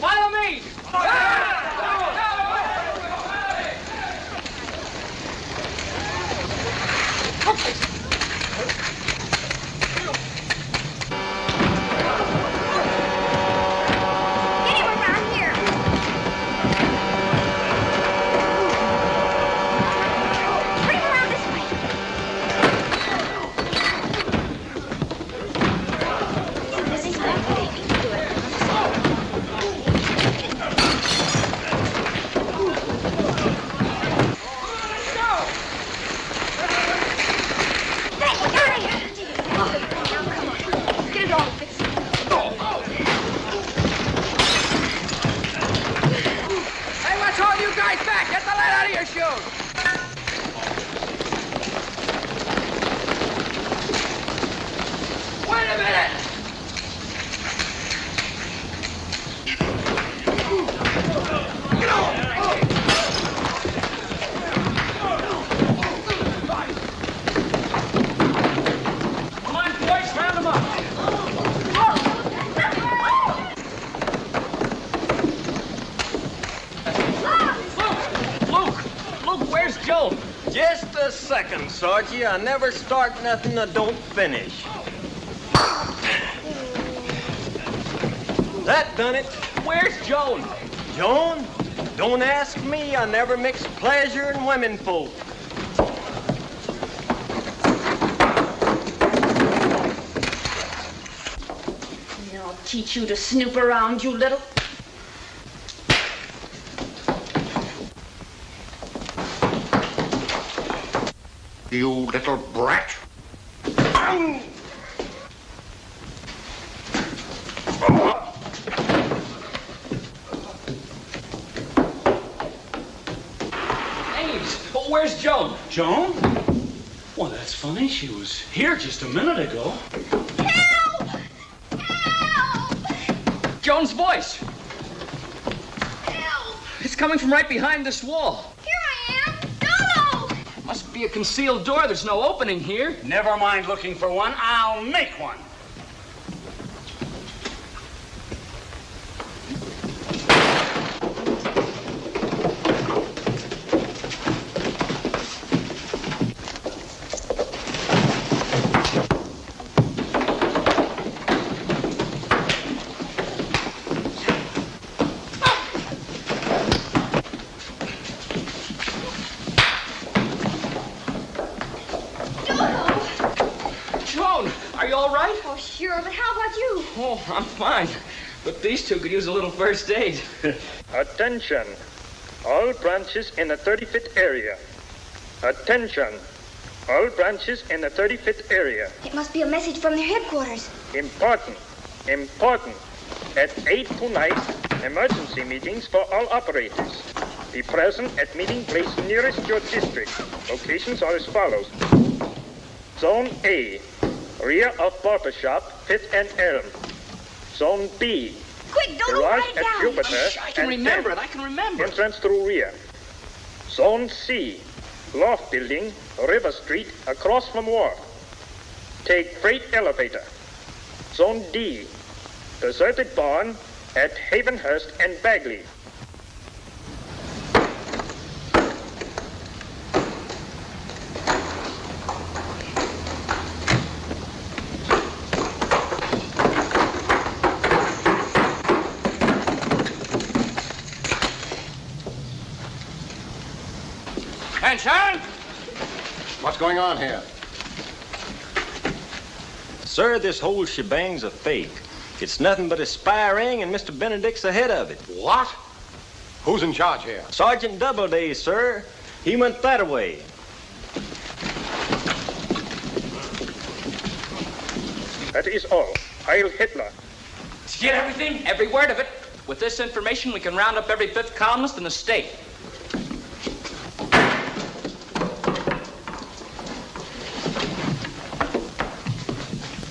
S21: Follow me!
S7: Get him around here. Bring him around this way. This is my baby. Do it. Get it all fixed.
S8: Hey, what's holding you guys back? Get the lead out of your shoes. Wait a minute.
S21: Come on, boys, round them up. Luke, where's Joe?
S15: Just a second, Sargy. I never start nothing I don't finish. That done it.
S21: Where's Joan?
S15: Joan? Don't ask me. I never mix pleasure and women folk.
S24: I'll teach you to snoop around, you little...
S4: You little brat.
S21: Ames, where's Joan?
S6: Joan? Well, that's funny. She was here just a minute ago.
S21: Joan's voice. It's coming from right behind this wall.
S7: Here I am. Dodo!
S21: Must be a concealed door. There's no opening here.
S6: Never mind looking for one. I'll make one.
S7: Oh, sure, but how about you?
S21: Oh, I'm fine. But these two could use a little first aid.
S3: Attention. All branches in the 35th area. Attention. All branches in the 35th area.
S7: It must be a message from their headquarters.
S3: Important. Important. At 8 tonight, emergency meetings for all operators. Be present at meeting place nearest your district. Locations are as follows. Zone A, rear of barber shop, 5th and Elm. Zone B,
S7: Quick, Dodo,
S3: garage
S7: write it
S3: at
S7: down.
S3: Jupiter.
S21: I can
S3: and
S21: remember
S3: 10th.
S21: it. I can remember.
S3: Entrance through rear. Zone C, loft building, River Street, across from wharf. Take freight elevator. Zone D, deserted barn at Havenhurst and Bagley.
S21: Attention!
S18: What's going on here?
S15: Sir, this whole shebang's a fake. It's nothing but a spy ring, and Mr. Benedict's the head of it.
S18: What? Who's in charge here?
S15: Sergeant Doubleday, sir. He went that way.
S3: That is all. Heil Hitler.
S21: Did you get everything? Every word of it. With this information, we can round up every fifth columnist in the state.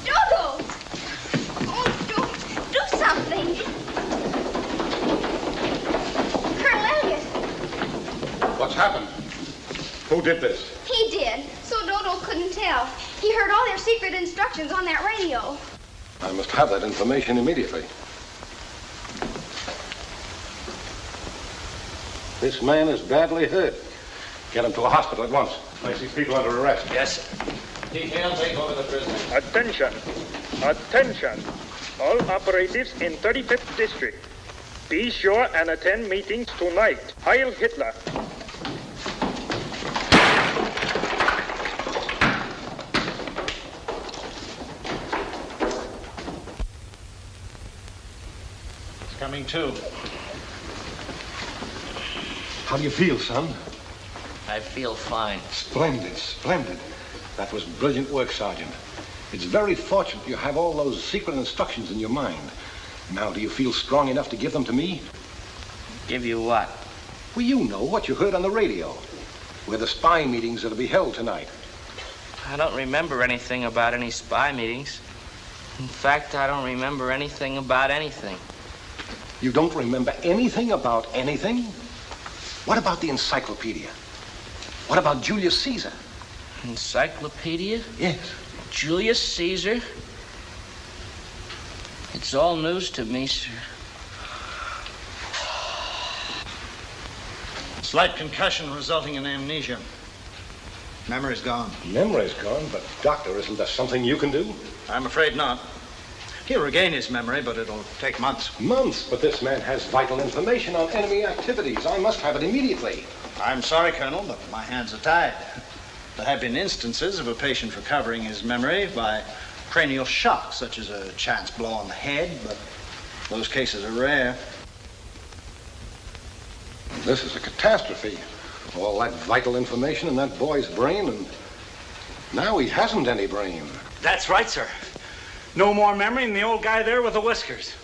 S7: Dodo! Oh, do something. Colonel Elliot.
S18: What's happened? Who did this?
S7: He did, so Dodo couldn't tell. He heard all their secret instructions on that radio.
S18: I must have that information immediately. This man is badly hurt. Get him to a hospital at once. I see people under arrest.
S20: Yes, sir. Detail, take over the prisoner.
S3: Attention! Attention! All operatives in 35th District. Be sure and attend meetings tonight. Heil Hitler!
S15: It's coming too.
S18: How do you feel, son?
S1: I feel fine.
S18: Splendid, splendid. That was brilliant work, Sergeant. It's very fortunate you have all those secret instructions in your mind. Now, do you feel strong enough to give them to me?
S1: Give you what?
S18: Well, you know what you heard on the radio. Where the spy meetings are to be held tonight.
S1: I don't remember anything about any spy meetings. In fact, I don't remember anything about anything.
S18: You don't remember anything about anything? What about the encyclopedia? What about Julius Caesar?
S1: Encyclopedia?
S18: Yes.
S1: Julius Caesar? It's all news to me, sir.
S15: Slight concussion resulting in amnesia. Memory's gone.
S18: Memory's gone, but doctor, isn't there something you can do?
S15: I'm afraid not. He'll regain his memory, but it'll take months.
S18: Months? But this man has vital information on enemy activities. I must have it immediately.
S15: I'm sorry, Colonel, but my hands are tied. There have been instances of a patient recovering his memory by cranial shock, such as a chance blow on the head, but those cases are rare.
S18: This is a catastrophe. All that vital information in that boy's brain, and now he hasn't any brain.
S6: That's right, sir. No more memory than the old guy there with the whiskers.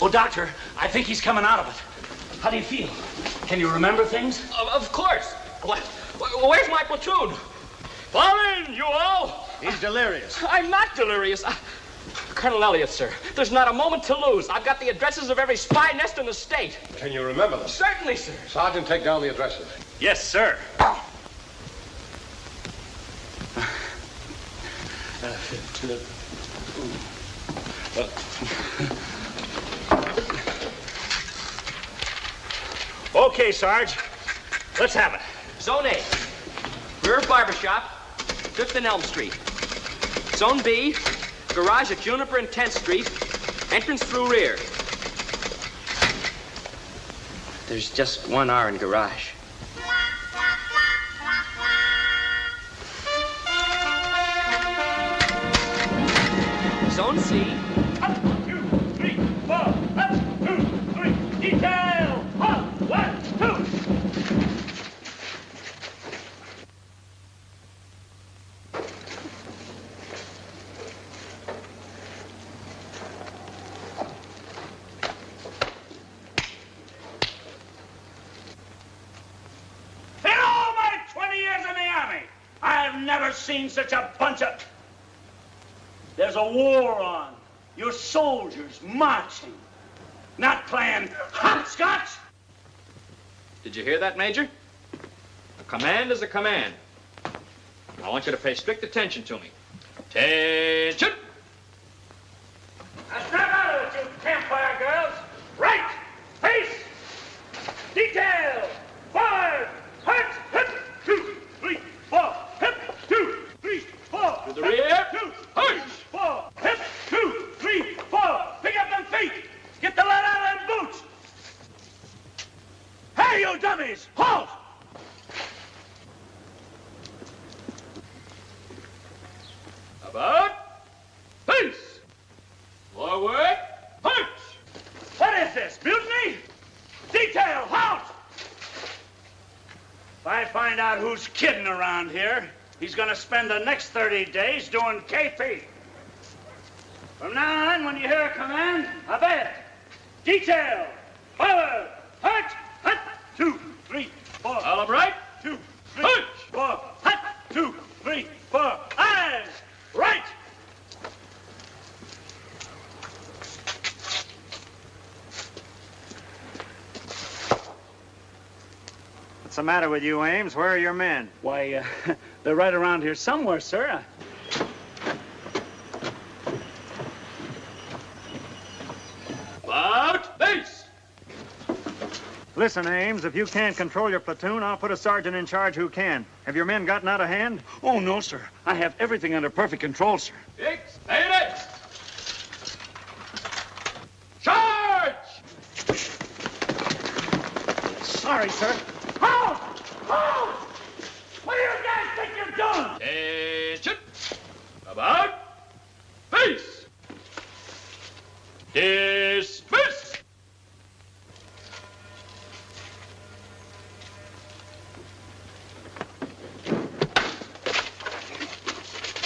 S6: Oh, Doctor, I think he's coming out of it. How do you feel? Can you remember things?
S21: Of course. Where's my platoon? Fall in, you all.
S15: He's delirious.
S21: I'm not delirious. Colonel Elliott, sir, there's not a moment to lose. I've got the addresses of every spy nest in the state.
S18: Can you remember them?
S21: Certainly, sir.
S18: Sergeant, take down the addresses.
S6: Yes, sir. Okay, Sarge. Let's have it.
S21: Zone A, rear barbershop, 5th and Elm Street. Zone B, garage at Juniper and 10th Street, entrance through rear. There's just one R in garage. Zone C.
S6: Up, 2, 3, 4. Up, 2, 3. Detail. Up, 1, 2. In all my 20 years in the Army, I've never seen such a bunch of... There's a war on. Your soldiers marching, not playing hopscotch.
S21: Did you hear that, Major? A command is a command. I want you to pay strict attention to me. Attention!
S6: Now snap out of it, you campfire girls. Right, face, detail, forward, hut, hip, 2, 3, 4, hip, 2, 3, 4.
S21: To the rear.
S6: 2, 3, 4, hip, 2, 3, 4. Pick up them feet. Get the lead out of them boots. Hey, you dummies, halt!
S21: About. Peace. Forward. Punch.
S6: What is this, mutiny? Detail, halt! If I find out who's kidding around here, he's gonna spend the next 30 days doing KP. From now on, when you hear a command, obey it. Detail, forward, hut, hut, 2, 3, 4.
S21: All right.
S6: 2, 3, 4, hut, 2, 3, 4. Eyes, right.
S15: What's the matter with you, Ames? Where are your men?
S6: Why, they're right around here somewhere, sir.
S15: Listen, Ames, if you can't control your platoon, I'll put a sergeant in charge who can. Have your men gotten out of hand?
S10: Oh, no, sir. I have everything under perfect control, sir.
S5: Six, bayonets! Charge!
S10: Sorry, sir.
S8: Halt! Halt! What do you guys think you're doing?
S5: Attention! About! Face! Dismiss!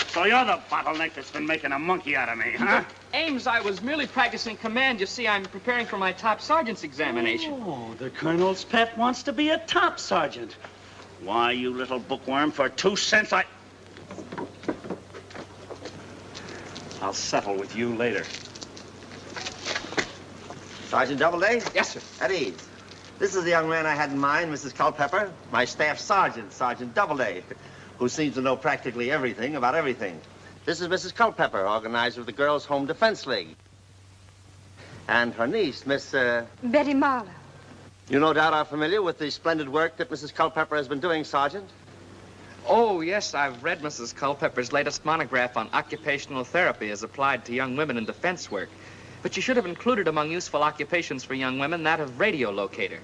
S10: So you're the bottleneck that's been making a monkey out of me, huh?
S21: Ames, I was merely practicing command. You see, I'm preparing for my top sergeant's examination.
S10: Oh, the colonel's pet wants to be a top sergeant. Why, you little bookworm, for 2 cents I'll settle with you later.
S2: Sergeant Doubleday?
S21: Yes, sir.
S2: At ease. This is the young man I had in mind, Mrs. Culpepper, my staff sergeant, Sergeant Doubleday, who seems to know practically everything about everything. This is Mrs. Culpepper, organizer of the Girls' Home Defense League. And her niece, Miss,
S13: Betty Marlowe.
S2: You no doubt are familiar with the splendid work that Mrs. Culpepper has been doing, Sergeant.
S1: Oh, yes, I've read Mrs. Culpepper's latest monograph on occupational therapy as applied to young women in defense work. But you should have included among useful occupations for young women that of radio locator.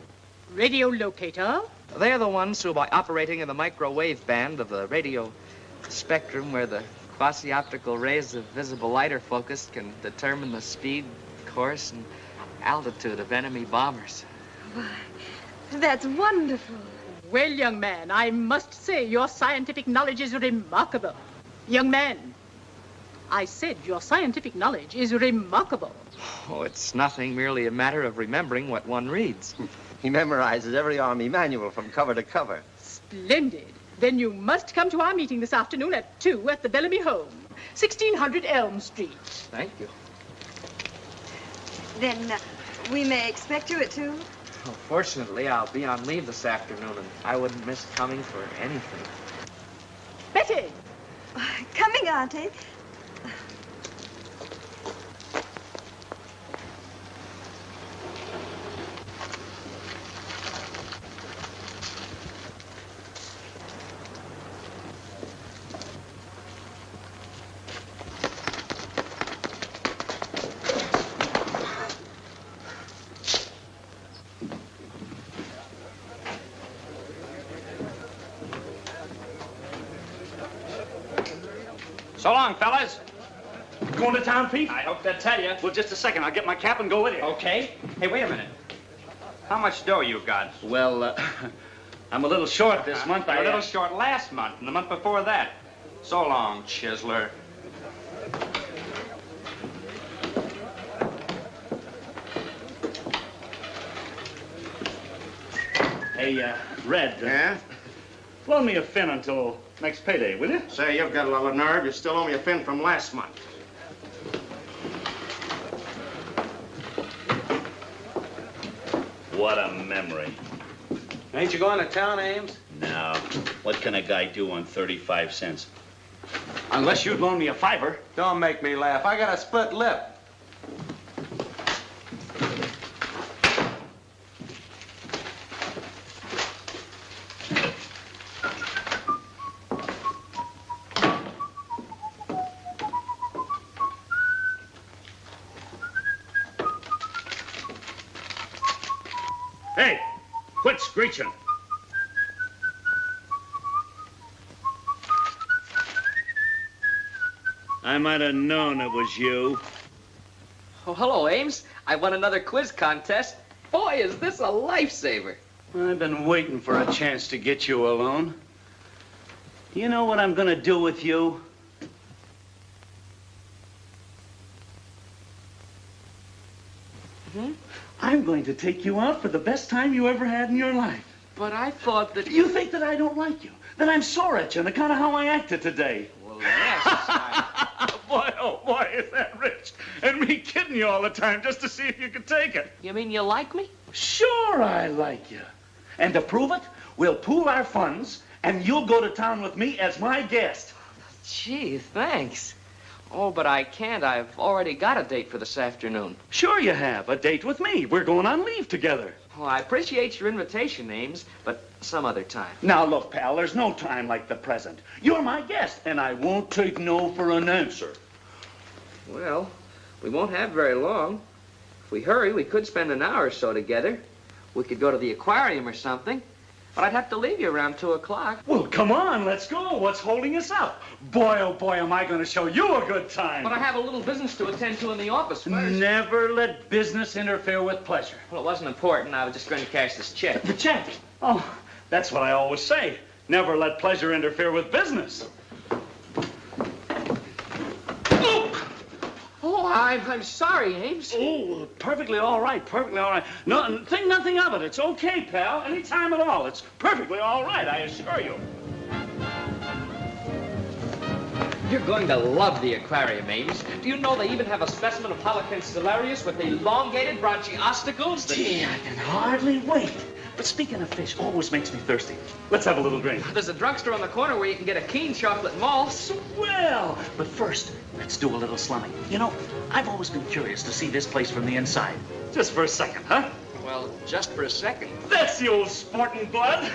S13: Radio locator?
S1: They're the ones who, by operating in the microwave band of the radio spectrum where the quasi-optical rays of visible light are focused, can determine the speed, course, and altitude of enemy bombers.
S13: Why, that's wonderful. Well, young man, I must say your scientific knowledge is remarkable. Young man, I said your scientific knowledge is remarkable.
S1: Oh, it's nothing, merely a matter of remembering what one reads.
S2: He memorizes every Army manual from cover to cover.
S13: Splendid. Then you must come to our meeting this afternoon at 2 at the Bellamy home, 1600 Elm Street.
S1: Thank you.
S13: Then we may expect you at 2?
S1: Well, fortunately, I'll be on leave this afternoon, and I wouldn't miss coming for anything.
S13: Betty! Coming, Auntie.
S10: So long, fellas.
S21: Going to town, Pete?
S10: I hope they'll tell you. Well, just a second. I'll get my cap and go with you.
S21: Okay. Hey, wait a minute. How much dough you got?
S10: Well, I'm a little short this month.
S21: You're a little short last month and the month before that. So long, Chiseler.
S10: Hey, Red.
S11: Yeah?
S10: Loan me a fin until next payday, will you?
S11: Say, you've got a lot of nerve. You still owe me a fin from last month.
S10: What a memory.
S20: Ain't you going to town, Ames?
S10: No. What can a guy do on 35 cents? Unless you'd loan me a $5.
S20: Don't make me laugh. I got a split lip.
S10: Hey, quit screeching. I might have known it was you.
S21: Oh, hello, Ames. I won another quiz contest. Boy, is this a lifesaver.
S10: I've been waiting for a chance to get you alone. Do you know what I'm gonna do with you?
S21: Hmm?
S10: I'm going to take you out for the best time you ever had in your life.
S21: But I thought that...
S10: You think that I don't like you? That I'm sore at you on account of how I acted today?
S21: Well, yes.
S10: Boy, oh boy, is that rich. And me kidding you all the time just to see if you could take it.
S21: You mean you like me?
S10: Sure I like you. And to prove it, we'll pool our funds, and you'll go to town with me as my guest.
S21: Gee, thanks. Oh, but I can't. I've already got a date for this afternoon.
S10: Sure you have. A date with me. We're going on leave together.
S21: Oh, I appreciate your invitation, Ames, but some other time.
S10: Now, look, pal, there's no time like the present. You're my guest, and I won't take no for an answer.
S21: Well, we won't have very long. If we hurry, we could spend an hour or so together. We could go to the aquarium or something. But I'd have to leave you around 2 o'clock.
S10: Well, come on, let's go. What's holding us up? Boy, oh boy, am I going to show you a good time.
S21: But I have a little business to attend to in the office first.
S10: Never let business interfere with pleasure.
S21: Well, it wasn't important. I was just going to cash this check.
S10: The check? Oh, that's what I always say. Never let pleasure interfere with business.
S21: Oh, I'm sorry, Ames.
S10: Oh, perfectly all right, perfectly all right. No, think nothing of it. It's okay, pal. Any time at all. It's perfectly all right, I assure you.
S21: You're going to love the aquarium, Ames. Do you know they even have a specimen of Holocan stellarius with elongated bronchiosticles?
S10: Gee, I can hardly wait. But speaking of fish, always makes me thirsty. Let's have a little drink.
S21: There's a drugstore on the corner where you can get a keen chocolate malt.
S10: Swell! But first, let's do a little slumming. You know, I've always been curious to see this place from the inside. Just for a second, huh?
S21: Well, just for a second.
S10: That's the old sporting blood.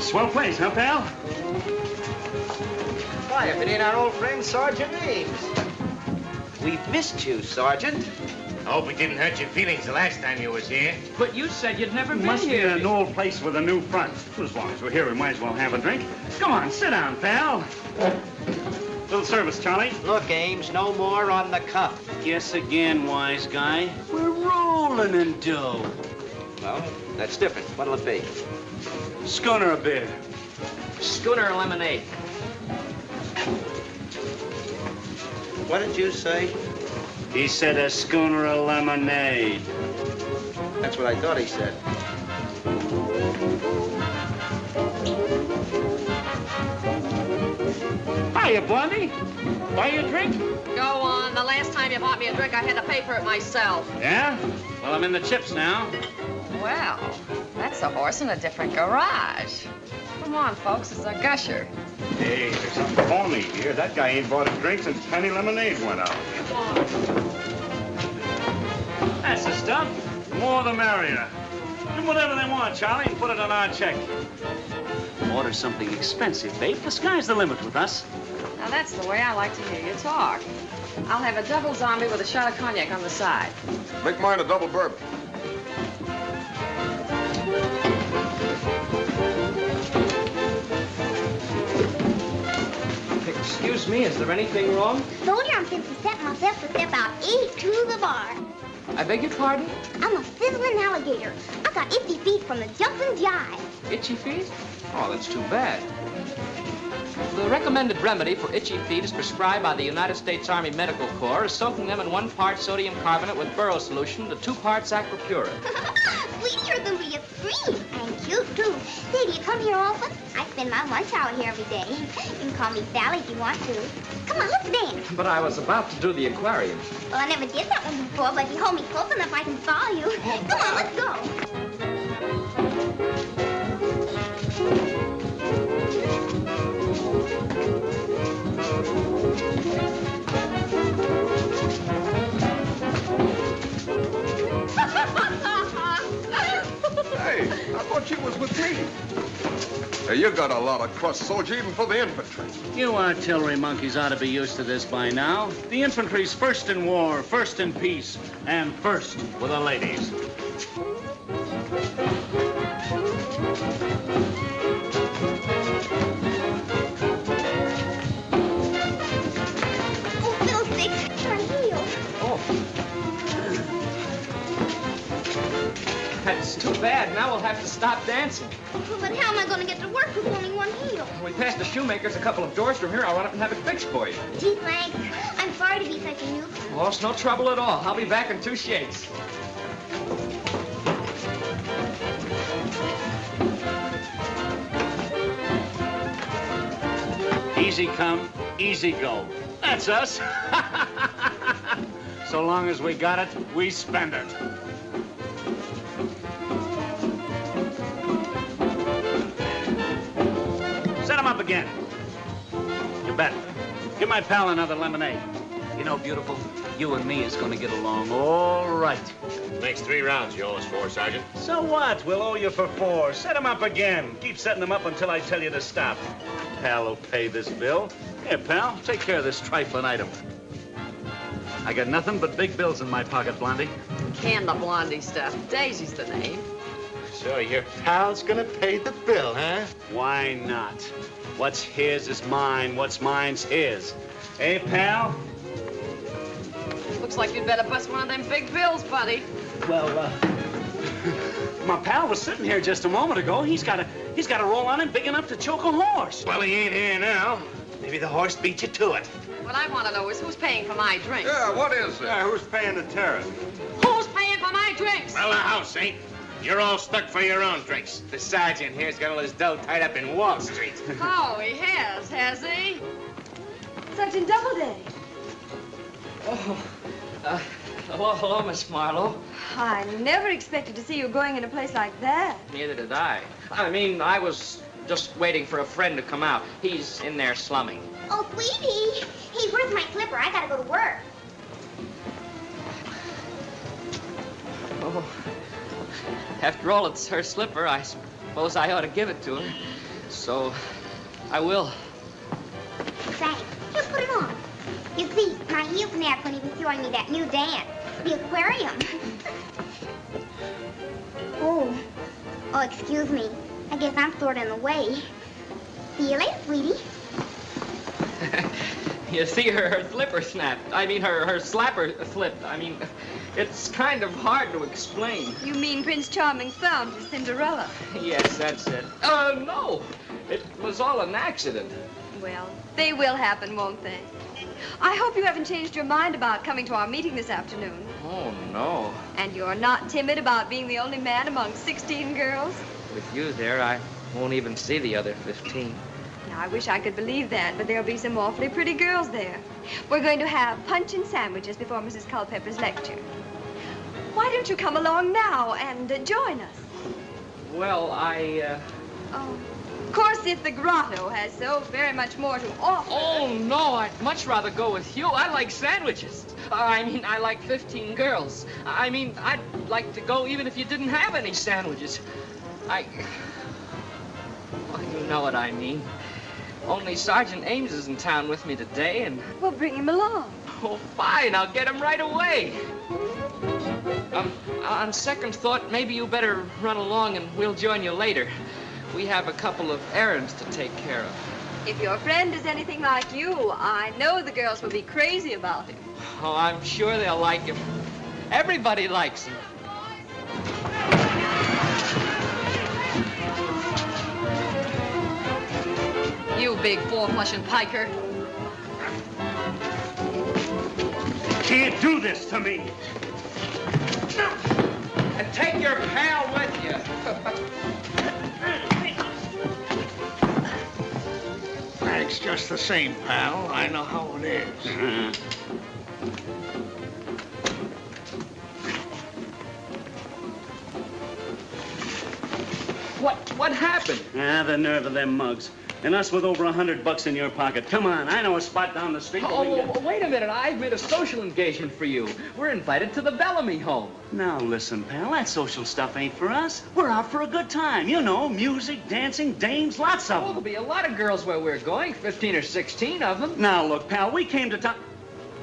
S10: Swell place, huh, pal?
S2: Why, if it ain't our old friend, Sergeant Ames. We've missed you, Sergeant.
S9: I hope it didn't hurt your feelings the last time you was here.
S21: But you said you'd never been
S10: Must
S21: here.
S10: be an old place with a new front. As long as we're here, we might as well have a drink. Come on, sit down, pal. Little service, Charlie.
S15: Look, Ames, no more on the cuff.
S10: Guess again, wise guy. We're rolling in dough.
S20: Well, that's different. What'll it be?
S10: Schooner of beer.
S21: Schooner lemonade.
S2: What did you say?
S10: He said a schooner of lemonade.
S2: That's what I thought he said.
S10: Hiya, Blondie. Buy you a drink?
S16: Go on. The last time you bought me a drink, I had to pay for it myself.
S10: Yeah? Well, I'm in the chips now.
S16: Well, that's a horse in a different garage. Come on, folks. It's a gusher.
S18: Hey, there's something phony here. That guy ain't bought a drink since penny lemonade went out.
S10: That's the stuff. The more the merrier. Give them whatever they want, Charlie, and put it on our check. Order something expensive, babe. The sky's the limit with us.
S16: Now, that's the way I like to hear you talk. I'll have a double zombie with a shot of cognac on the side.
S18: Make mine a double bourbon.
S21: Excuse me, is there anything wrong?
S7: Told you I'm 50 cent myself to step out 8 to the bar.
S21: I beg your pardon?
S7: I'm a sizzling alligator. I got itchy feet from the jumping jive.
S21: Itchy feet? Oh, that's too bad. The recommended remedy for itchy feet is prescribed by the United States Army Medical Corps as soaking them in 1 part sodium carbonate with boro solution to 2 parts aquapura.
S7: Sweeter than we scream. And cute, too. Say, do you come here often? I spend my lunch hour here every day. You can call me Sally if you want to. Come on, let's dance.
S21: But I was about to do the aquarium.
S7: Well, I never did that one before, but if you hold me close enough, I can follow you. Come on, let's go.
S18: Hey, I thought you was with me. Hey, you got a lot of crust, soldier, even for the infantry.
S10: You artillery monkeys ought to be used to this by now. The infantry's first in war, first in peace, and first with the ladies.
S7: Oh, fiddlesticks. Turn heel.
S21: Oh. That's too bad. Now we'll have to stop dancing.
S7: But how am I going to get to work with only one heel?
S21: We passed the shoemaker's a couple of doors from here. I'll run up and have it fixed for you.
S7: Gee, thanks. I'm sorry to be such a nuisance.
S21: Oh, it's no trouble at all. I'll be back in 2 shakes.
S10: Easy come, easy go. That's us. So long as we got it, we spend it. up again. You bet. Give my pal another lemonade. You know, beautiful, you and me is gonna get along all right.
S9: Makes 3 rounds you owe us 4, Sergeant.
S10: So what? We'll owe you for 4. Set him up again. Keep setting them up until I tell you to stop. Pal will pay this bill. Here, pal, take care of this trifling item. I got nothing but big bills in my pocket, Blondie.
S16: Can the Blondie stuff. Daisy's the name.
S9: So your pal's gonna pay the bill, huh?
S10: Why not? What's his is mine. What's mine's his. Hey, pal?
S16: Looks like you'd better bust one of them big bills, buddy.
S10: Well, my pal was sitting here just a moment ago. He's got a roll on him big enough to choke a horse.
S9: Well, he ain't here now. Maybe the horse beat you to it.
S16: What I want to know is who's paying for my drinks.
S18: Yeah, what is it?
S9: Who's paying the tariff?
S16: Who's paying for my drinks?
S9: Well, the house ain't. You're all stuck for your own drinks. The sergeant here's got all his dough tied up in Wall Street.
S16: Oh, he has he?
S7: Sergeant Doubleday.
S21: Oh, hello, Miss Marlowe.
S7: I never expected to see you going in a place like that.
S1: Neither did I. I mean, I was just waiting for a friend to come out. He's in there slumming.
S7: Oh, sweetie. Hey, where's my slipper? I gotta go to work.
S1: Oh. After all, it's her slipper. I suppose I ought to give it to her. So, I will.
S7: Thanks. Just put it on. You see, my heel snapped when he was showing me that new dance, the aquarium. Oh, excuse me. I guess I'm sort of in the way. See you later, sweetie.
S1: You see, her slipper snapped. I mean, her slapper slipped. I mean, it's kind of hard to explain.
S7: You mean Prince Charming found his Cinderella?
S1: Yes, that's it. No. It was all an accident.
S7: Well, they will happen, won't they? I hope you haven't changed your mind about coming to our meeting this afternoon.
S1: Oh, no.
S7: And you're not timid about being the only man among 16 girls?
S1: With you there, I won't even see the other 15.
S7: Now, I wish I could believe that, but there'll be some awfully pretty girls there. We're going to have punch and sandwiches before Mrs. Culpepper's lecture. Why don't you come along now and join us?
S1: Well,
S7: Oh, of course, if the grotto has so very much more to offer.
S1: Oh, no, I'd much rather go with you. I like sandwiches. I mean, I like 15 girls. I mean, I'd like to go even if you didn't have any sandwiches. Well, you know what I mean. Only Sergeant Ames is in town with me today, and...
S7: Well, bring him along.
S1: Oh, fine. I'll get him right away. On second thought, maybe you better run along and we'll join you later. We have a couple of errands to take care of.
S7: If your friend is anything like you, I know the girls will be crazy about him.
S1: Oh, I'm sure they'll like him. Everybody likes him.
S16: You big four-flushing piker.
S10: Can't do this to me.
S1: And take your pal with you.
S11: Thanks just the same, pal. I know how it is.
S1: What happened?
S10: The nerve of them mugs. And us with over $100 in your pocket. Come on, I know a spot down the street.
S21: Wait a minute. I've made a social engagement for you. We're invited to the Bellamy home.
S10: Now, listen, pal, that social stuff ain't for us. We're out for a good time. You know, music, dancing, dames, lots of them.
S21: There'll be a lot of girls where we're going, 15 or 16 of them.
S10: Now, look, pal, we came to town.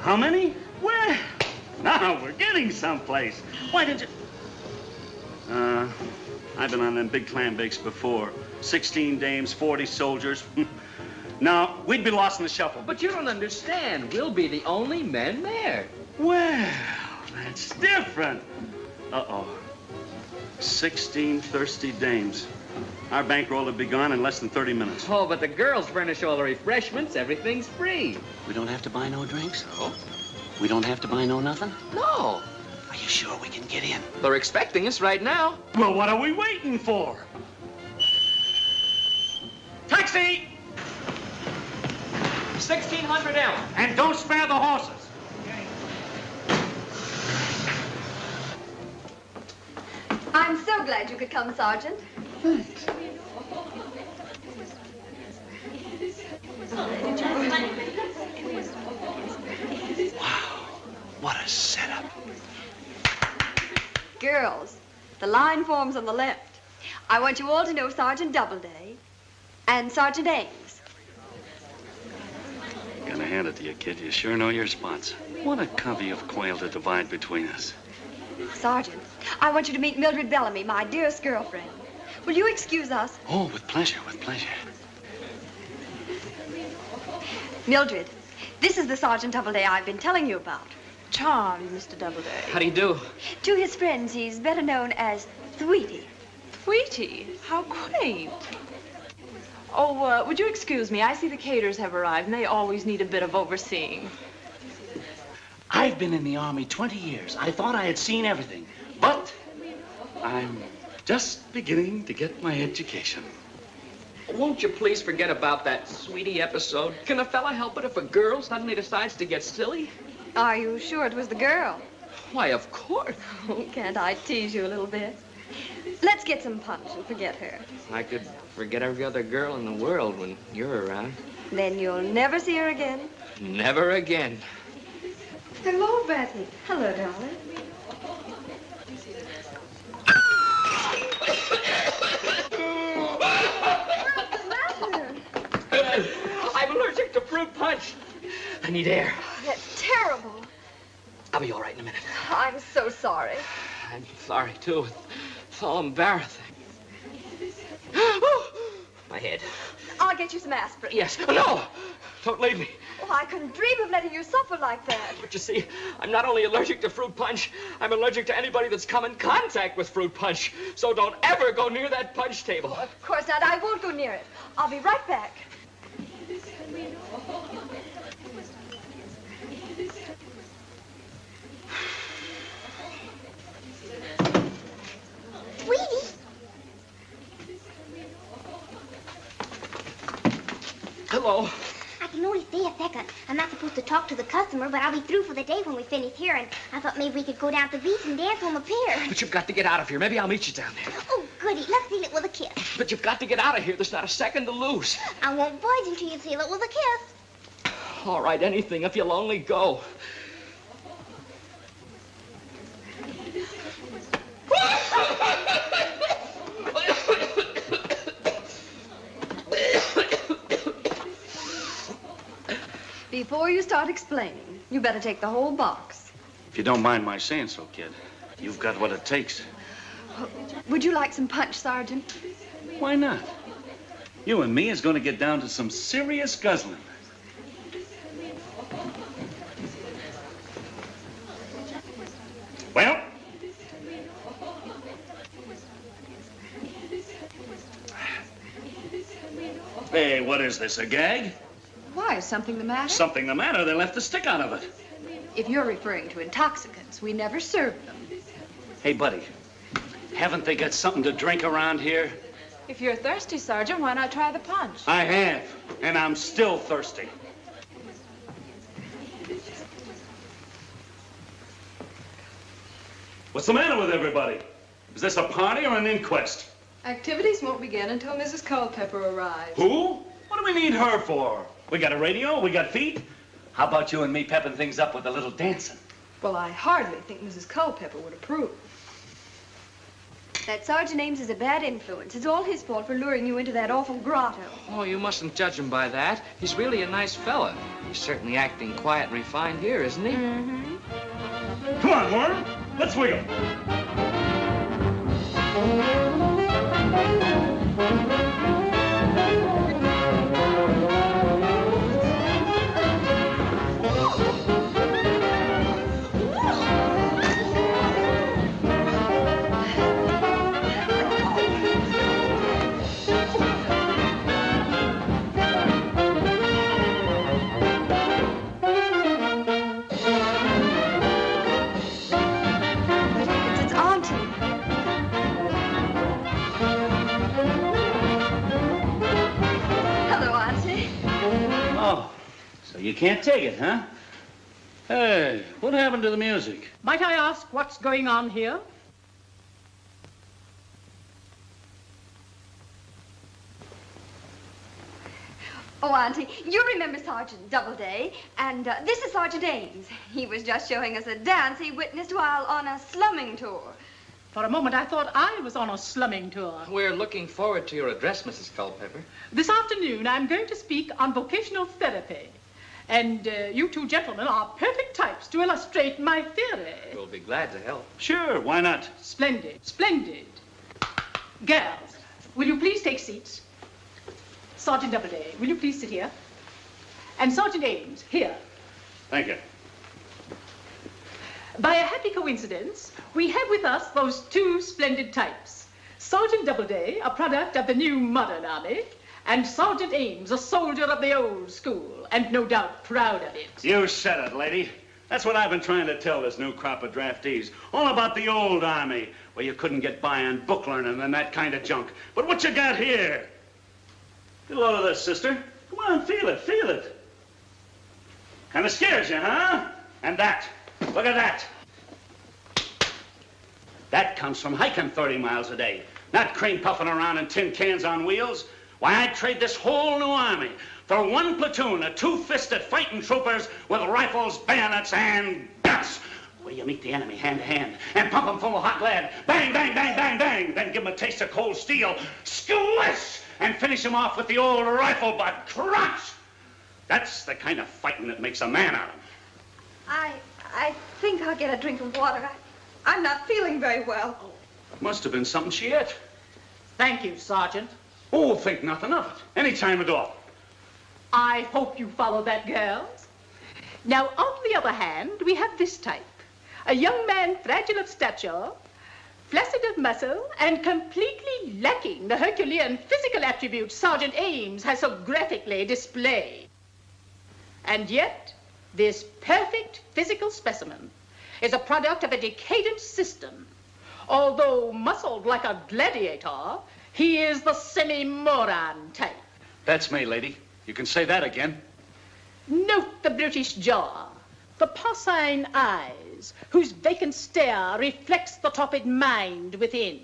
S10: How many? Well, now we're getting someplace. Why didn't you... I've been on them big clam bakes before. 16 dames, 40 soldiers. No, we'd be lost in the shuffle.
S21: But you don't understand. We'll be the only men there.
S10: Well, that's different. Uh-oh. 16 thirsty dames. Our bankroll would be gone in less than 30 minutes.
S21: Oh, but the girls furnish all the refreshments. Everything's free.
S10: We don't have to buy no drinks? No. We don't have to buy no nothing?
S21: No.
S10: Are you sure we can get in?
S21: They're expecting us right now.
S10: Well, what are we waiting for? Taxi!
S21: 1600 L.
S10: And don't spare the horses.
S7: I'm so glad you could come, Sergeant.
S10: What a setup.
S12: Girls, the line forms on the left. I want you all to know Sergeant Doubleday and Sergeant Ames.
S10: Gonna hand it to you, kid. You sure know your spots. What a covey of quail to divide between us.
S12: Sergeant, I want you to meet Mildred Bellamy, my dearest girlfriend. Will you excuse us?
S10: Oh, with pleasure, with pleasure.
S12: Mildred, this is the Sergeant Doubleday I've been telling you about.
S16: Charmed, Mr. Doubleday.
S21: How do you do?
S12: To his friends, he's better known as Sweetie.
S16: Sweetie, how quaint. Oh, would you excuse me? I see the caterers have arrived, and they always need a bit of overseeing.
S10: I've been in the Army 20 years. I thought I had seen everything, but I'm just beginning to get my education.
S21: Won't you please forget about that Sweetie episode? Can a fella help it if a girl suddenly decides to get silly?
S12: Are you sure it was the girl?
S21: Why, of course.
S12: Oh, can't I tease you a little bit? Let's get some punch and forget her.
S21: I could forget every other girl in the world when you're around.
S12: Then you'll never see her again.
S21: Never again.
S12: Hello, Betty. Hello, darling. What's the matter?
S21: I'm allergic to fruit punch. I need air.
S12: That's terrible.
S21: I'll be all right in a minute.
S12: I'm so sorry.
S21: I'm sorry, too. It's all embarrassing. My head.
S12: I'll get you some aspirin.
S21: Yes. No! Don't leave me.
S12: Oh, I couldn't dream of letting you suffer like that.
S21: But you see, I'm not only allergic to fruit punch, I'm allergic to anybody that's come in contact with fruit punch. So don't ever go near that punch table.
S12: Oh, of course not. I won't go near it. I'll be right back.
S7: Sweetie.
S21: Hello.
S7: I can only stay a second. I'm not supposed to talk to the customer, but I'll be through for the day when we finish here, and I thought maybe we could go down to the beach and dance on the pier.
S21: But you've got to get out of here. Maybe I'll meet you down there.
S7: Oh, goody. Let's seal it with a kiss.
S21: But you've got to get out of here. There's not a second to lose.
S7: I won't budge until you seal it with a kiss.
S21: All right, anything if you'll only go.
S12: Before you start explaining, you better take the whole box.
S10: If you don't mind my saying so, kid, you've got what it takes.
S12: Would you like some punch, Sergeant?
S10: Why not? You and me is going to get down to some serious guzzling. Well? Hey, what is this, a gag?
S12: Why, is something the matter?
S10: Something the matter. They left the stick out of it.
S12: If you're referring to intoxicants, we never served them.
S10: Hey, buddy, haven't they got something to drink around here?
S16: If you're thirsty, Sergeant, why not try the punch?
S10: I have, and I'm still thirsty. What's the matter with everybody? Is this a party or an inquest?
S17: Activities won't begin until Mrs. Culpepper arrives.
S10: Who? What do we need her for? We got a radio, we got feet. How about you and me pepping things up with a little dancing?
S17: Well, I hardly think Mrs. Culpepper would approve.
S12: That Sergeant Ames is a bad influence. It's all his fault for luring you into that awful grotto.
S21: Oh, you mustn't judge him by that. He's really a nice fella. He's certainly acting quiet and refined here, isn't he?
S12: Mm-hmm.
S10: Come on, Worm. Let's wiggle. You can't take it, huh? Hey, what happened to the music?
S13: Might I ask what's going on here?
S12: Oh, Auntie, you remember Sergeant Doubleday, and this is Sergeant Ames. He was just showing us a dance he witnessed while on a slumming tour.
S13: For a moment, I thought I was on a slumming tour.
S1: We're looking forward to your address, Mrs. Culpepper.
S13: This afternoon, I'm going to speak on vocational therapy. And you two gentlemen are perfect types to illustrate my theory.
S1: We'll be glad to help.
S10: Sure, why not?
S13: Splendid, splendid. Girls, will you please take seats? Sergeant Doubleday, will you please sit here? And Sergeant Ames, here.
S10: Thank you.
S13: By a happy coincidence, we have with us those two splendid types. Sergeant Doubleday, a product of the new modern army, and Sergeant Ames, a soldier of the old school, and no doubt proud of it.
S10: You said it, lady. That's what I've been trying to tell this new crop of draftees. All about the old army, where you couldn't get by on book learning and that kind of junk. But what you got here? Get a load of this, sister. Come on, feel it, feel it. Kind of scares you, huh? And that. Look at that. That comes from hiking 30 miles a day, not cream puffing around in tin cans on wheels. Why, I'd trade this whole new army for one platoon of two-fisted fighting troopers with rifles, bayonets, and guts. Where you meet the enemy hand to hand and pump them full of hot lead. Bang, bang, bang, bang, bang. Then give them a taste of cold steel. Squish! And finish them off with the old rifle butt. Crunch! That's the kind of fighting that makes a man out of him.
S12: I think I'll get a drink of water. I'm not feeling very well.
S10: Must have been something she ate.
S13: Thank you, Sergeant.
S10: Oh, think nothing of it. Any time at all.
S13: I hope you follow that, girls. Now, on the other hand, we have this type. A young man fragile of stature, flaccid of muscle, and completely lacking the Herculean physical attributes Sergeant Ames has so graphically displayed. And yet, this perfect physical specimen is a product of a decadent system. Although muscled like a gladiator, he is the semi-moron type.
S10: That's me, lady. You can say that again.
S13: Note the brutish jaw, the porcine eyes, whose vacant stare reflects the torpid mind within.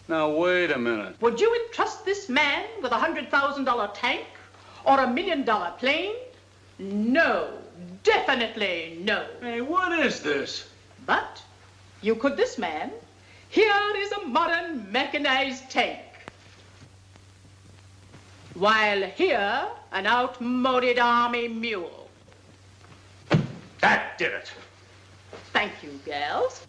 S10: Now, wait a minute.
S13: Would you entrust this man with a $100,000 tank or $1 million plane? No, definitely no.
S10: Hey, what is this?
S13: But you could this man. Here is a modern mechanized tank. While here, an outmoded army mule.
S10: That did it.
S13: Thank you, girls.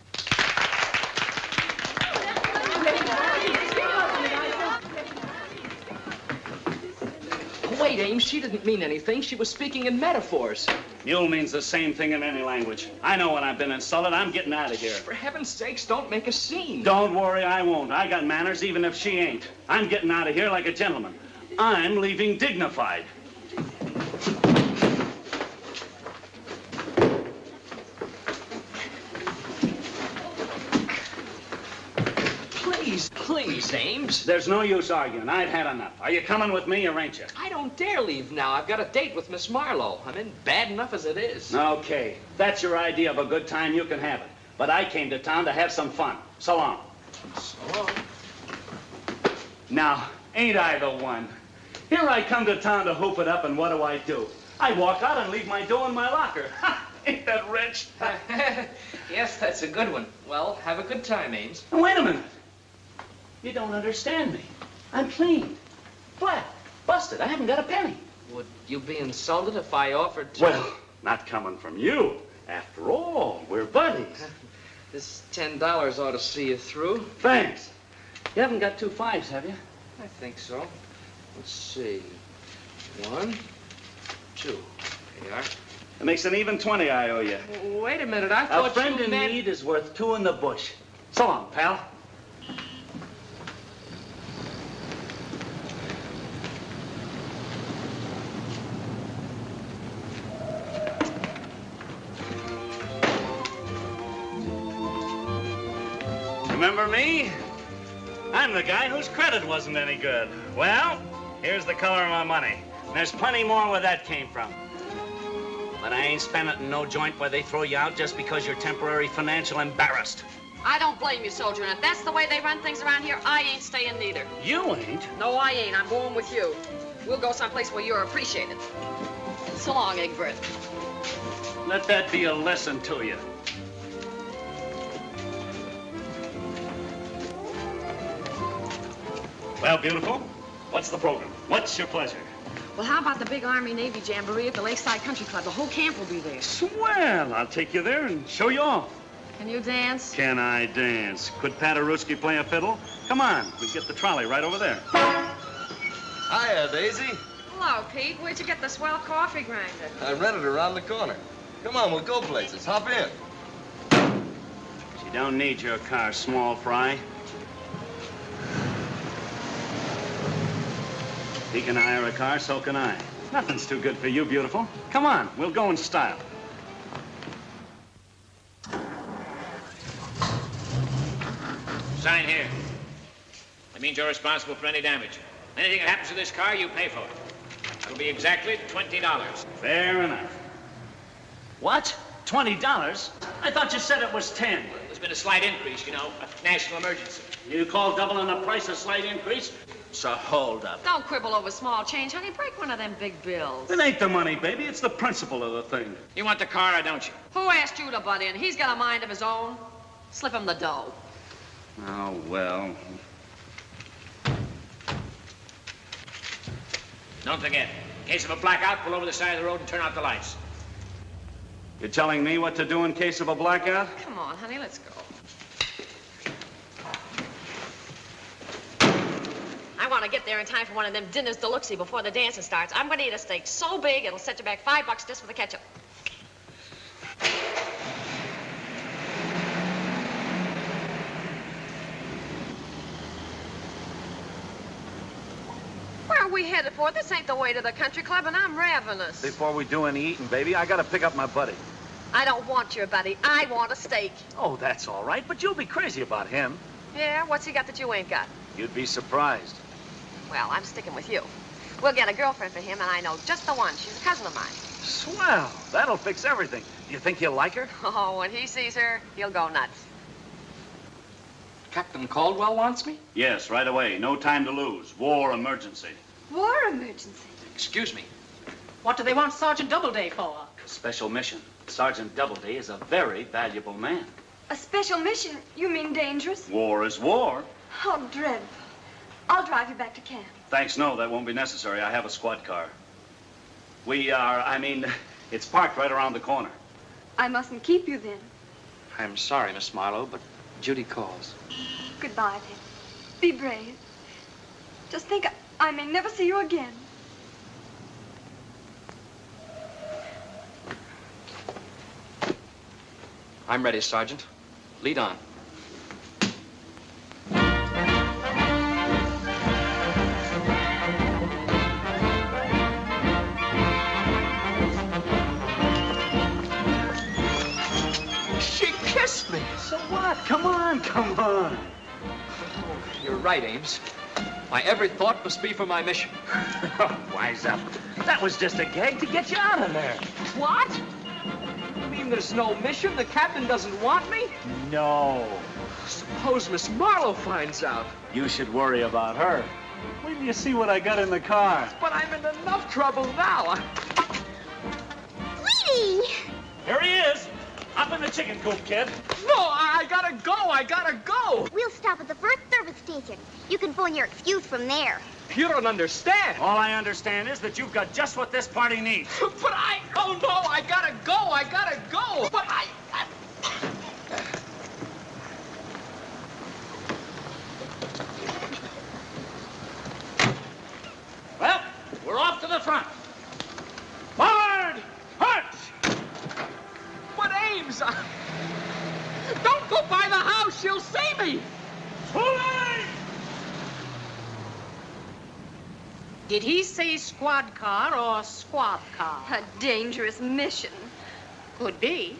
S21: Wait, Ames, she didn't mean anything. She was speaking in metaphors.
S10: Mule means the same thing in any language. I know when I've been insulted. I'm getting out of here.
S21: For heaven's sakes, don't make a scene.
S10: Don't worry, I won't. I got manners even if she ain't. I'm getting out of here like a gentleman. I'm leaving dignified.
S21: Please, Ames.
S10: There's no use arguing. I'd had enough. Are you coming with me or ain't you?
S21: I don't dare leave now. I've got a date with Miss Marlowe. I'm in bad enough as it is.
S10: Okay. If that's your idea of a good time, you can have it. But I came to town to have some fun. So long.
S21: So long.
S10: Now, ain't I the one? Here I come to town to hoop it up, and what do? I walk out and leave my dough in my locker. Ha! Ain't that rich?
S21: Yes, that's a good one. Well, have a good time, Ames.
S10: Now, wait a minute. You don't understand me. I'm clean. Flat. Busted. I haven't got a penny.
S21: Would you be insulted if I offered to...
S10: Well, not coming from you. After all, we're buddies.
S21: This $10 ought to see you through.
S10: Thanks. You haven't got 2 5s, have you?
S21: I think so. Let's see. 1, 2. Here you are.
S10: It makes an even 20 I owe you.
S21: Wait a minute. I thought
S10: a friend
S21: you
S10: in
S21: meant...
S10: need is worth 2 in the bush. So long, pal. Remember me? I'm the guy whose credit wasn't any good. Well, here's the color of my money. There's plenty more where that came from. But I ain't spending it in no joint where they throw you out just because you're temporary financial embarrassed.
S14: I don't blame you, soldier, and if that's the way they run things around here, I ain't staying neither.
S10: You ain't?
S14: No, I ain't. I'm going with you. We'll go someplace where you're appreciated. So long, Egbert.
S10: Let that be a lesson to you. Well, beautiful, what's the program? What's your pleasure?
S14: Well, how about the big Army-Navy jamboree at the Lakeside Country Club? The whole camp will be there.
S10: Swell, I'll take you there and show you off.
S14: Can you dance?
S10: Can I dance? Could Paderewski play a fiddle? Come on, we get the trolley right over there.
S19: Hiya, Daisy.
S14: Hello, Pete. Where'd you get the swell coffee grinder?
S19: I rented around the corner. Come on, we'll go places. Hop in.
S10: She don't need your car, small fry. He can hire a car, so can I. Nothing's too good for you, beautiful. Come on, we'll go in style.
S9: Sign here. That means you're responsible for any damage. Anything that happens to this car, you pay for it. It'll be exactly $20.
S10: Fair enough. What? $20? I thought you said it was 10.
S9: There's been a slight increase, you know, a national emergency.
S10: You call doubling the price a slight increase? So hold up.
S14: Don't quibble over small change, honey. Break one of them big bills.
S10: It ain't the money, baby. It's the principle of the thing.
S9: You want the car or don't you?
S14: Who asked you to butt in? He's got a mind of his own. Slip him the dough.
S10: Oh, well.
S9: Don't forget, in case of a blackout, pull over the side of the road and turn out the lights.
S10: You're telling me what to do in case of a blackout?
S14: Come on, honey, let's go. I want to get there in time for one of them dinners deluxe before the dancing starts. I'm going to eat a steak so big, it'll set you back $5 just for the ketchup. Where are we headed for? This ain't the way to the country club, and I'm ravenous.
S15: Before we do any eating, baby, I gotta pick up my buddy.
S14: I don't want your buddy. I want a steak.
S15: Oh, that's all right, but you'll be crazy about him.
S14: Yeah? What's he got that you ain't got?
S15: You'd be surprised.
S14: Well, I'm sticking with you. We'll get a girlfriend for him, and I know just the one. She's a cousin of mine.
S15: Swell. That'll fix everything. Do you think he'll like her?
S14: Oh, when he sees her, he'll go nuts.
S21: Captain Caldwell wants me?
S10: Yes, right away. No time to lose. War emergency.
S12: War emergency?
S21: Excuse me.
S13: What do they want Sergeant Doubleday for?
S10: Special mission. Sergeant Doubleday is a very valuable man.
S12: A special mission? You mean dangerous?
S10: War is war.
S12: How dreadful. I'll drive you back to camp.
S10: Thanks, no, that won't be necessary. I have a squad car. It's parked right around the corner.
S12: I mustn't keep you then.
S21: I'm sorry, Miss Marlowe, but Judy calls.
S12: Goodbye, then. Be brave. Just think I may never see you again.
S21: I'm ready, Sergeant. Lead on.
S15: She kissed me. So what? Come on, come on.
S21: Oh, you're right, Ames. My every thought must be for my mission.
S10: Wise up. That was just a gag to get you out of there.
S21: What? You mean there's no mission? The captain doesn't want me?
S10: No.
S21: Suppose Miss Marlowe finds out.
S10: You should worry about her. Wait till you see what I got in the car.
S21: But I'm in enough trouble now.
S7: Sweetie!
S10: Here he is. Up in the chicken coop, kid.
S21: No, I gotta go.
S7: We'll stop at the first service station. You can phone your excuse from there.
S21: You don't understand.
S10: All I understand is that you've got just what this party needs.
S21: But oh no, I gotta go. But
S10: Well, we're off to the front. Forward! March!
S21: But Ames, don't go by the house. She'll see me.
S10: Too late!
S13: Did he say squad car or squad car?
S12: A dangerous mission.
S13: Could be.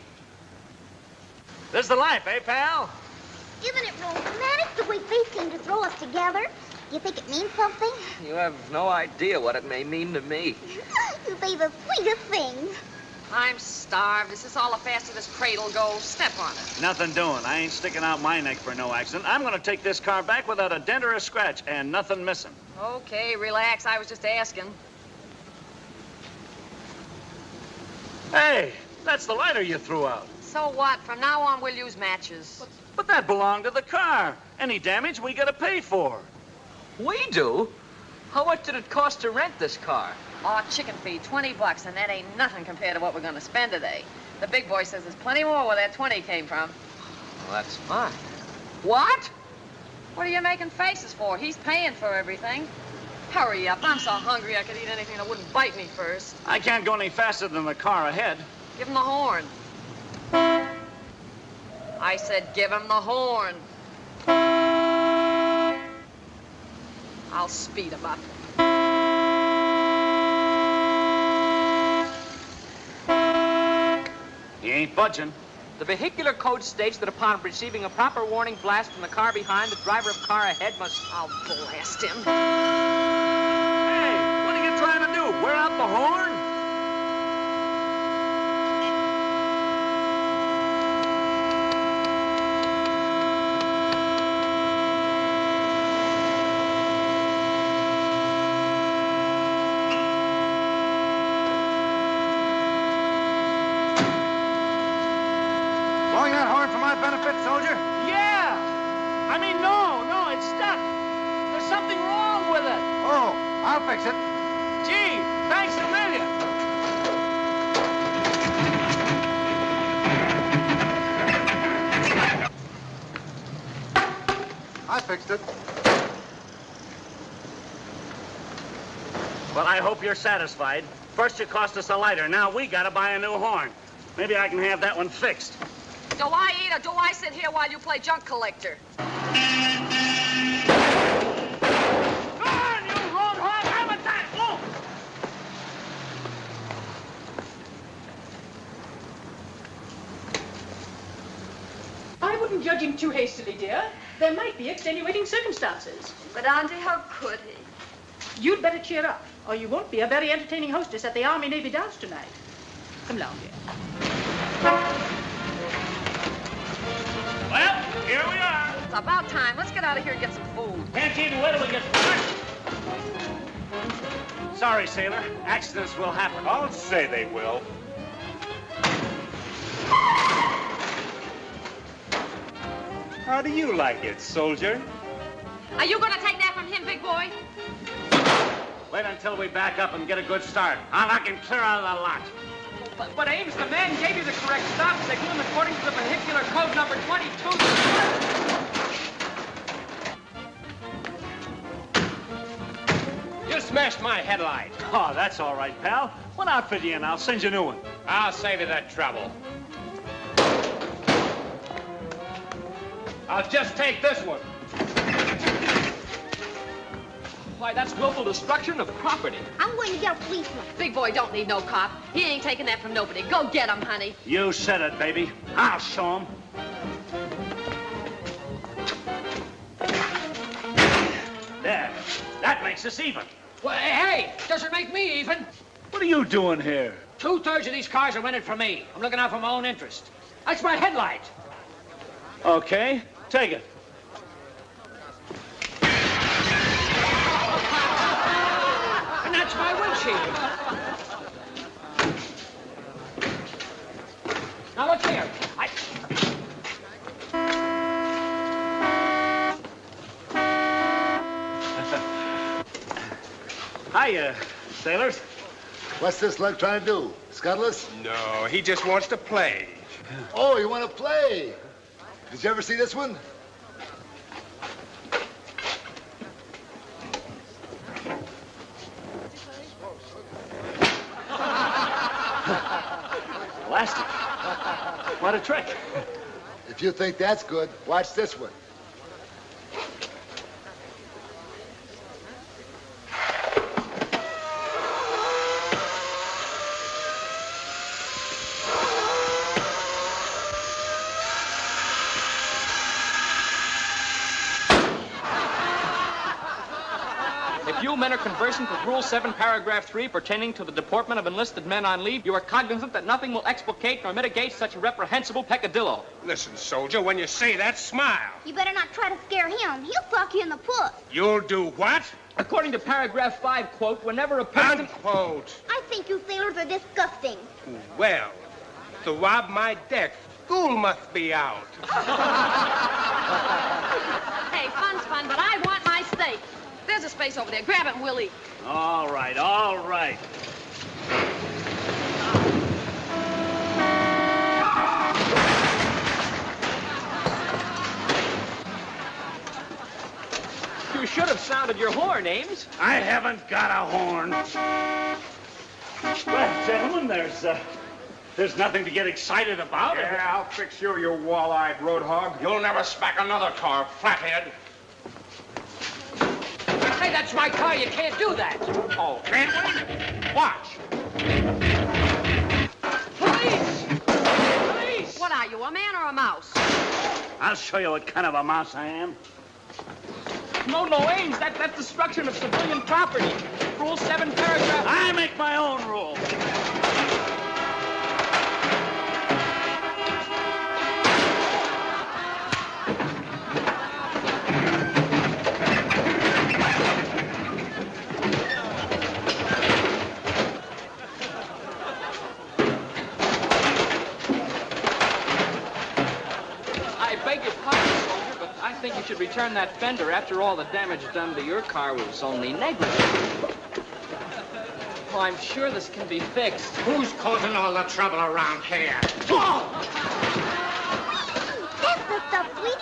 S10: This is the life, eh, pal?
S7: Isn't it romantic the way fate came to throw us together? You think it means something?
S21: You have no idea what it may mean to me.
S7: You say the sweetest things.
S14: I'm starved. Is this all the faster this cradle goes? Step on it.
S10: Nothing doing. I ain't sticking out my neck for no accident. I'm gonna take this car back without a dent or a scratch and nothing missing.
S14: Okay, relax. I was just asking.
S10: Hey, that's the lighter you threw out.
S14: So what? From now on, we'll use matches.
S10: But that belonged to the car. Any damage we gotta pay for.
S21: We do? How much did it cost to rent this car?
S14: Oh, chicken feed, $20, and that ain't nothing compared to what we're gonna spend today. The big boy says there's plenty more where that 20 came from.
S21: Well, that's fine.
S14: What? What are you making faces for? He's paying for everything. Hurry up. I'm so hungry I could eat anything that wouldn't bite me first.
S10: I can't go any faster than the car ahead.
S14: Give him the horn. I said give him the horn. I'll speed him up.
S10: He ain't budging.
S21: The vehicular code states that upon receiving a proper warning blast from the car behind, the driver of car ahead must...
S14: I'll blast him.
S10: Hey, what are you trying to do? Wear out the horn?
S15: Blowing that horn for my benefit, soldier?
S10: Yeah! I mean, no, it's stuck. There's something wrong with it.
S15: Oh, I'll fix it.
S10: Gee, thanks a million.
S15: I fixed it.
S10: Well, I hope you're satisfied. First you cost us a lighter, now we gotta buy a new horn. Maybe I can have that one fixed.
S14: Do I eat or do I sit here while you play junk collector?
S13: I wouldn't judge him too hastily, dear. There might be extenuating circumstances.
S12: But, Auntie, how could he?
S13: You'd better cheer up, or you won't be a very entertaining hostess at the Army-Navy dance tonight. Come along, dear.
S10: Well, here we are.
S14: It's about time. Let's get out of here and get some food.
S10: Can't even wait till we get finished. Sorry, sailor. Accidents will happen.
S5: I'll say they will. How do you like it, soldier?
S14: Are you gonna take that from him, big boy?
S10: Wait until we back up and get a good start. I can clear out of the lot.
S21: But Ames, the man gave you the correct stop signal according to the vehicular code number 22.
S9: You smashed my headlight.
S10: Oh, that's all right, pal. What outfit you in? I'll send you a new one.
S9: I'll save you that trouble. I'll just take this one.
S21: Why, that's willful destruction of property.
S7: I'm going to get a policeman.
S14: Big boy don't need no cop. He ain't taking that from nobody. Go get him, honey.
S10: You said it, baby. I'll show him. There. That makes us even.
S9: Well, hey, doesn't make me even.
S10: What are you doing here?
S9: 2/3 of these cars are rented for me. I'm looking out for my own interest. That's my headlight.
S10: Okay, take it.
S9: And that's my windshield. Now look here.
S10: Hiya, sailors.
S4: What's this lug trying to do? Scuttle us?
S5: No, he just wants to play.
S4: Oh, you want to play? Did you ever see this one?
S10: Plastic. What a trick.
S4: If you think that's good, watch this one.
S21: If you men are conversant with Rule 7, Paragraph 3, pertaining to the deportment of enlisted men on leave, you are cognizant that nothing will explicate nor mitigate such a reprehensible peccadillo.
S11: Listen, soldier, when you say that, smile.
S7: You better not try to scare him. He'll fuck you in the puss.
S11: You'll do what?
S21: According to Paragraph 5, quote, whenever a person...
S11: Unquote.
S7: I think you sailors are disgusting.
S11: Well, to rob my deck, school must be out.
S14: Hey, fun's fun, but I want my steak. There's a space over there. Grab it and we'll eat.
S10: All right, all right.
S21: You should have sounded your horn, Ames.
S10: I haven't got a horn. Well, gentlemen, there's nothing to get excited about.
S11: Yeah, I'll fix you, you wall-eyed road hog. You'll never smack another car, flathead.
S8: Hey, that's my car. You can't do that.
S11: Oh, can't we? Watch.
S14: Police! Police! What are you, a man or a mouse?
S10: I'll show you what kind of a mouse I am.
S21: No, Ames, that's destruction of civilian property. Rule 7, Paragraph...
S10: I make my own rules.
S21: I think you should return that fender. After all, the damage done to your car was only negligible. Oh, I'm sure this can be fixed.
S11: Who's causing all the trouble around here?
S7: That's the stuff, sweetie.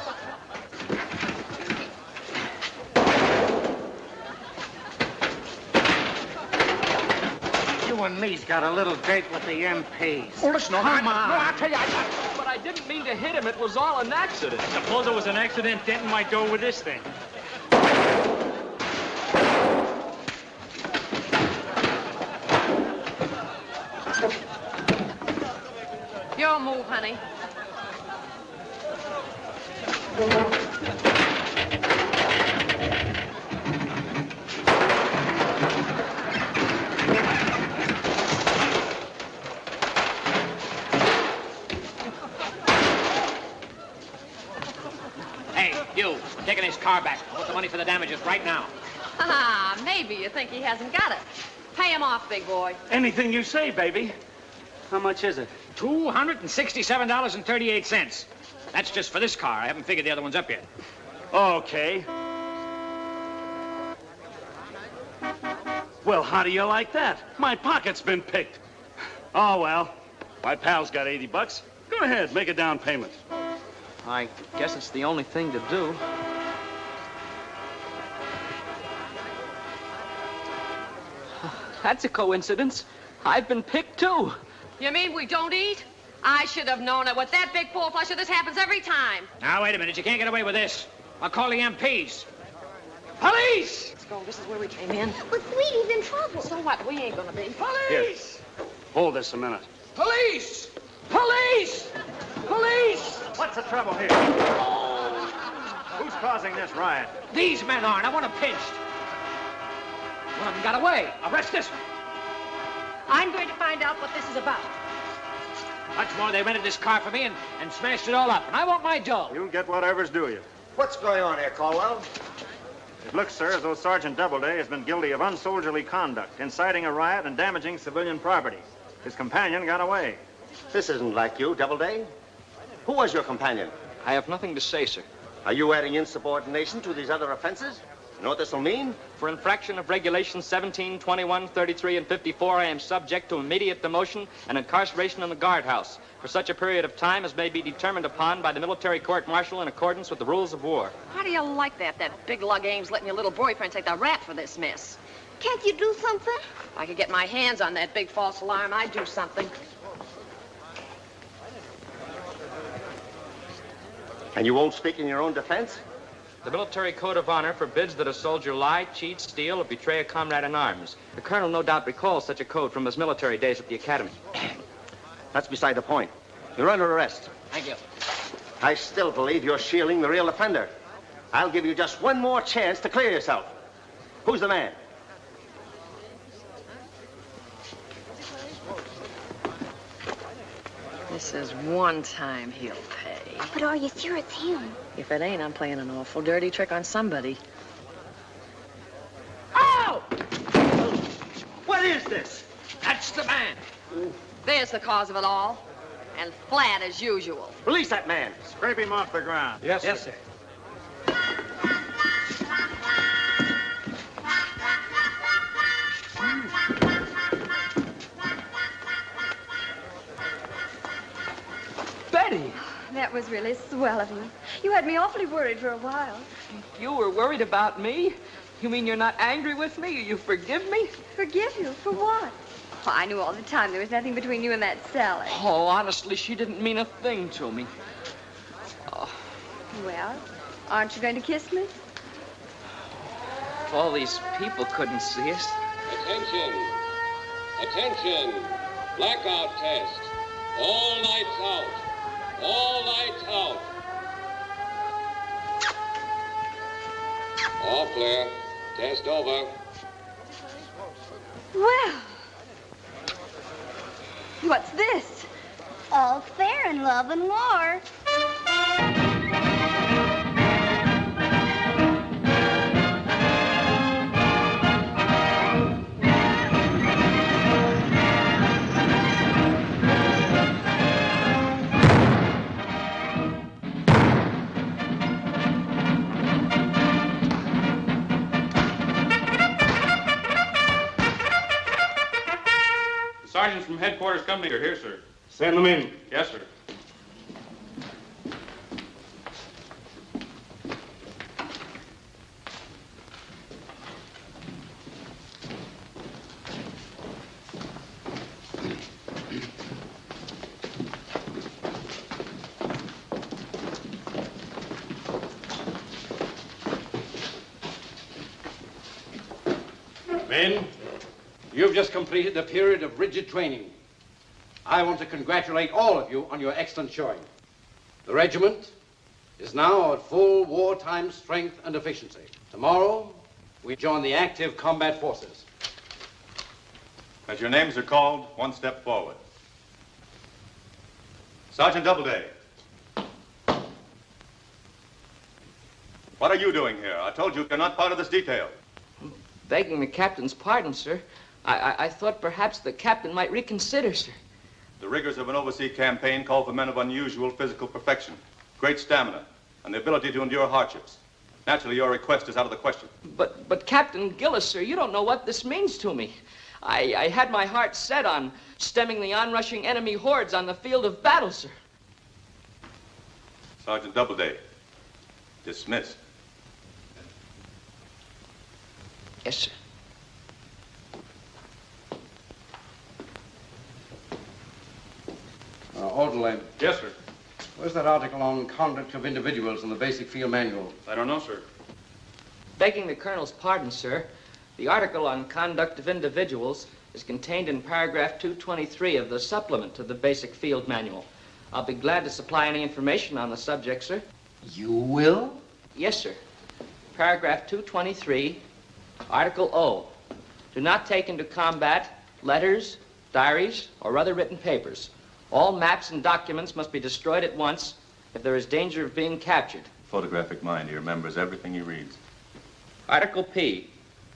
S11: You and me's got a little date with the MPs.
S21: Oh, listen,
S11: Come on.
S21: No, I'll tell you, but I didn't mean to hit him. It was all an accident.
S6: Suppose it was an accident denting my door with this thing.
S14: Your move, honey.
S9: You, taking his car back. I want the money for the damages right now.
S14: Ha, maybe you think he hasn't got it. Pay him off, big boy.
S10: Anything you say, baby. How much is it?
S9: $267.38. That's just for this car. I haven't figured the other ones up yet.
S10: Okay. Well, how do you like that? My pocket's been picked. Oh, well, my pal's got $80. Go ahead, make a down payment.
S21: I guess it's the only thing to do. That's a coincidence. I've been picked, too.
S14: You mean we don't eat? I should have known it. With that big full flusher, this happens every time.
S9: Now, wait a minute. You can't get away with this. I'll call the MPs.
S14: Police! Let's go. This is where we came in.
S7: But Sweetie's in trouble.
S14: So what? We ain't gonna be.
S10: Police! Here. Hold this a minute.
S11: Police!
S14: Police! Police!
S15: What's the trouble here? Who's causing this riot?
S9: These men aren't. I want them pinched. One of them got away. Arrest this one.
S14: I'm going to find out what this is about.
S9: Much more, they rented this car for me and smashed it all up. And I want my dough.
S15: You'll get whatever's due you.
S2: What's going on here, Caldwell?
S15: It looks, sir, as though Sergeant Doubleday has been guilty of unsoldierly conduct, inciting a riot and damaging civilian property. His companion got away.
S2: This isn't like you, Doubleday. Who was your companion?
S21: I have nothing to say, sir.
S2: Are you adding insubordination to these other offenses? You know what this will mean?
S21: For infraction of regulations 17, 21, 33, and 54, I am subject to immediate demotion and incarceration in the guardhouse for such a period of time as may be determined upon by the military court-martial in accordance with the rules of war.
S14: How do you like that? That big lug Ames letting your little boyfriend take the rap for this mess.
S7: Can't you do something?
S14: If I could get my hands on that big false alarm, I'd do something.
S2: And you won't speak in your own defense?
S21: The military code of honor forbids that a soldier lie, cheat, steal, or betray a comrade in arms. The colonel no doubt recalls such a code from his military days at the academy.
S2: That's beside the point. You're under arrest.
S9: Thank you.
S2: I still believe you're shielding the real offender. I'll give you just one more chance to clear yourself. Who's the man?
S14: This is one time he'll pay.
S7: But are you sure it's him?
S14: If it ain't, I'm playing an awful dirty trick on somebody.
S8: Oh!
S2: What is this?
S8: That's the man.
S14: There's the cause of it all. And flat as usual.
S2: Release that man.
S6: Scrape him off the ground.
S2: Yes, sir.
S21: Betty!
S12: That was really swell of you. You had me awfully worried for a while.
S21: You were worried about me? You mean you're not angry with me? You forgive me?
S12: Forgive you? For what? Oh, I knew all the time there was nothing between you and that Sally.
S21: Oh, honestly, she didn't mean a thing to me. Oh.
S12: Well, aren't you going to kiss me?
S21: If all these people couldn't see us.
S3: Attention! Attention! Blackout test. All lights out. All lights out. All clear. Test over.
S12: Well, what's this?
S7: All fair in love and war.
S5: Sergeants from headquarters company are here, sir.
S6: Send them in.
S5: Yes, sir.
S6: Men, you've just completed a period of rigid training. I want to congratulate all of you on your excellent showing. The regiment is now at full wartime strength and efficiency. Tomorrow, we join the active combat forces.
S22: As your names are called, one step forward. Sergeant Doubleday. What are you doing here? I told you you're not part of this detail.
S21: Begging the captain's pardon, sir. I thought perhaps the captain might reconsider, sir.
S22: The rigors of an overseas campaign call for men of unusual physical perfection, great stamina, and the ability to endure hardships. Naturally, your request is out of the question.
S21: But Captain Gillis, sir, you don't know what this means to me. I had my heart set on stemming the onrushing enemy hordes on the field of battle, sir.
S22: Sergeant Doubleday, dismissed.
S21: Yes, sir.
S6: Orderly.
S5: Yes, sir.
S6: Where's that article on conduct of individuals in the basic field manual?
S5: I don't know, sir.
S21: Begging the colonel's pardon, sir, the article on conduct of individuals is contained in paragraph 223 of the supplement to the basic field manual. I'll be glad to supply any information on the subject, sir.
S6: You will?
S21: Yes, sir. Paragraph 223, Article O. Do not take into combat letters, diaries, or other written papers. All maps and documents must be destroyed at once if there is danger of being captured.
S22: Photographic mind. He remembers everything he reads.
S1: Article P.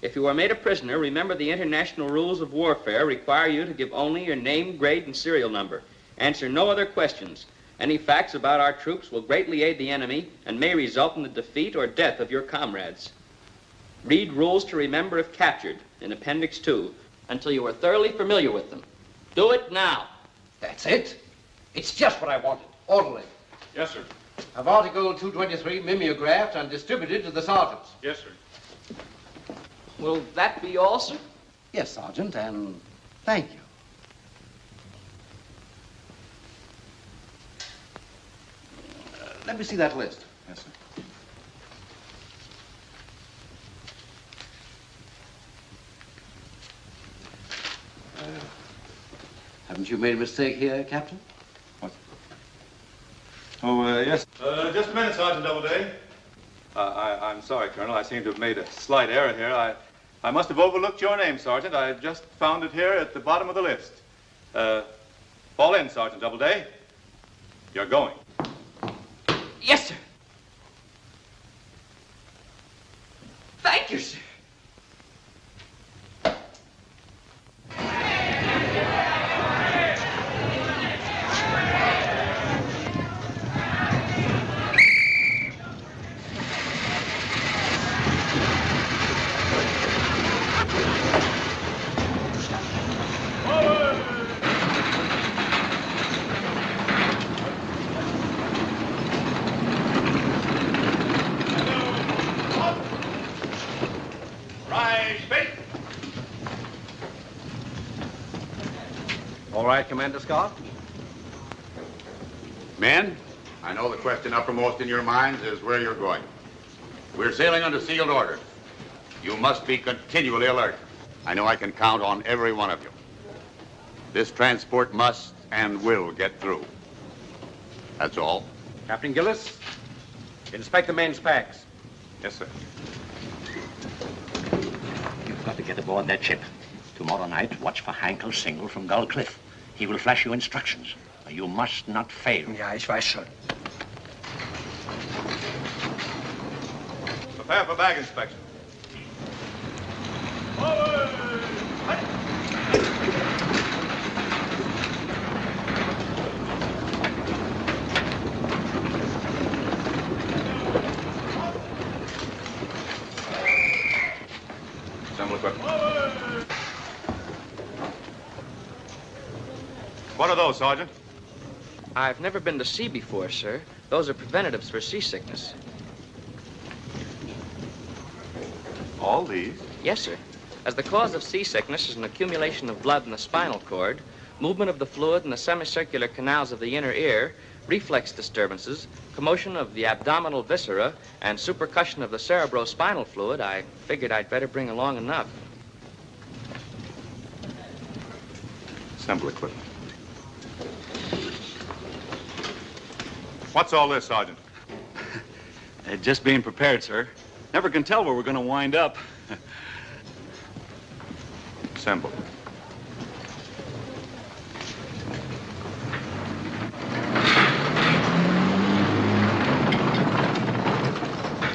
S1: If you are made a prisoner, remember the international rules of warfare require you to give only your name, grade, and serial number. Answer no other questions. Any facts about our troops will greatly aid the enemy and may result in the defeat or death of your comrades. Read rules to remember if captured in Appendix 2 until you are thoroughly familiar with them. Do it now.
S6: That's it. It's just what I wanted. Orderly.
S5: Yes, sir.
S6: Have Article 223 mimeographed and distributed to the sergeants.
S5: Yes, sir.
S21: Will that be all, sir?
S6: Yes, Sergeant, and thank you. Let me see that list.
S22: Yes, sir.
S6: Haven't you made a mistake here, Captain?
S22: What? Oh, yes. Just a minute, Sergeant Doubleday. I'm sorry, Colonel. I seem to have made a slight error here. I must have overlooked your name, Sergeant. I just found it here at the bottom of the list. Fall in, Sergeant Doubleday. You're going.
S21: Yes, sir. Thank you, sir.
S18: All right, Commander Scott?
S20: Men, I know the question uppermost in your minds is where you're going. We're sailing under sealed orders. You must be continually alert. I know I can count on every one of you. This transport must and will get through. That's all.
S18: Captain Gillis, inspect the men's packs.
S22: Yes, sir.
S23: You've got to get aboard that ship. Tomorrow night, watch for Hankel Single from Gull Cliff. He will flash you instructions. You must not fail.
S11: Ja, ich weiß schon.
S22: Prepare for bag inspection. Assemble equipment. What are those, Sergeant?
S1: I've never been to sea before, sir. Those are preventatives for seasickness.
S22: All these?
S1: Yes, sir. As the cause of seasickness is an accumulation of blood in the spinal cord, movement of the fluid in the semicircular canals of the inner ear, reflex disturbances, commotion of the abdominal viscera, and supercussion of the cerebrospinal fluid, I figured I'd better bring along enough.
S22: Assemble equipment. What's all this, Sergeant?
S10: Just being prepared, sir. Never can tell where we're going to wind up.
S22: Assemble.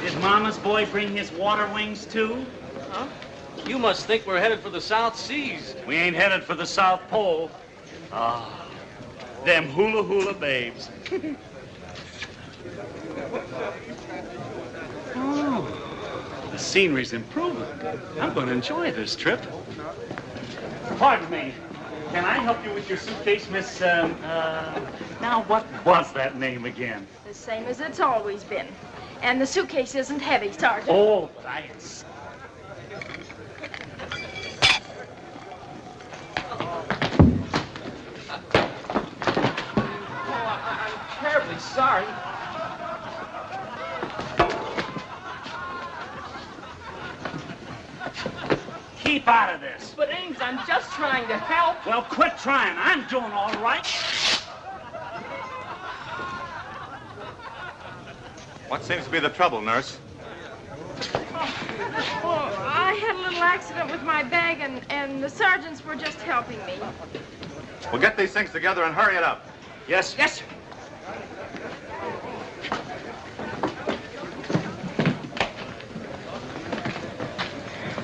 S10: Did Mama's boy bring his water wings, too?
S21: Huh? You must think we're headed for the South Seas.
S10: We ain't headed for the South Pole. Ah, them hula hula babes. Oh, the scenery's improving. I'm going to enjoy this trip. Pardon me. Can I help you with your suitcase, Miss, now what was that name again?
S24: The same as it's always been. And the suitcase isn't heavy, Sergeant.
S10: Oh, thanks.
S21: I'm terribly sorry.
S10: Keep out of this.
S21: But Ames, I'm just trying to help.
S10: Well, quit trying. I'm doing all right.
S22: What seems to be the trouble, nurse?
S24: Oh, I had a little accident with my bag, and the sergeants were just helping me.
S22: We'll get these things together and hurry it up.
S10: Yes, yes, sir.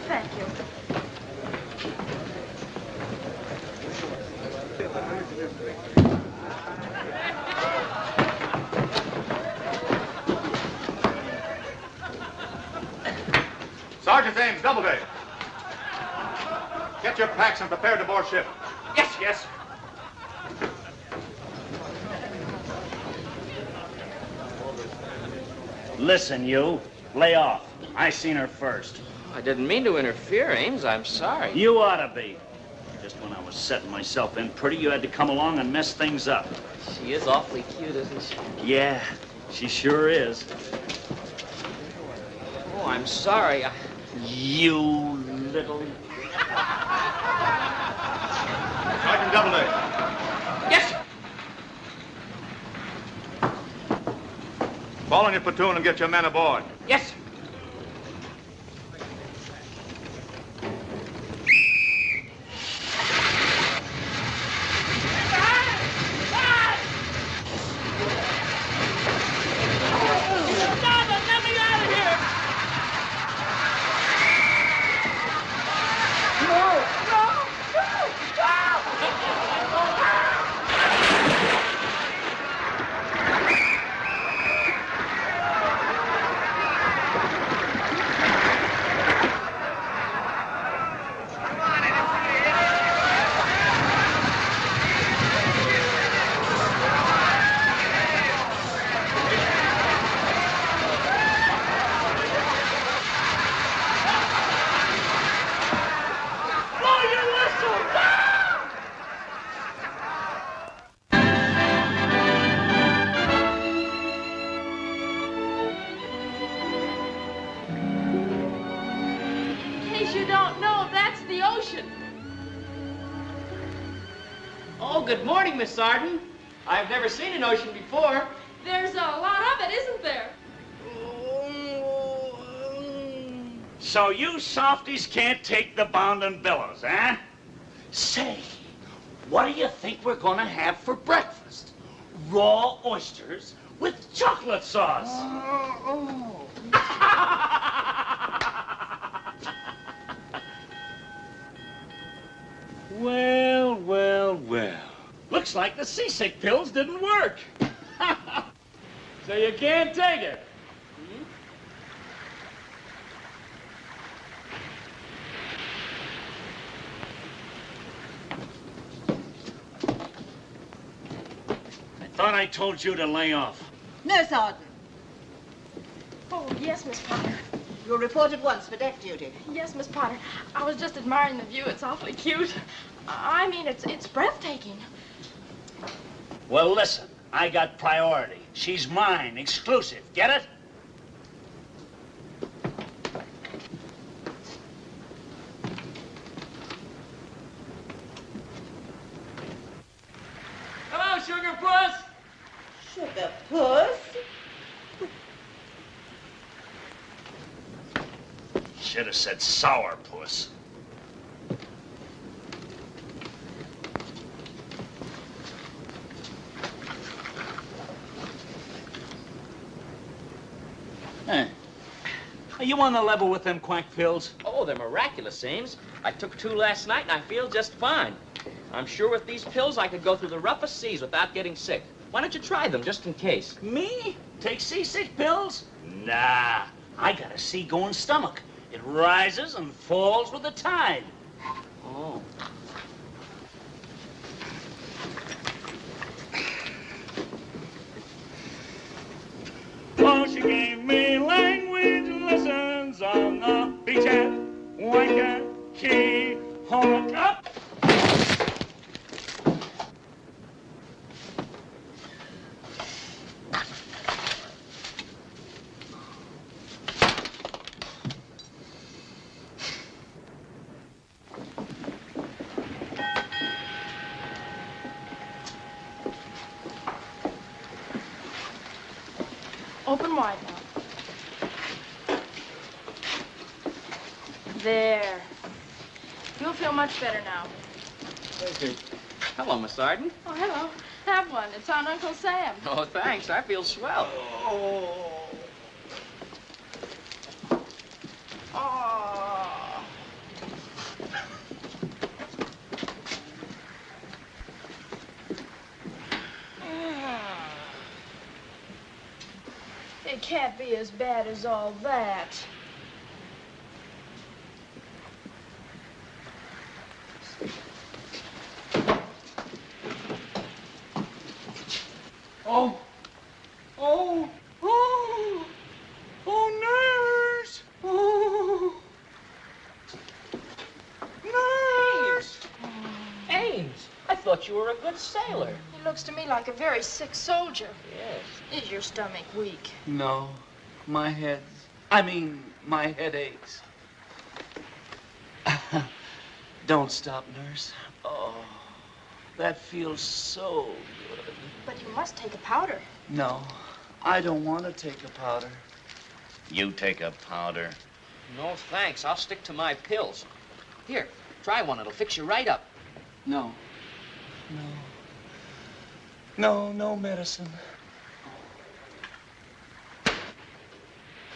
S24: Thank you.
S22: Sergeant Ames, Doubleday. Get your packs and prepare to board ship.
S10: Yes, yes. Listen, you. Lay off. I seen her first.
S1: I didn't mean to interfere, Ames. I'm sorry.
S10: You ought to be. Just when I was setting myself in pretty, you had to come along and mess things up.
S1: She is awfully cute, isn't she?
S10: Yeah, she sure is.
S1: Oh, I'm sorry.
S10: You little...
S22: Sergeant Doubleday.
S21: Yes, sir.
S22: Fall on your platoon and get your men aboard.
S21: Yes, sir.
S24: case you don't know, that's the ocean.
S21: Oh, good morning, Miss Sargent. I've never seen an ocean before.
S24: There's a lot of it, isn't there?
S10: So you softies can't take the bound and billows, eh? Say, what do you think we're gonna have for breakfast? Raw oysters with chocolate sauce. Well, well, well. Looks like the seasick pills didn't work.
S21: So you can't take it?
S10: I thought I told you to lay off.
S13: No, Sergeant.
S24: Oh, yes, Miss Potter.
S13: You'll report at once for deck duty.
S24: Yes, Miss Potter. I was just admiring the view. It's awfully cute. I mean, it's breathtaking.
S10: Well, listen, I got priority. She's mine, exclusive. Get it?
S21: Hello, Sugar Puss.
S13: Sugar Puss?
S10: Should have said sour puss. Hey, are you on the level with them quack pills?
S21: Oh, they're miraculous, Ames. I took 2 last night and I feel just fine. I'm sure with these pills I could go through the roughest seas without getting sick. Why don't you try them just in case?
S10: Me? Take seasick pills? Nah, I got a seagoing stomach. It rises and falls with the tide.
S21: Oh.
S10: Oh, she gave me language lessons on the beach at Waikiki. Honk up.
S24: Open wide now. There. You'll feel much better now.
S21: Thank you. Hello, Miss Sargent.
S24: Oh, hello. Have one. It's on Uncle Sam.
S21: Oh, thanks. I feel swell.
S24: Oh. Oh. It can't be as bad as all that.
S10: Oh. Oh. Oh. Oh, nurse. Oh.
S21: Ames! Ames! I thought you were a good sailor.
S24: He looks to me like a very sick soldier.
S21: Yes.
S24: Is your stomach weak?
S16: No, my head aches. Don't stop, nurse. Oh, that feels so good.
S24: But you must take a powder.
S16: No, I don't want to take a powder.
S23: You take a powder.
S21: No, thanks. I'll stick to my pills. Here, try one. It'll fix you right up.
S16: No. No medicine.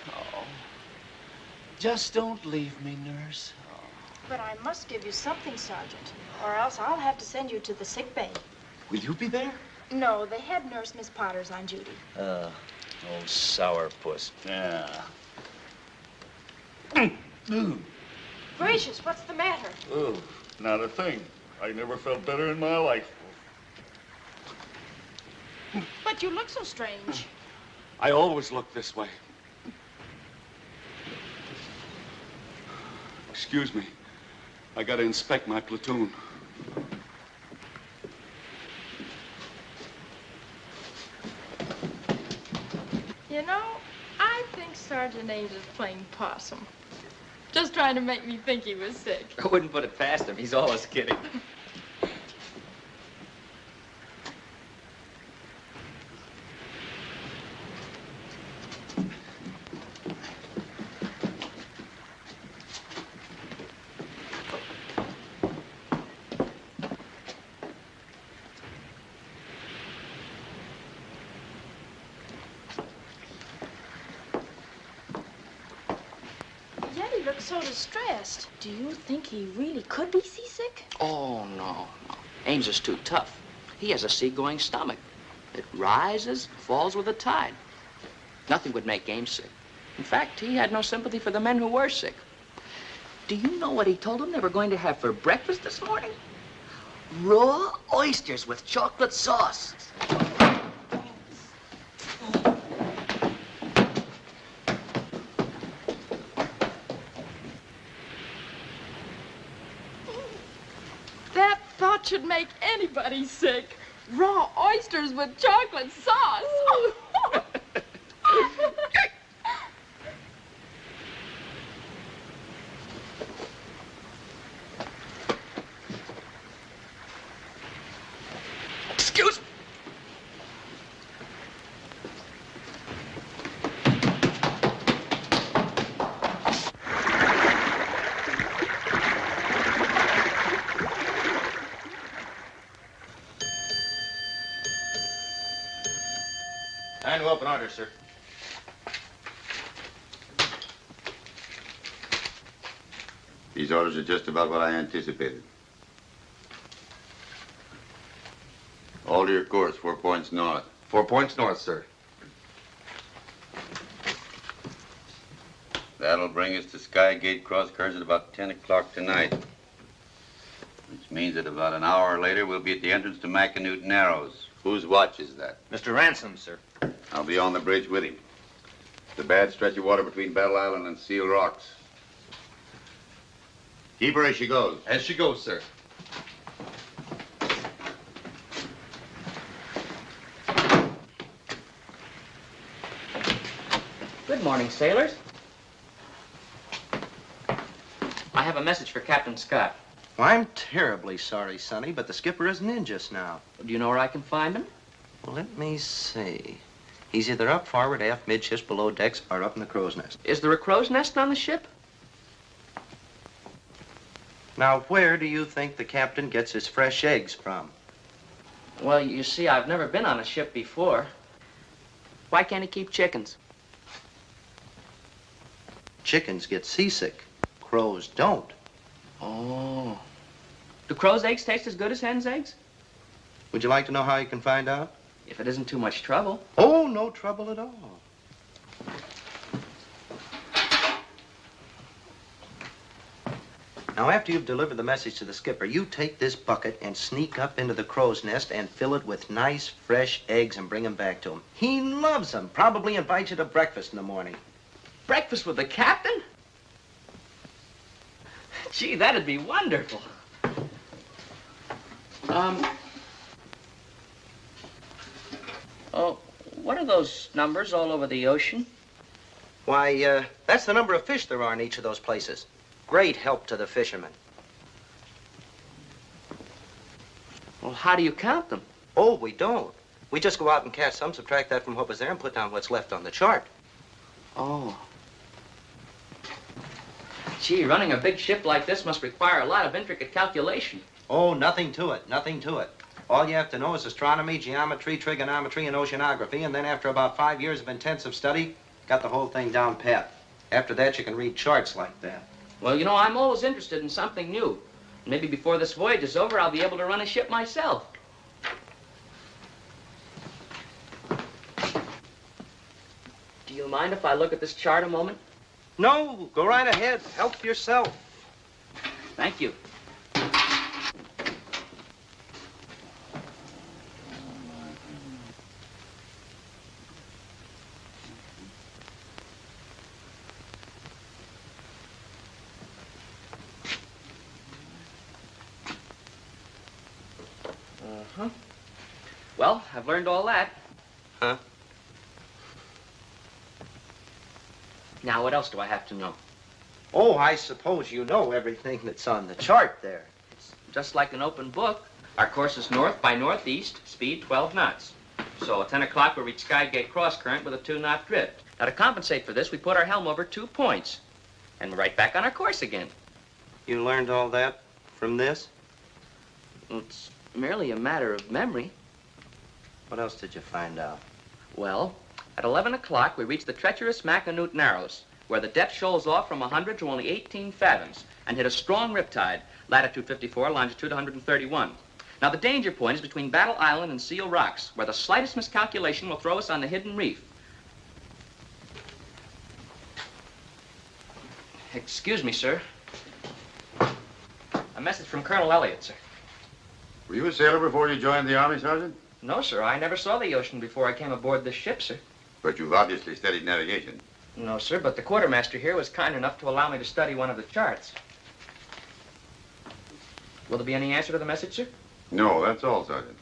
S16: Oh. Just don't leave me, nurse.
S24: But I must give you something, Sergeant, or else I'll have to send you to the sick bay.
S16: Will you be there?
S24: No, the head nurse, Miss Potter's on duty.
S10: Oh, sourpuss. Yeah.
S24: Gracious, what's the matter?
S5: Oh, not a thing. I never felt better in my life.
S24: But you look so strange.
S5: I always look this way. Excuse me. I gotta inspect my platoon.
S24: You know, I think Sergeant Ames is playing possum. Just trying to make me think he was sick.
S1: I wouldn't put it past him. He's always kidding.
S24: Yet he looks so distressed. Do you think he really could be seasick?
S21: Oh, no. Ames is too tough. He has a seagoing stomach. It rises, falls with the tide. Nothing would make Ames sick. In fact, he had no sympathy for the men who were sick. Do you know what he told them they were going to have for breakfast this morning? Raw oysters with chocolate sauce.
S24: That thought should make anybody sick. Raw oysters with chocolate sauce.
S21: Excuse me.
S18: Time to open orders, sir.
S20: These orders are just about what I anticipated. Alter your course, 4 points north.
S18: 4 points north, sir.
S20: That'll bring us to Skygate Cross Currents at about 10 o'clock tonight. Which means that about an hour later, we'll be at the entrance to Macanute Narrows. Whose watch is that?
S18: Mr. Ransom, sir.
S20: I'll be on the bridge with him. It's a bad stretch of water between Battle Island and Seal Rocks. Keep her as she goes.
S18: As she goes, sir.
S21: Good morning, sailors. I have a message for Captain Scott.
S16: Well, I'm terribly sorry, Sonny, but the skipper isn't in just now.
S21: Do you know where I can find him?
S16: Well, let me see. He's either up forward, aft, midships, below decks, or up in the crow's nest.
S21: Is there a crow's nest on the ship?
S16: Now, where do you think the captain gets his fresh eggs from?
S21: Well, you see, I've never been on a ship before. Why can't he keep chickens?
S16: Chickens get seasick. Crows don't.
S21: Oh. Do crow's eggs taste as good as hen's eggs?
S16: Would you like to know how you can find out?
S21: If it isn't too much trouble.
S16: Oh, no trouble at all. Now, after you've delivered the message to the skipper, you take this bucket and sneak up into the crow's nest and fill it with nice, fresh eggs and bring them back to him. He loves them. Probably invite you to breakfast in the morning.
S21: Breakfast with the captain? Gee, that'd be wonderful. Oh, what are those numbers all over the ocean?
S16: Why, that's the number of fish there are in each of those places. Great help to the fishermen.
S21: Well, how do you count them?
S16: Oh, we don't. We just go out and catch some, subtract that from what was there, and put down what's left on the chart.
S21: Oh. Gee, running a big ship like this must require a lot of intricate calculation.
S16: Oh, nothing to it, nothing to it. All you have to know is astronomy, geometry, trigonometry, and oceanography, and then after about 5 years of intensive study, got the whole thing down pat. After that, you can read charts like that.
S21: Well, you know, I'm always interested in something new. Maybe before this voyage is over, I'll be able to run a ship myself. Do you mind if I look at this chart a moment?
S16: No, go right ahead. Help yourself.
S21: Thank you. Uh-huh. Well, I've learned all that.
S16: Huh?
S21: Now, what else do I have to know?
S16: Oh, I suppose you know everything that's on the chart there.
S1: Just like an open book. Our course is north by northeast, speed 12 knots. So at 10 o'clock, we'll reach Skygate cross current with a 2-knot drift. Now, to compensate for this, we put our helm over 2 points. And we're right back on our course again.
S16: You learned all that from this?
S1: Well, it's merely a matter of memory.
S16: What else did you find out?
S1: Well, at 11 o'clock, we reached the treacherous Mackinac Narrows, where the depth shoals off from 100 to only 18 fathoms, and hit a strong riptide, latitude 54, longitude 131. Now, the danger point is between Battle Island and Seal Rocks, where the slightest miscalculation will throw us on the hidden reef. Excuse me, sir. A message from Colonel Elliott, sir.
S20: Were you a sailor before you joined the Army, Sergeant?
S1: No, sir. I never saw the ocean before I came aboard this ship, sir.
S20: But you've obviously studied navigation.
S1: No, sir, but the quartermaster here was kind enough to allow me to study one of the charts. Will there be any answer to the message, sir?
S20: No, that's all, Sergeant.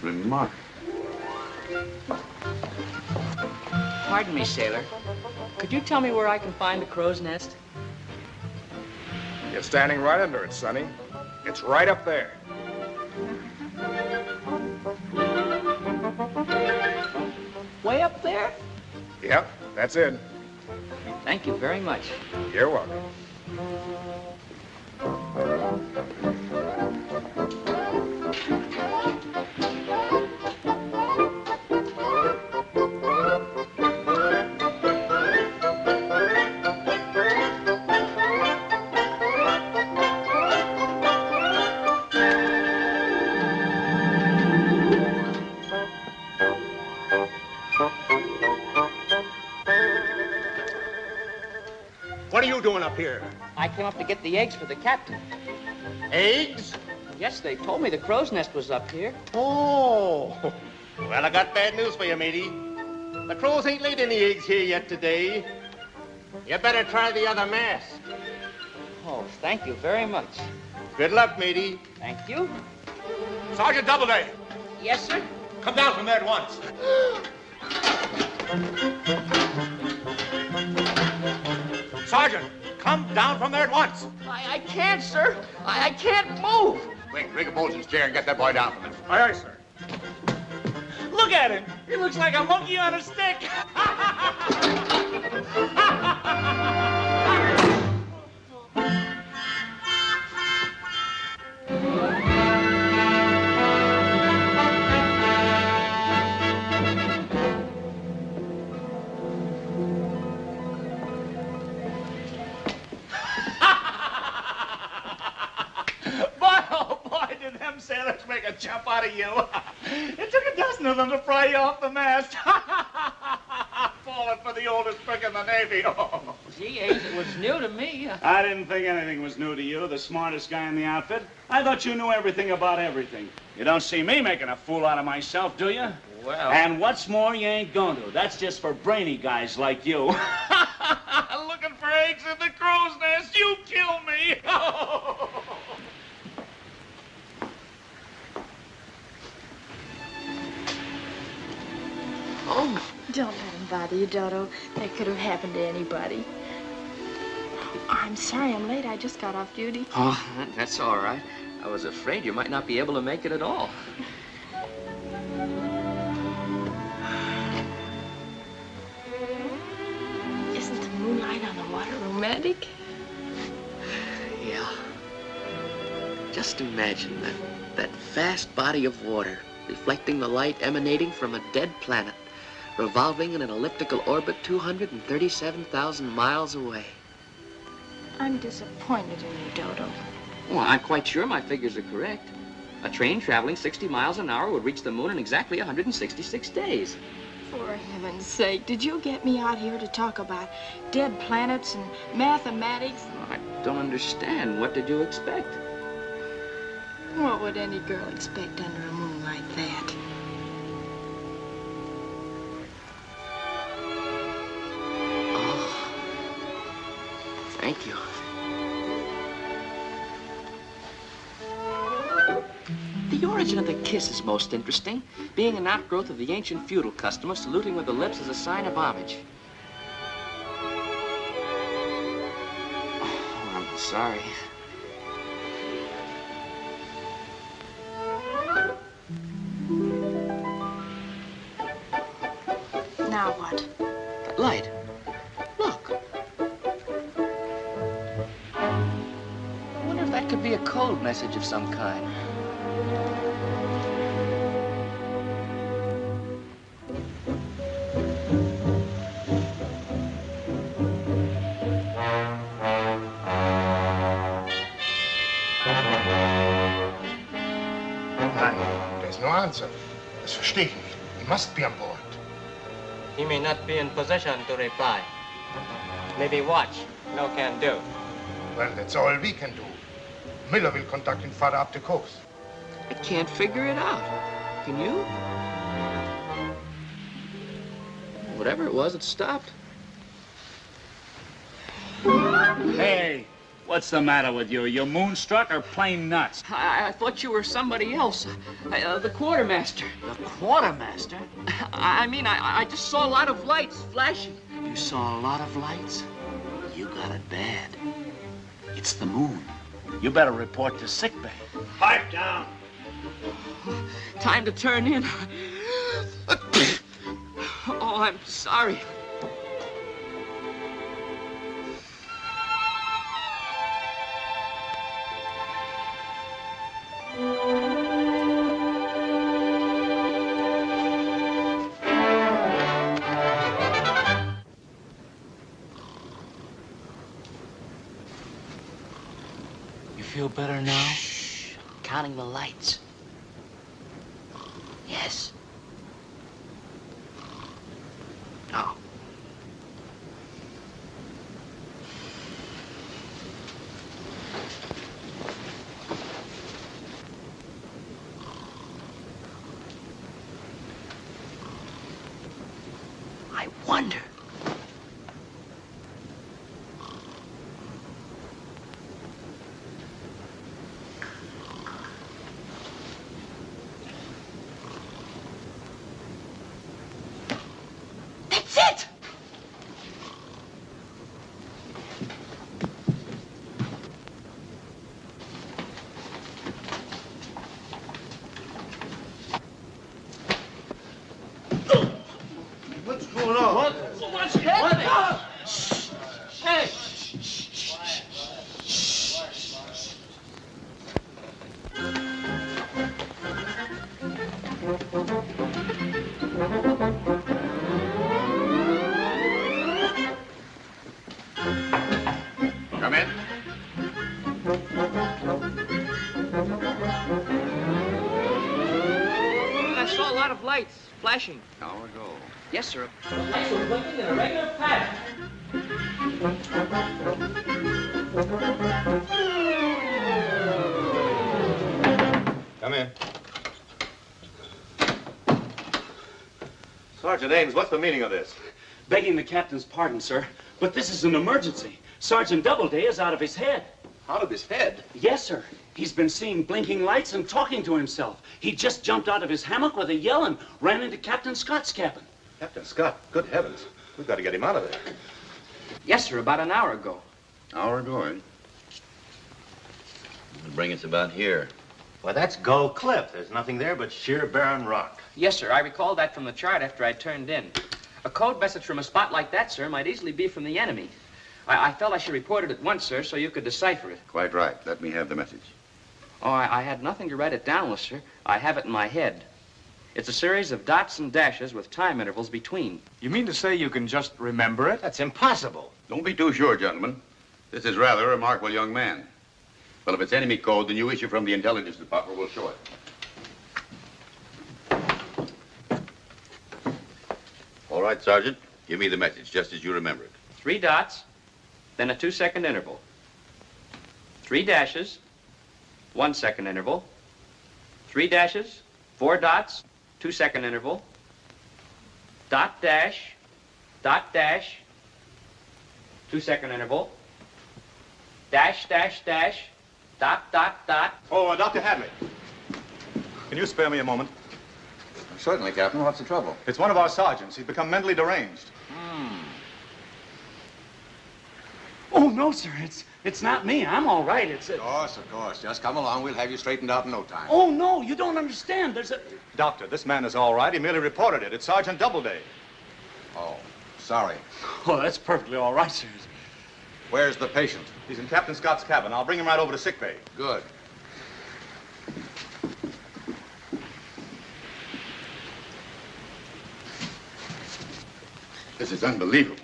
S20: Remarkable.
S1: Pardon me, sailor. Could you tell me where I can find the crow's nest?
S11: You're standing right under it, Sonny. It's right up there.
S1: Way up there?
S11: Yep, that's it.
S1: Thank you very much.
S11: You're welcome.
S18: What are you doing up here?
S21: I came up to get the eggs for the captain.
S18: Eggs?
S21: Yes, they told me the crow's nest was up here.
S18: Oh. Well, I got bad news for you, matey. The crows ain't laid any eggs here yet today. You better try the other mast.
S21: Oh, thank you very much.
S18: Good luck, matey.
S21: Thank you.
S18: Sergeant Doubleday.
S21: Yes, sir?
S18: Come down from there at once. Sergeant, come down from there at once.
S21: I can't, sir. I can't move.
S20: Quick, rig a Bolton's chair and get that boy down from it.
S18: Aye, aye, sir.
S6: Look at him. He looks like a monkey on a stick. Sailors make a jump out of you. It took a dozen of them to pry you off the mast. Falling for the oldest trick in the Navy. Oh.
S21: Gee, Ace, it was new to me.
S6: I didn't think anything was new to you, the smartest guy in the outfit. I thought you knew everything about everything. You don't see me making a fool out of myself, do you?
S1: Well...
S6: And what's more, you ain't going to. That's just for brainy guys like you. Looking for eggs in the crow's nest. You kill me.
S24: Oh, don't let him bother you, Dodo. That could have happened to anybody. I'm sorry I'm late. I just got off duty.
S1: Oh, that's all right. I was afraid you might not be able to make it at all.
S24: Isn't the moonlight on the water romantic?
S1: Yeah. Just imagine that vast body of water reflecting the light emanating from a dead planet, revolving in an elliptical orbit 237,000 miles away.
S24: I'm disappointed in you, Dodo.
S1: Well, I'm quite sure my figures are correct. A train traveling 60 miles an hour would reach the moon in exactly 166 days.
S24: For heaven's sake, did you get me out here to talk about dead planets and mathematics?
S1: I don't understand. What did you expect?
S24: What would any girl expect under a moon like that?
S21: Thank you. The origin of the kiss is most interesting, being an outgrowth of the ancient feudal custom of saluting with the lips as a sign of homage. Oh, I'm sorry.
S24: Now what?
S21: That light. Look. I wonder if that could be a code message of some kind.
S11: There's no answer. Das verstehe ich nicht. He must be on board.
S18: He may not be in position to reply. Maybe watch. No can do.
S11: Well, that's all we can do. Miller will conduct him farther up the coast.
S21: I can't figure it out. Can you? Whatever it was, it stopped.
S10: Hey, what's the matter with you? You moonstruck or plain nuts?
S21: I thought you were somebody else. The quartermaster.
S10: The quartermaster?
S21: I just saw a lot of lights flashing.
S23: You saw a lot of lights? You got it bad. It's the moon.
S10: You better report to sickbay.
S18: Pipe down.
S21: Time to turn in. Oh, I'm sorry.
S23: You feel better now? Shh. Counting the lights. Yes. No. I wonder.
S21: That's it!
S2: What's going on?
S21: What's happening?
S2: Shh.
S21: Hey!
S20: Come in.
S21: I saw a lot of lights flashing.
S20: Hour ago.
S21: Yes, sir. The lights were blinking in a regular pattern.
S22: Come in. Sergeant Ames, what's the meaning of this?
S10: Begging the captain's pardon, sir, but this is an emergency. Sergeant Doubleday is out of his head.
S22: Out of his head?
S10: Yes, sir. He's been seeing blinking lights and talking to himself. He just jumped out of his hammock with a yell and ran into Captain Scott's cabin.
S22: Captain Scott, good heavens. We've got to get him out of there.
S21: Yes, sir, about an hour ago.
S20: Hour ago, eh? It'll bring us about here.
S2: Well, that's Gull Cliff. There's nothing there but sheer barren rock.
S21: Yes, sir, I recall that from the chart after I turned in. A code message from a spot like that, sir, might easily be from the enemy. I felt I should report it at once, sir, so you could decipher it.
S20: Quite right. Let me have the message.
S21: Oh, I had nothing to write it down with, sir. I have it in my head. It's a series of dots and dashes with time intervals between.
S22: You mean to say you can just remember it?
S2: That's impossible.
S20: Don't be too sure, gentlemen. This is rather a remarkable young man. Well, if it's enemy code, the new issue from the intelligence department will show it. All right, Sergeant. Give me the message, just as you remember it.
S1: 3 dots, then a 2-second interval. 3 dashes, 1 second interval. 3 dashes, 4 dots, 2-second interval. Dot dash, 2-second interval.
S9: dash, dash, dash, dot, dot, dot.
S22: Oh, Dr. Hadley. Can you spare me a moment?
S20: Certainly, Captain. What's the trouble?
S22: It's one of our sergeants. He's become mentally deranged.
S10: Oh, no, sir. It's not me. I'm all right.
S20: Of course. Just come along. We'll have you straightened out in no time.
S10: Oh, no, you don't understand. There's a...
S22: Doctor, this man is all right. He merely reported it. It's Sergeant Doubleday.
S20: Oh, sorry.
S10: Oh, that's perfectly all right, sir.
S20: Where's the patient?
S22: He's in Captain Scott's cabin. I'll bring him right over to sick bay.
S20: Good. This is unbelievable.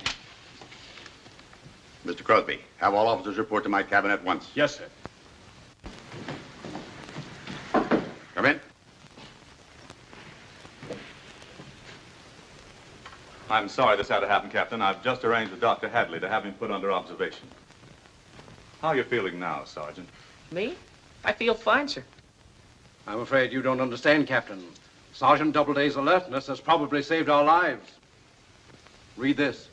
S20: Mr. Crosby, have all officers report to my cabin at once.
S22: Yes, sir.
S20: Come in.
S22: I'm sorry this had to happen, Captain. I've just arranged with Dr. Hadley to have him put under observation. How are you feeling now, Sergeant?
S9: Me? I feel fine, sir.
S4: I'm afraid you don't understand, Captain. Sergeant Doubleday's alertness has probably saved our lives. Read this.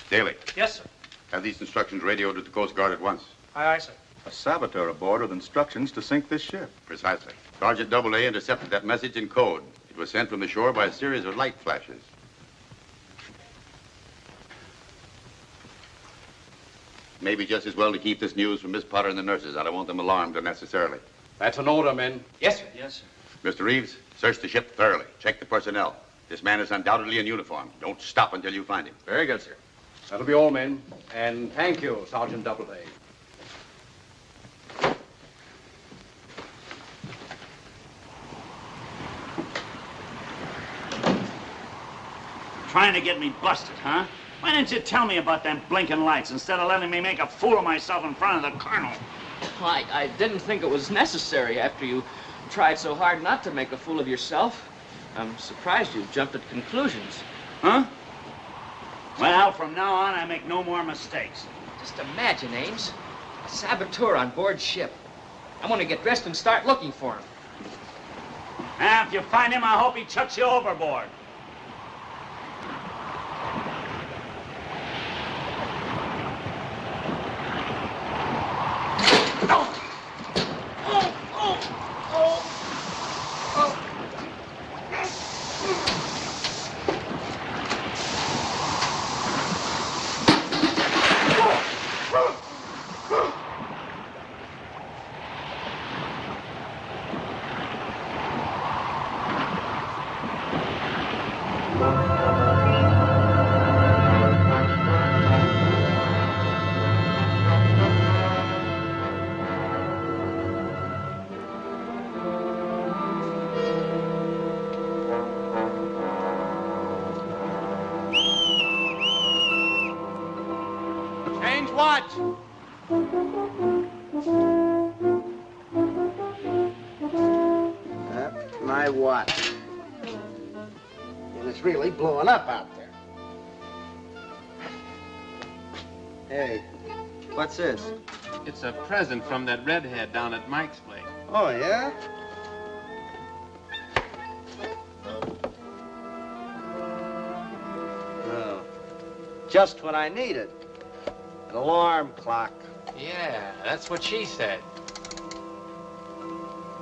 S20: Daly.
S21: Yes, sir.
S20: Have these instructions radioed to the Coast Guard at once.
S21: Aye, aye, sir.
S22: A saboteur aboard with instructions to sink this ship.
S20: Precisely. Sergeant Doubleday intercepted that message in code. It was sent from the shore by a series of light flashes. Maybe just as well to keep this news from Miss Potter and the nurses. I don't want them alarmed unnecessarily.
S4: That's an order, men.
S9: Yes, sir. Yes, sir.
S20: Mr. Reeves, search the ship thoroughly. Check the personnel. This man is undoubtedly in uniform. Don't stop until you find him.
S4: Very good, sir. That'll be all, men. And thank you, Sergeant Doubleday.
S10: Trying to get me busted, huh? Why didn't you tell me about them blinking lights instead of letting me make a fool of myself in front of the colonel?
S21: Well, I didn't think it was necessary after you tried so hard not to make a fool of yourself. I'm surprised you jumped at conclusions.
S10: Huh? Well, from now on, I make no more mistakes.
S21: Just imagine, Ames. A saboteur on board ship. I'm going to get dressed and start looking for him.
S10: And if you find him, I hope he chucks you overboard.
S2: My watch. And it's really blowing up out there. Hey, what's this?
S18: It's a present from that redhead down at Mike's place.
S2: Oh, yeah? Oh, just what I needed. An alarm clock.
S18: Yeah, that's what she said.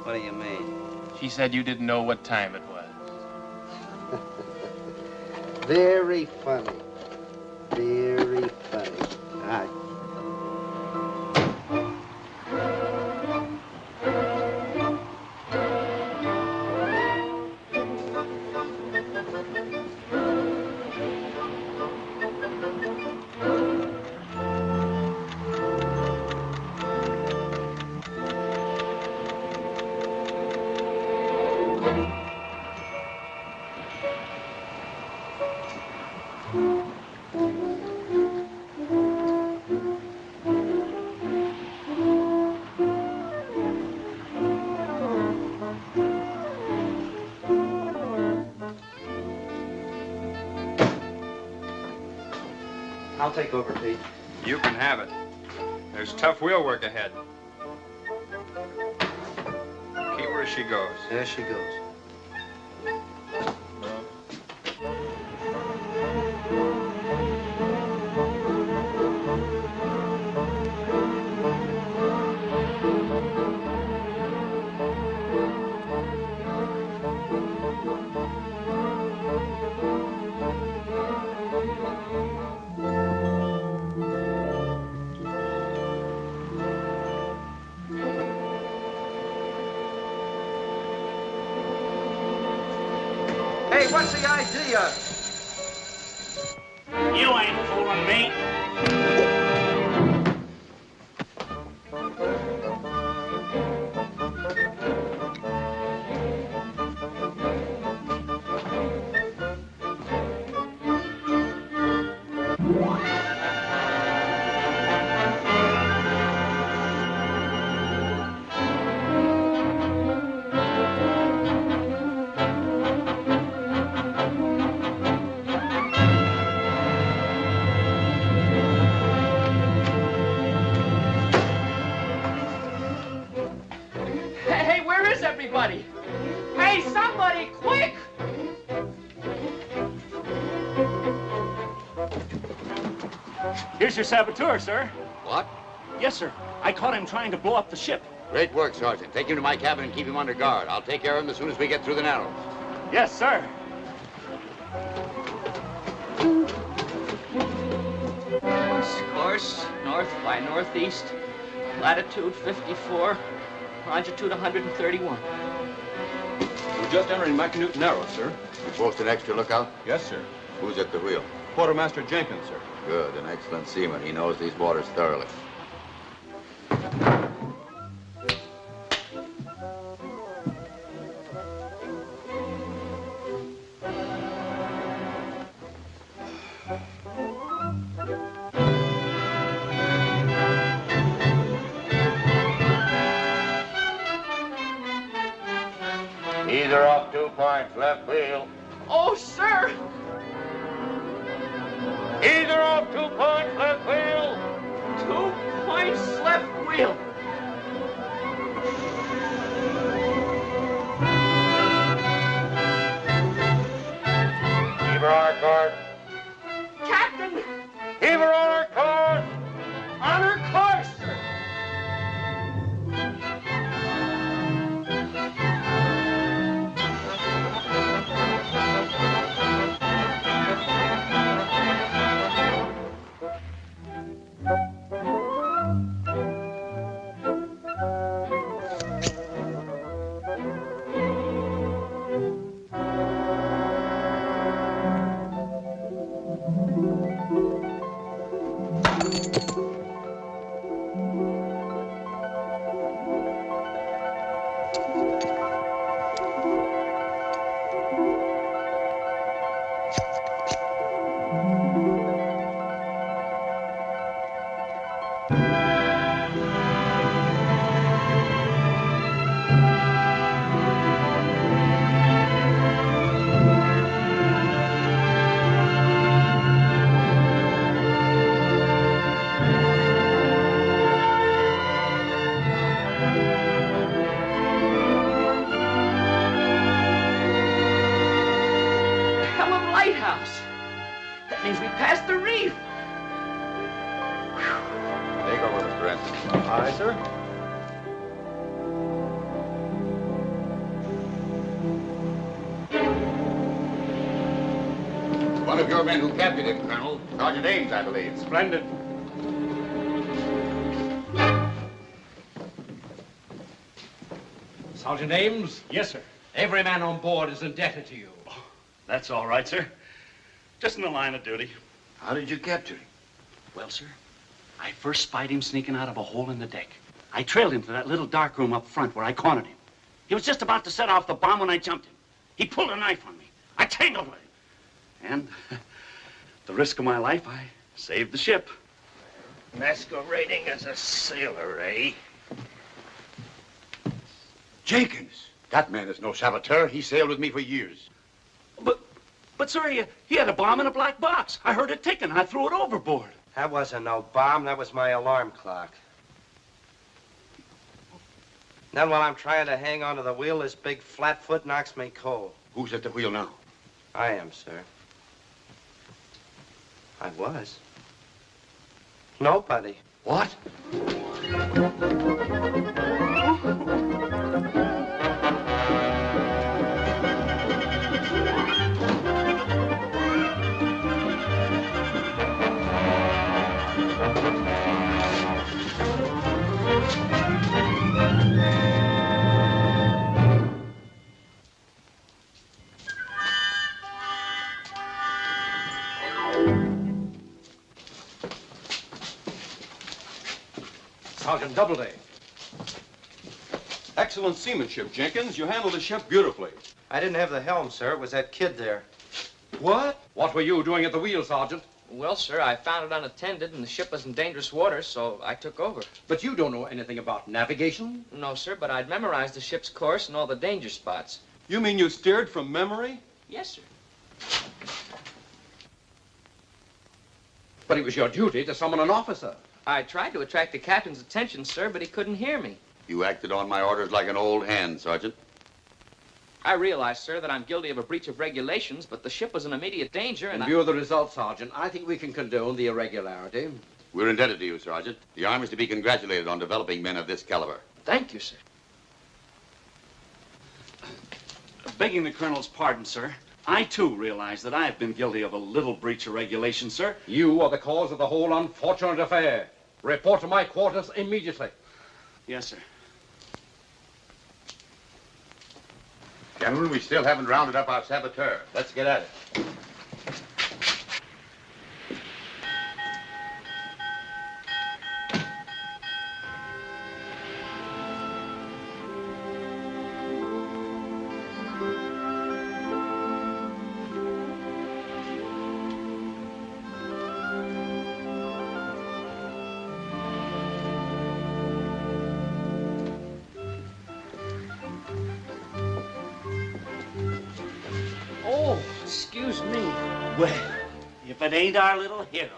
S2: What do you mean?
S18: She said you didn't know what time it was.
S2: Very funny. Very funny. All right.
S16: I'll take over, Pete.
S15: You can have it. There's tough wheel work ahead. Keep her as she goes.
S16: There she goes. Hey, what's the idea?
S10: You ain't fooling me.
S21: Hey, where is everybody? Hey, somebody, quick!
S10: Here's your saboteur, sir.
S20: What?
S10: Yes, sir. I caught him trying to blow up the ship.
S20: Great work, Sergeant. Take him to my cabin and keep him under guard. I'll take care of him as soon as we get through the Narrows.
S10: Yes, sir.
S21: Course, north by northeast, latitude 54, longitude 131.
S22: We're just entering Macanute Narrows, sir.
S20: You post an extra lookout?
S22: Yes, sir.
S20: Who's at the wheel?
S22: Quartermaster Jenkins, sir.
S20: Good, an excellent seaman. He knows these waters thoroughly. Either off 2 points, left wheel.
S21: Oh, sir!
S20: Either off 2 points, left wheel.
S21: 2 points left wheel.
S20: Heave her on our course.
S21: Captain!
S20: Heave her on our course.
S21: On her course, sir. Lighthouse. That means we passed the reef.
S20: Take over, Mr. Ensign.
S22: Aye, sir.
S20: One of your men who captured him, Colonel. Sergeant Ames, I believe.
S22: Splendid.
S4: Sergeant Ames?
S10: Yes, sir.
S4: Every man on board is indebted to you.
S10: That's all right, sir. Just in the line of duty.
S20: How did you capture him?
S10: Well, sir, I first spied him sneaking out of a hole in the deck. I trailed him to that little dark room up front where I cornered him. He was just about to set off the bomb when I jumped him. He pulled a knife on me. I tangled with him. And at the risk of my life, I saved the ship.
S18: Masquerading as a sailor, eh?
S20: Jenkins. That man is no saboteur. He sailed with me for years.
S10: But sir, he had a bomb in a black box. I heard it ticking. I threw it overboard.
S16: That wasn't no bomb. That was my alarm clock. Then while I'm trying to hang onto the wheel, this big flatfoot knocks me cold.
S20: Who's at the wheel now?
S16: I am, sir. I was. Nobody.
S20: What?
S4: Sergeant Doubleday.
S22: Excellent seamanship, Jenkins. You handled the ship beautifully.
S16: I didn't have the helm, sir. It was that kid there.
S22: What?
S4: What were you doing at the wheel, Sergeant?
S21: Well, sir, I found it unattended and the ship was in dangerous waters, so I took over.
S4: But you don't know anything about navigation?
S21: No, sir, but I'd memorized the ship's course and all the danger spots.
S22: You mean you steered from memory?
S21: Yes, sir.
S4: But it was your duty to summon an officer.
S21: I tried to attract the captain's attention, sir, but he couldn't hear me.
S20: You acted on my orders like an old hand, Sergeant.
S21: I realize, sir, that I'm guilty of a breach of regulations, but the ship was in immediate danger, and
S4: In view of the results, Sergeant, I think we can condone the irregularity.
S20: We're indebted to you, Sergeant. The Army's to be congratulated on developing men of this caliber.
S21: Thank you, sir.
S10: Begging the Colonel's pardon, sir, I, too, realize that I have been guilty of a little breach of regulation, sir.
S4: You are the cause of the whole unfortunate affair. Report to my quarters immediately.
S10: Yes, sir.
S20: Gentlemen, we still haven't rounded up our saboteur. Let's get at it.
S21: Excuse me.
S10: Well, if it ain't our little hero,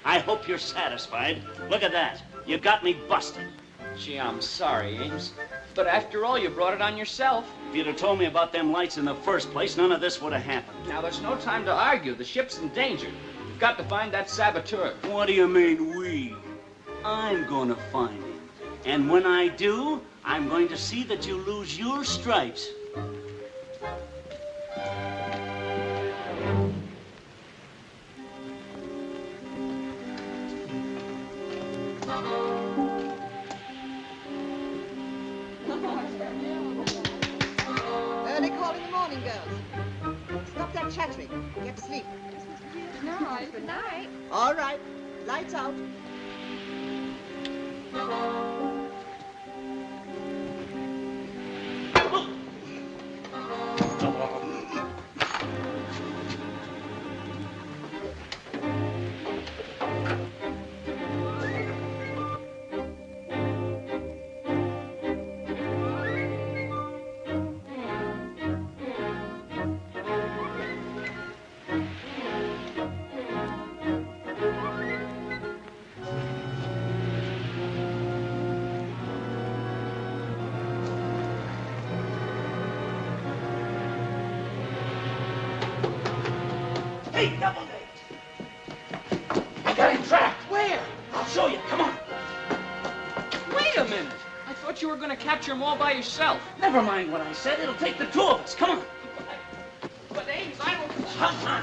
S10: I hope you're satisfied. Look at that. You got me busted.
S21: Gee, I'm sorry, Ames. But after all, you brought it on yourself.
S10: If you'd have told me about them lights in the first place, none of this would have happened.
S21: Now, there's no time to argue. The ship's in danger. We've got to find that saboteur.
S10: What do you mean, we? I'm gonna find him. And when I do, I'm going to see that you lose your stripes.
S13: Early call in the morning, girls. Stop that chattering. Get to sleep.
S12: Good night. Good night.
S13: All right. Lights out.
S10: Hey, Doubleday! I got him trapped. Where? I'll show you. Come on.
S21: Wait a minute. I thought you were going to capture him all by yourself.
S10: Never mind what I said. It'll take the two of us. Come on.
S21: But Ames, I will...
S10: Come on.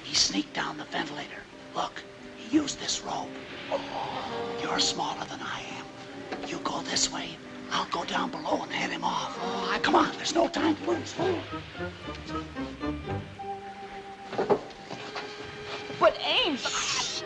S10: He sneaked down the ventilator. Look, he used this rope. You're smaller than I am. You go this way. I'll go down below and head him off. Oh, come on. There's no time to lose.
S21: But Ames...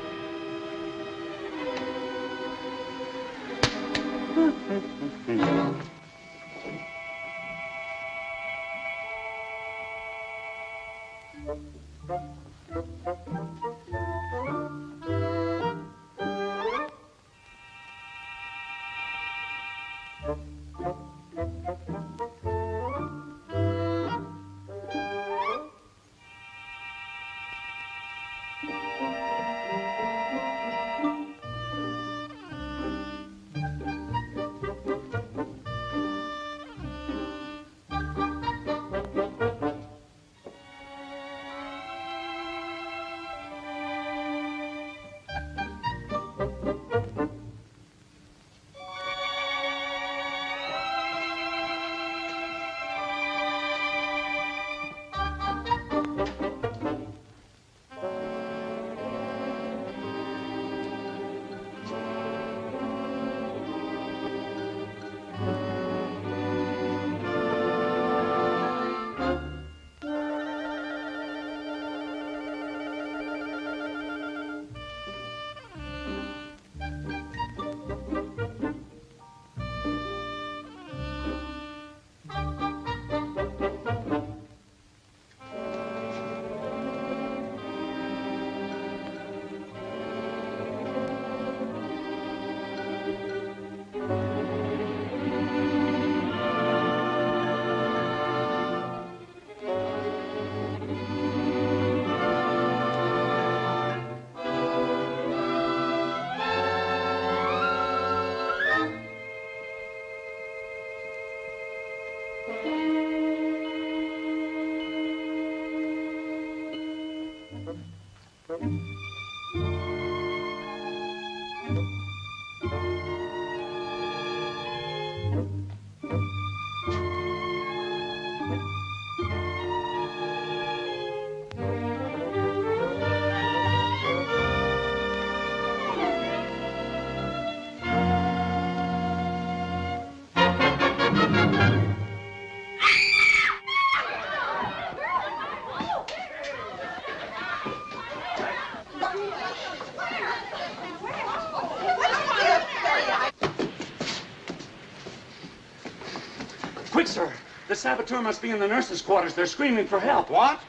S10: Quick, sir. The saboteur must be in the nurses' quarters. They're screaming for help.
S20: What?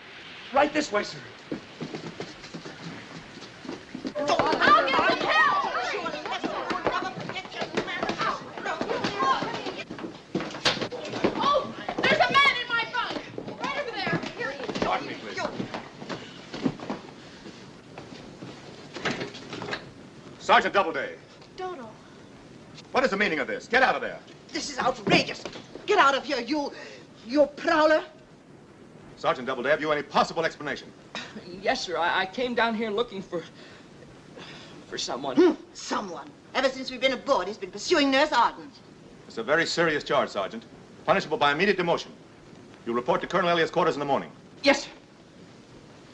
S10: Right this way, sir.
S24: I'll get some help! Oh, there's a man in my bunk. Right over there. Here he is.
S20: Pardon me, please. Sergeant Doubleday,
S24: Dodo.
S22: what is the meaning of this? Get out of there.
S13: This is outrageous. Get out of here, you prowler.
S22: Sergeant Doubleday, have you any possible explanation?
S21: Yes, sir. I came down here looking for someone.
S13: Someone. Ever since we've been aboard, he's been pursuing Nurse Arden.
S22: It's a very serious charge, Sergeant. Punishable by immediate demotion. You'll report to Colonel Elliott's quarters in the morning.
S10: Yes, sir.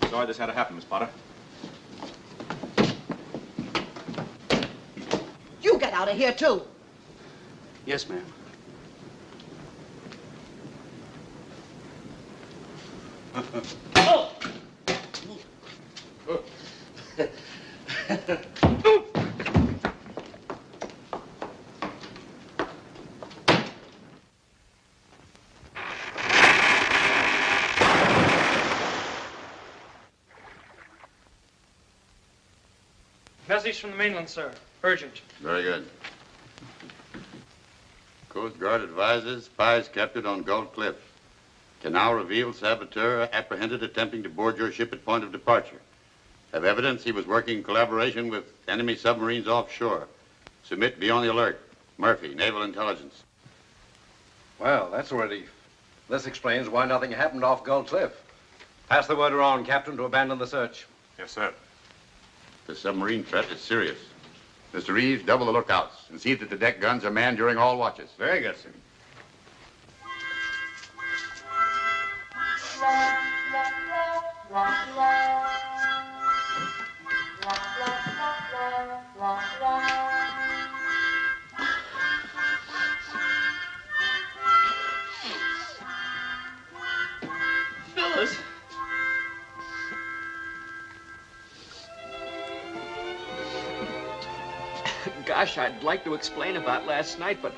S22: Sorry this had to happen, Miss Potter.
S13: You get out of here, too.
S10: Yes, ma'am.
S13: Oh!
S8: Message from the mainland, sir. Urgent.
S20: Very good. Coast Guard advises spies captured on Gold Cliff. Can now reveal saboteur apprehended attempting to board your ship at point of departure. Have evidence he was working in collaboration with enemy submarines offshore. Submit be on the alert. Murphy, Naval Intelligence.
S4: Well, that's a relief. This explains why nothing happened off Gold Cliff. Pass the word around, Captain, to abandon the search.
S22: Yes, sir.
S20: The submarine threat is serious. Mr. Reeves, double the lookouts and see that the deck guns are manned during all watches.
S22: Very good, sir.
S21: Phyllis. Gosh, I'd like to explain about last night, but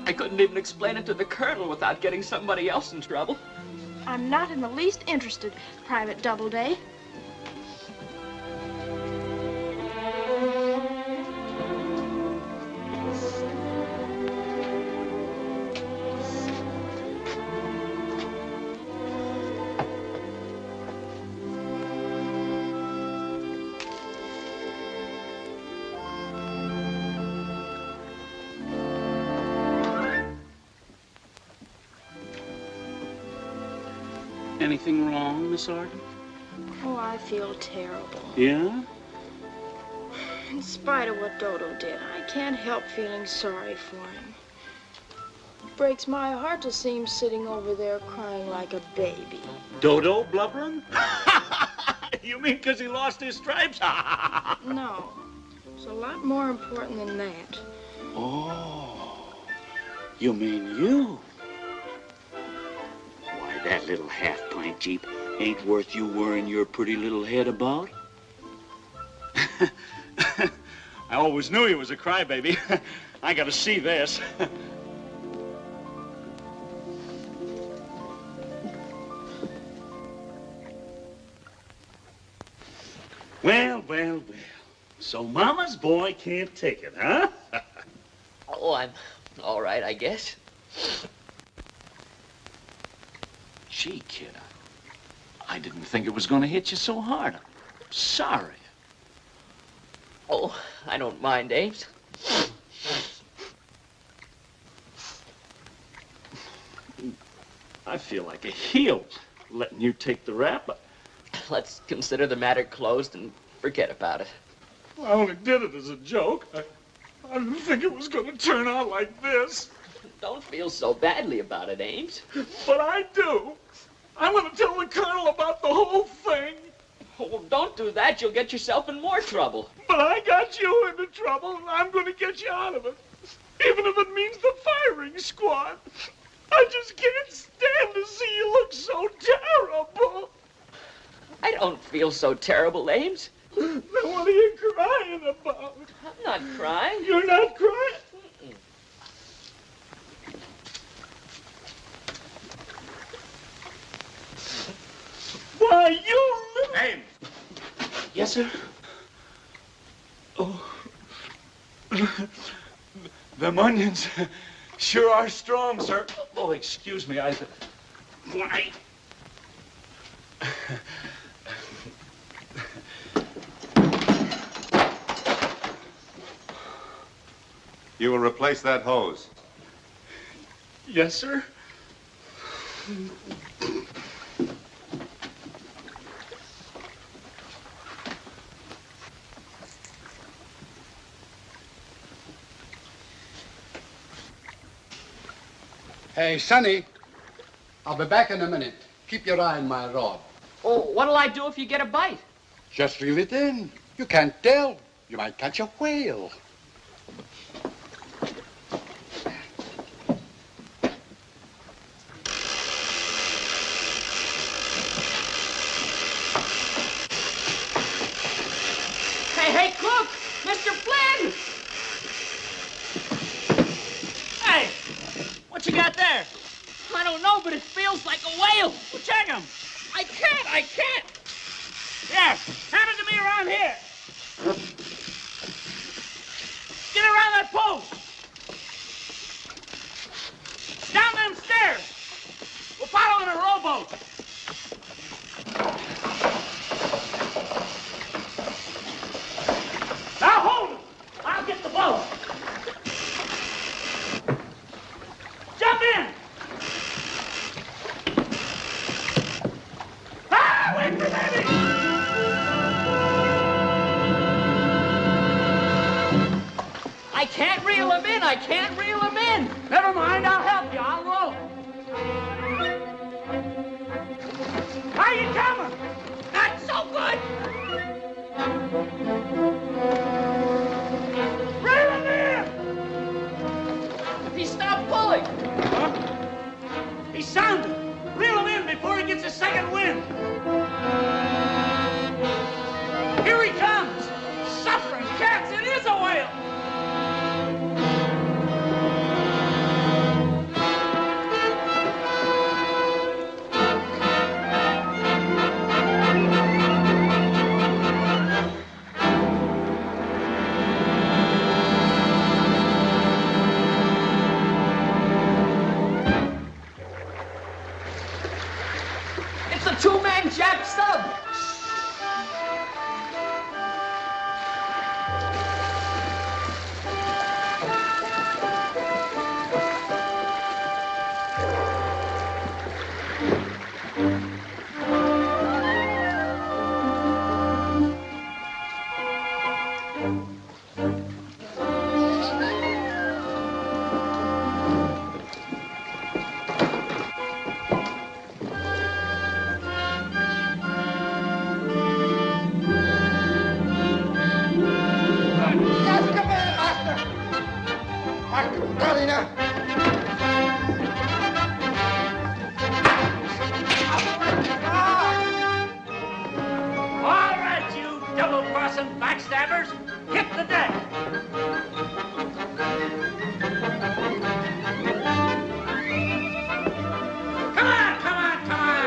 S21: I couldn't even explain it to the colonel without getting somebody else in trouble.
S24: I'm not in the least interested, Private Doubleday.
S10: Anything wrong, Miss Arden?
S24: Oh, I feel terrible.
S10: Yeah?
S24: In spite of what Dodo did, I can't help feeling sorry for him. It breaks my heart to see him sitting over there crying like a baby.
S10: Dodo blubbering? You mean because he lost his stripes?
S24: No, it's a lot more important than that.
S10: Oh, you mean you? Why, that little half-pint Jeep ain't worth you worrying your pretty little head about. I always knew he was a crybaby. I gotta see this. Well, well, well. So Mama's boy can't take it, huh?
S21: Oh, I'm all right, I guess.
S10: Gee, kid, I didn't think it was gonna hit you so hard. I'm sorry.
S21: Oh, I don't mind, Ames.
S10: I feel like a heel letting you take the rap.
S21: let's consider the matter closed and forget about it.
S5: I only did it as a joke. I didn't think it was going to turn out like this.
S21: Don't feel so badly about it, Ames.
S5: But I do. I'm going to tell the colonel about the whole thing.
S21: Oh, well, don't do that. You'll get yourself in more trouble.
S5: But I got you into trouble, and I'm going to get you out of it. Even if it means the firing squad. I just can't stand to see you look so terrible.
S21: I don't feel so terrible, Ames.
S5: Then what are you crying about?
S21: I'm not crying.
S5: You're not crying?
S21: Mm-mm.
S5: Why, you little...
S6: Ames!
S21: Yes, sir?
S5: Oh. Them onions sure are strong, sir. Oh, excuse me, Why?
S22: You will replace that hose.
S5: Yes, sir.
S3: Hey, Sonny, I'll be back in a minute. Keep your eye on my rod.
S21: Oh, what'll I do if you get a bite?
S3: Just reel it in. You can't tell. You might catch a whale.
S21: Hey, cook! Mr. Flynn!
S10: Hey, what you got there?
S21: I don't know, but it feels like a whale.
S10: Well, check him.
S21: I can't.
S10: Here, hand it to me around here. Get around that post. Down them stairs. We'll follow in a rowboat. Now hold him. I'll get the boat. Jump in. Ah, wait for baby.
S21: I can't reel him in.
S10: Never mind, I'll help you. I'll row. How you coming?
S21: Not so good.
S10: Reel him in!
S21: He stopped pulling.
S10: Huh? He's sounding. Reel him in before he gets a second wind. Here he comes. Suffering cats, it is a whale.
S21: It's a two-man Jap sub.
S10: All right, you double-crossing backstabbers. Hit the deck. Come on, come on, come on.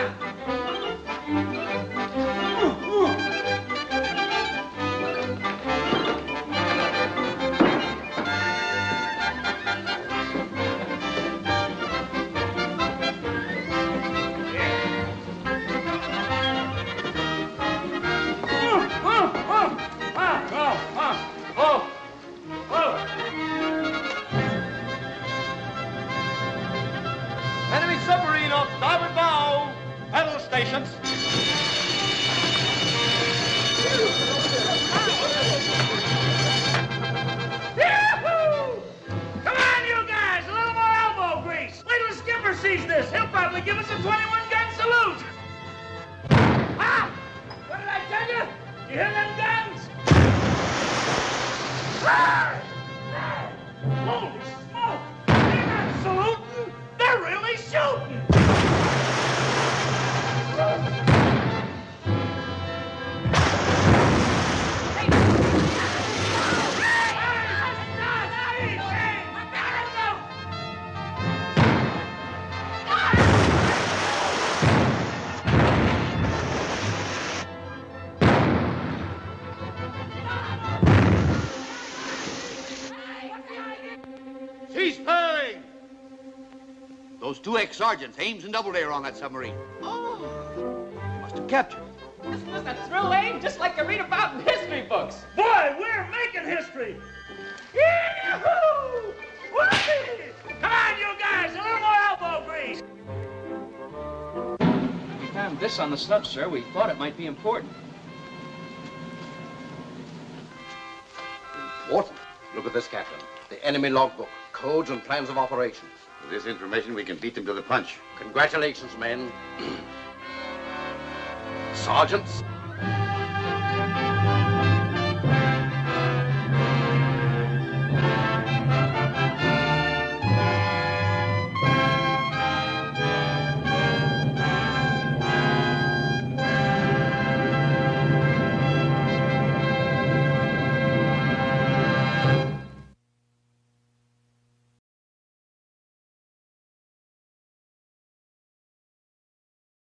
S5: Enemy submarine off starboard bow. Battle stations.
S10: give us a 21-gun salute. Ah! What did I tell you? You hear them guns? Ah! Holy smoke! They're not saluting. They're really shooting.
S20: Cease firing! Those two ex-sergeants, Ames and Doubleday, are on that submarine.
S21: Oh,
S20: They must have captured it.
S21: this was a thrill, eh? Just like you read about in history books.
S10: Boy, we're making history. Yee-hoo! Whoopee! Come on, you guys, a little more elbow grease.
S21: We found this on the slub, sir. We thought it might be important.
S16: Wharton, look at this, Captain. The enemy logbook, codes and plans of operations.
S20: With this information, we can beat them to the punch.
S16: Congratulations, men. Sergeants,